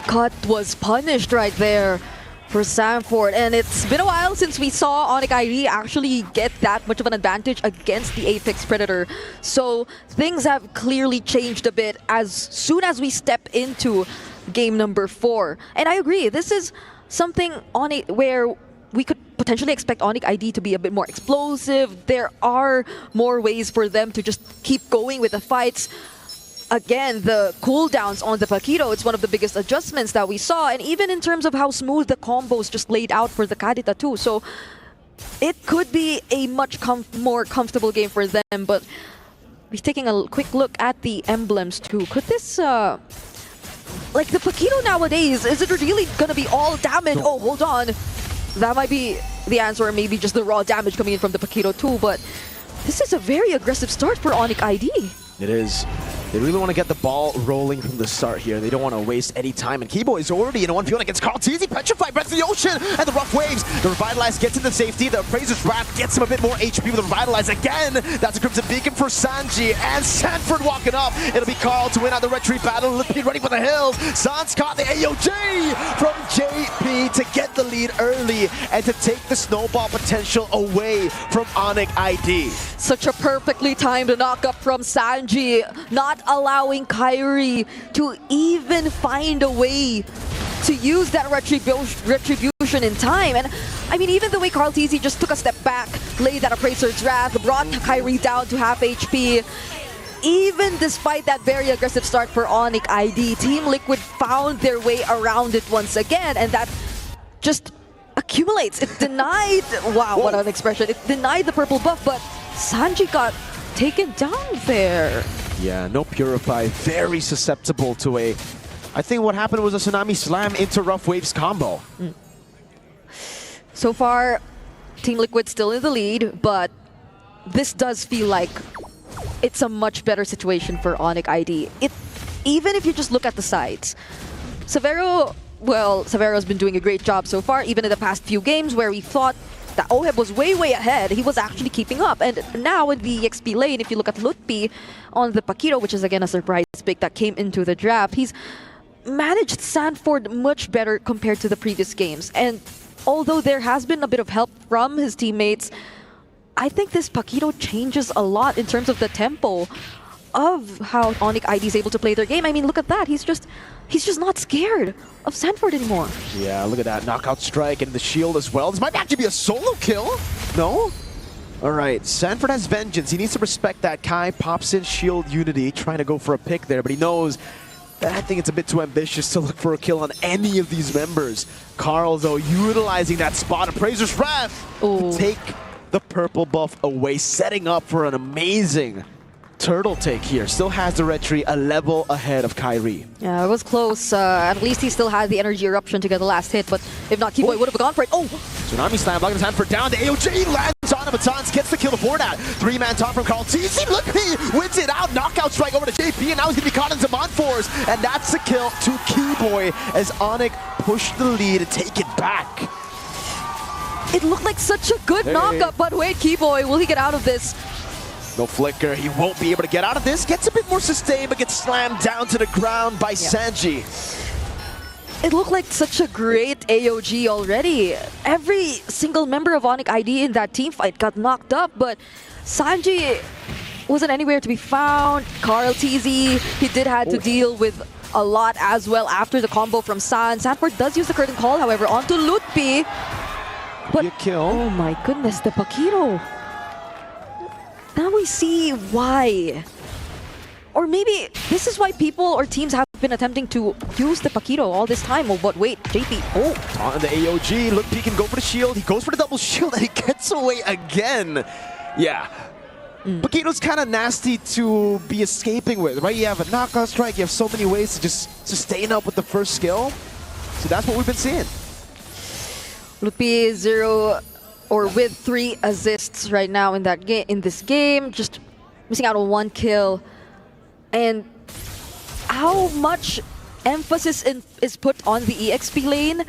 cut was punished right there for Sanford, and it's been a while since we saw ONIC ID actually get that much of an advantage against the Apex Predator. So things have clearly changed a bit as soon as we step into game number 4. And I agree, this is something on it where we could potentially expect ONIC ID to be a bit more explosive. There are more ways for them to just keep going with the fights. Again, the cooldowns on the Paquito, it's one of the biggest adjustments that we saw. And even in terms of how smooth the combos just laid out for the Kadita too. So it could be a much more comfortable game for them. But we're taking a quick look at the emblems too. Could this, like the Paquito nowadays, is it really going to be all damage? Oh, hold on. That might be the answer, or maybe just the raw damage coming in from the Paquito too. But this is a very aggressive start for ONIC ID. It is. They really want to get the ball rolling from the start here. They don't want to waste any time. And Kibo is already in a 1v1 against Carl Teasy. Petrified, Breath of the Ocean, and the Rough Waves. The Revitalize gets into safety. The Appraiser's Wrath gets him a bit more HP with the Revitalize again. That's a Crimson Beacon for Sanji. And Sanford walking up. It'll be Carl to win out the retreat battle. Lutpi ready for the hills. Sans caught the AOJ from JP to get the lead early and to take the snowball potential away from ONIC ID. Such a perfectly timed knockup from Sanji, not allowing Kyrie to even find a way to use that retribution in time. And I mean, even the way Carl TZ just took a step back, laid that Appraiser's Wrath, brought Kyrie down to half HP. Even despite that very aggressive start for ONIC ID, Team Liquid found their way around it once again, and that just accumulates. It denied, wow, what an expression. It denied the purple buff, but Sanji got taken down there. Yeah, no Purify, very susceptible to a... I think what happened was a Tsunami Slam into Rough Waves combo. So far, Team Liquid still in the lead, but this does feel like it's a much better situation for ONIC ID. Even if you just look at the sides, Severo, well, Severo's been doing a great job so far, even in the past few games where we thought that Oheb was way ahead. He was actually keeping up. And now in the XP lane, if you look at Lutpi on the Paquito, which is again a surprise pick that came into the draft, he's managed Sanford much better compared to the previous games. And although there has been a bit of help from his teammates, I think this Paquito changes a lot in terms of the tempo of how ONIC ID is able to play their game. I mean, look at that. He's just not scared of Sanford anymore. Yeah, look at that knockout strike and the shield as well. This might actually be a solo kill. No? All right, Sanford has vengeance. He needs to respect that. Kai pops in shield Unity, trying to go for a pick there, but he knows that I think it's a bit too ambitious to look for a kill on any of these members. Carl, though, utilizing that spot. Appraiser's Wrath to take the purple buff away, setting up for an amazing turtle take here. Still has the retreat a level ahead of Kyrie. Yeah, it was close. At least he still had the energy eruption to get the last hit, but if not, Keyboy would have gone for it. Oh! Tsunami Slam blocking his hand for down. The AOJ lands on him. Batons gets the kill before that. 3-man top from Carl TC. Look, he wins it out. Knockout strike over to JP, and now he's going to be caught in Zaman Force. And that's the kill to Keyboy as ONIC pushed the lead to take it back. It looked like such a good knockup, but wait, Keyboy, will he get out of this? No flicker, he won't be able to get out of this. Gets a bit more sustained, but gets slammed down to the ground by Sanji. It looked like such a great AOG already. Every single member of ONIC ID in that team fight got knocked up, but Sanji wasn't anywhere to be found. Carl TZ, he did have to deal with a lot as well after the combo from San. Sanford does use the curtain call, however, onto Lutpi. But, Be a kill. oh my goodness, the Pakiro. Now we see why. Or maybe this is why people or teams have been attempting to use the Pakiro all this time. Oh, but wait, JP. Oh, On the AOG, look, he can go for the shield. He goes for the double shield and he gets away again. Yeah. Pakiro's kind of nasty to be escaping with, right? You have a knockout strike. You have so many ways to just sustain up with the first skill. So that's what we've been seeing. Lutpi 0 or with 3 assists right now in that game. In this game, just missing out on 1 kill. And how much emphasis is put on the EXP lane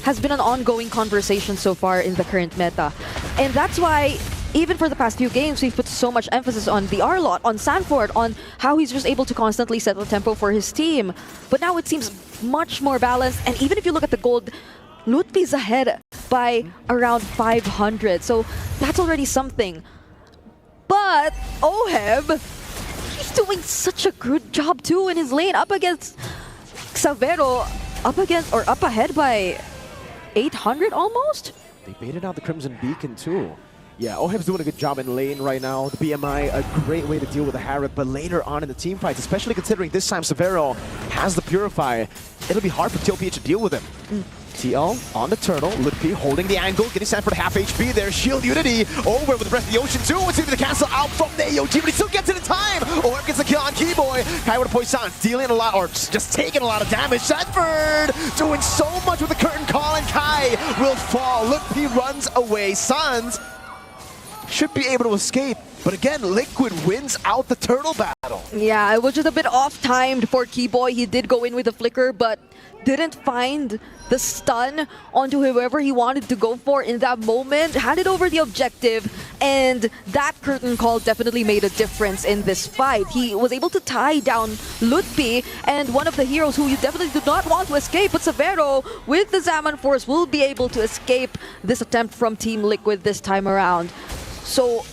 has been an ongoing conversation so far in the current meta. And that's why, even for the past few games, we've put so much emphasis on the R-Lot, on Sanford, on how he's just able to constantly set the tempo for his team. But now it seems much more balanced. And even if you look at the gold, Lutpi's ahead by around 500. So that's already something. But OHEB, he's doing such a good job too in his lane, up against Xavero, up ahead by 800 almost. They baited out the Crimson Beacon too. Yeah, OHEB's doing a good job in lane right now. The BMI, a great way to deal with the Harrod, but later on in the team fights, especially considering this time Xavero has the Purify, it'll be hard for TLP to deal with him. TL on the turtle, Lutpi holding the angle, getting Sanford half HP there, shield unity over with the Breath of the Ocean too. It's even the cancel out from the AOG, but he still gets it in time. OHEB gets the kill on Keyboy. Kai with a Poison, dealing a lot, or just taking a lot of damage. Sanford doing so much with the curtain call, and Kai will fall. Lutpi runs away. Suns should be able to escape, but again, Liquid wins out the turtle battle. Yeah, it was just a bit off-timed for Keyboy. He did go in with the flicker, but didn't find the stun onto whoever he wanted to go for in that moment. Handed over the objective, and that curtain call definitely made a difference in this fight. He was able to tie down Lutpi, and one of the heroes who you definitely do not want to escape, but Xavero with the Zaman Force will be able to escape this attempt from Team Liquid this time around. So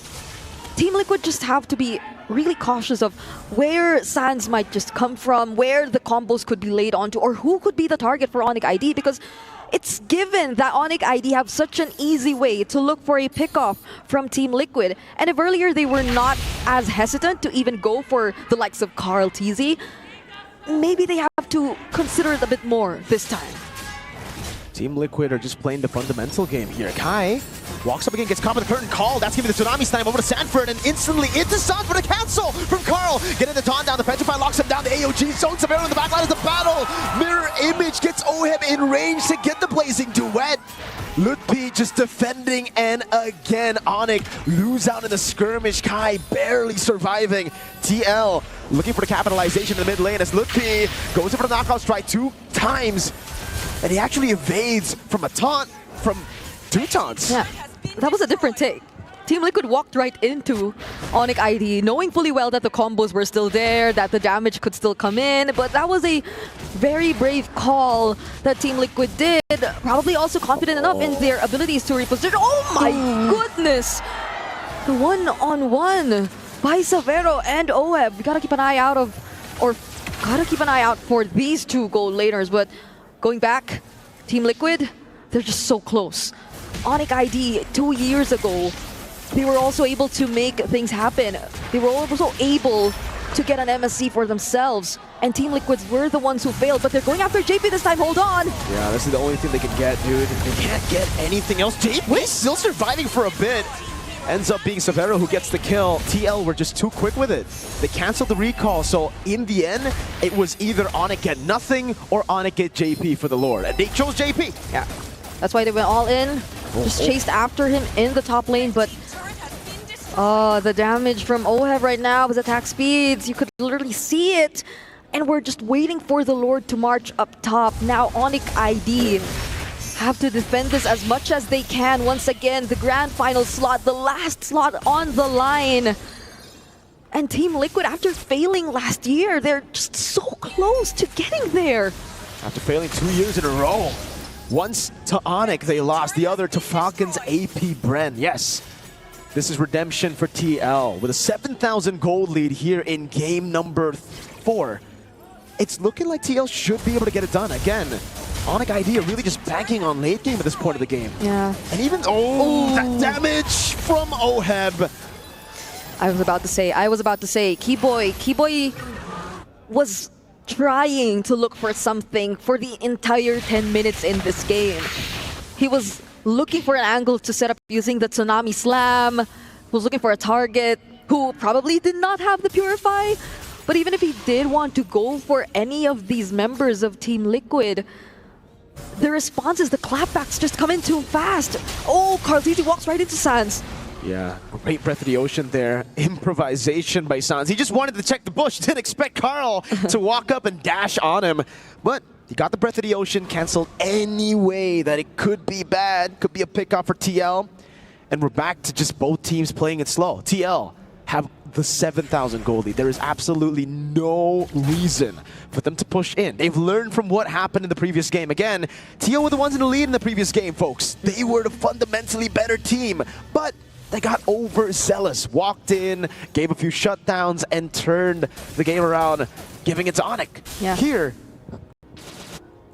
Team Liquid just have to be really cautious of where Sans might just come from, where the combos could be laid onto, or who could be the target for ONIC ID, because it's given that ONIC ID have such an easy way to look for a pickoff from Team Liquid. And if earlier they were not as hesitant to even go for the likes of Carl TZ, maybe they have to consider it a bit more this time. Team Liquid are just playing the fundamental game here. Kai walks up again, gets caught with the curtain call. That's giving the Tsunami Slam over to Sanford, and instantly into Sans for the cancel from Carl. Getting the taunt down, the Petrify locks him down. The AOG zone Xavero in the backline of the battle. Mirror Image gets OHEB in range to get the Blazing Duet. Lutpi just defending, and again, ONIC lose out in the skirmish. Kai barely surviving. TL looking for the capitalization in the mid lane as Lutpi goes in for the knockout strike 2 times. And he actually evades from a taunt, from 2 taunts. Yeah, that was a different take. Team Liquid walked right into ONIC ID, knowing fully well that the combos were still there, that the damage could still come in, but that was a very brave call that Team Liquid did. Probably also confident enough in their abilities to reposition. Oh my goodness! The one-on-one by Xavero and OHEB. We gotta keep an eye out for these 2 gold laners, but going back, Team Liquid, they're just so close. ONIC ID 2 years ago, they were also able to make things happen. They were also able to get an MSC for themselves. And Team Liquids were the ones who failed, but they're going after JP this time. Hold on. Yeah, this is the only thing they can get, dude. They can't get anything else. JP still surviving for a bit. Ends up being Xavero who gets the kill. TL were just too quick with it. They canceled the recall, so in the end, it was either ONIC get nothing or ONIC get JP for the Lord. And they chose JP. Yeah, that's why they went all in. Just chased after him in the top lane, but the damage from OHEB right now with attack speeds, you could literally see it. And we're just waiting for the Lord to march up top. Now ONIC ID have to defend this as much as they can. Once again, the grand final slot, the last slot on the line. And Team Liquid, after failing last year, they're just so close to getting there. After failing 2 years in a row. Once to ONIC they lost, the other to Falcons AP Bren. Yes, this is redemption for TL with a 7,000 gold lead here in game number 4. it's looking like TL should be able to get it done. Again, ONIC ID are really just banking on late game at this point of the game. Yeah. And even, that damage from OHEB. I was about to say, Keyboy was trying to look for something for the entire 10 minutes in this game. He was looking for an angle to set up using the Tsunami Slam, was looking for a target who probably did not have the Purify. But even if he did want to go for any of these members of Team Liquid, the response is the clapbacks just come in too fast. Oh, Carltiti walks right into Sans. Yeah, great Breath of the Ocean there. Improvisation by Sans. He just wanted to check the bush. Didn't expect Carl to walk up and dash on him. But he got the Breath of the Ocean, canceled any way that it could be bad. Could be a pick-off for TL. And we're back to just both teams playing it slow. TL have the 7,000 gold lead. There is absolutely no reason for them to push in. They've learned from what happened in the previous game. Again, TL were the ones in the lead in the previous game, folks. They were the fundamentally better team. But they got overzealous, walked in, gave a few shutdowns, and turned the game around, giving it to ONIC. Yeah. Here,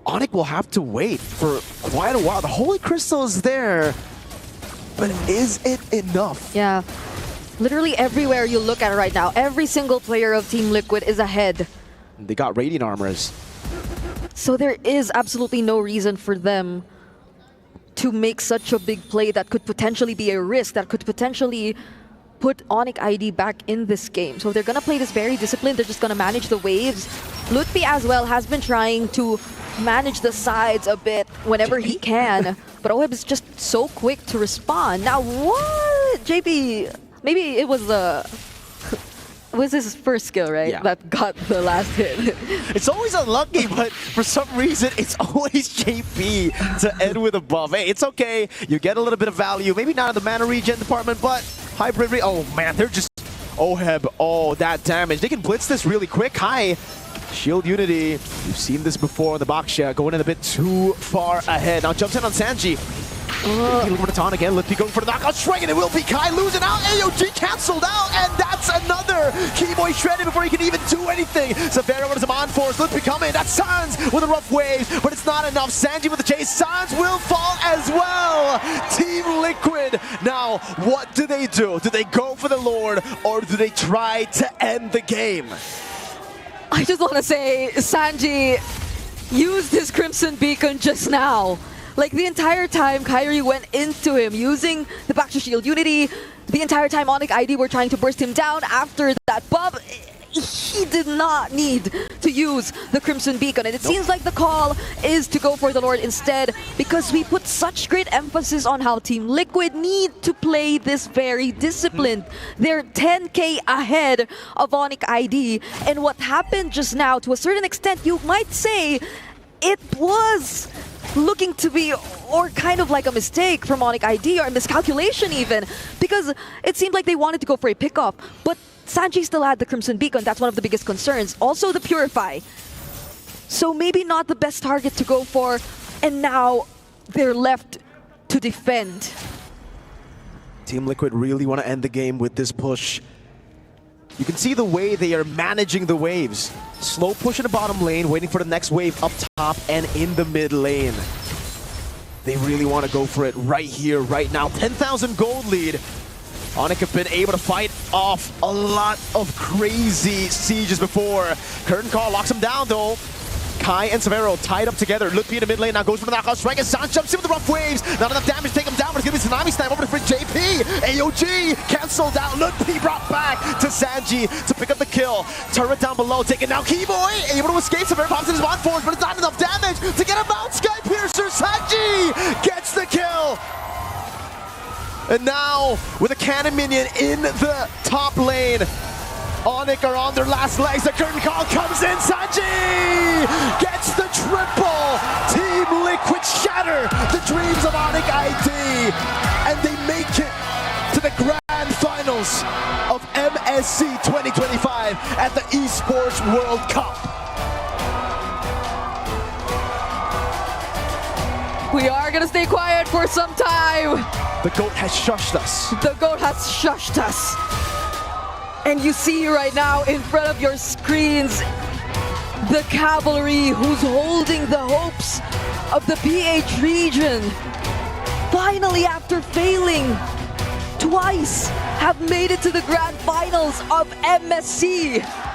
ONIC will have to wait for quite a while. The Holy Crystal is there, but is it enough? Yeah. Literally everywhere you look at it right now, every single player of Team Liquid is ahead. They got Radiant Armors. So there is absolutely no reason for them to make such a big play that could potentially be a risk, that could potentially put ONIC ID back in this game. So they're going to play this very disciplined. They're just going to manage the waves. Lutfi as well has been trying to manage the sides a bit whenever he can. But OHEB is just so quick to respond. Now what? JP, maybe it was was his first skill, right? Yeah. That got the last hit. It's always unlucky, but for some reason, it's always JP to end with a buff. Hey, it's okay. You get a little bit of value. Maybe not in the mana regen department, but hybrid. Oh, man, they're just OHEB. Oh, that damage. They can blitz this really quick. Hi. Shield Unity. We've seen this before in the box share. Going in a bit too far ahead. Now jumps in on Sanji. Looking for the taunt again. Lutfi going for the knockout strike, and it will be Kai losing out. AOG cancelled out, and that's another Keyboy shredded before he can even do anything. Severo with him on force. Lutfi coming. That's Sans with the rough waves, but it's not enough. Sanji with the chase. Sans will fall as well. Team Liquid. Now, what do? Do they go for the Lord, or do they try to end the game? I just want to say, Sanji used his Crimson Beacon just now. Like, the entire time, Kyrie went into him using the back to shield Unity. The entire time, ONIC ID were trying to burst him down after that buff. He did not need to use the Crimson Beacon. And it seems like the call is to go for the Lord instead, because we put such great emphasis on how Team Liquid need to play this very disciplined. They're 10k ahead of ONIC ID. And what happened just now, to a certain extent, you might say, it was looking to be, or kind of like a mistake from ONIC ID, or a miscalculation even, because it seemed like they wanted to go for a pickoff, but Sanji still had the Crimson Beacon. That's one of the biggest concerns. Also the Purify. So maybe not the best target to go for, and now they're left to defend. Team Liquid really want to end the game with this push. You can see the way they are managing the waves. Slow push in the bottom lane, waiting for the next wave up top and in the mid lane. They really want to go for it right here, right now. 10,000 gold lead. ONIC have been able to fight off a lot of crazy sieges before. Curtain Call locks him down though. Kai and Severo tied up together. Lutfi in the mid lane now goes for the knockout strike, and Sans jumps in with the rough waves. Not enough damage to take him down, but it's going to be Tsunami Slam over to JP. AOG cancelled out. Lutfi brought back to Sanji to pick up the kill. Turret down below, taking down Keyboy. Able to escape. Severo pops in his bond force, but it's not enough damage to get him out. Sky Piercer. Sanji gets the kill. And now, with a cannon minion in the top lane, ONIC are on their last legs. The curtain call comes in. Sanji gets the triple. Team Liquid shatter the dreams of ONIC ID, and they make it to the grand finals of MSC 2025 at the Esports World Cup. We are gonna stay quiet for some time. The GOAT has shushed us. The GOAT has shushed us. And you see right now in front of your screens, The cavalry who's holding the hopes of the PH region. Finally, after failing twice, have made it to the grand finals of MSC.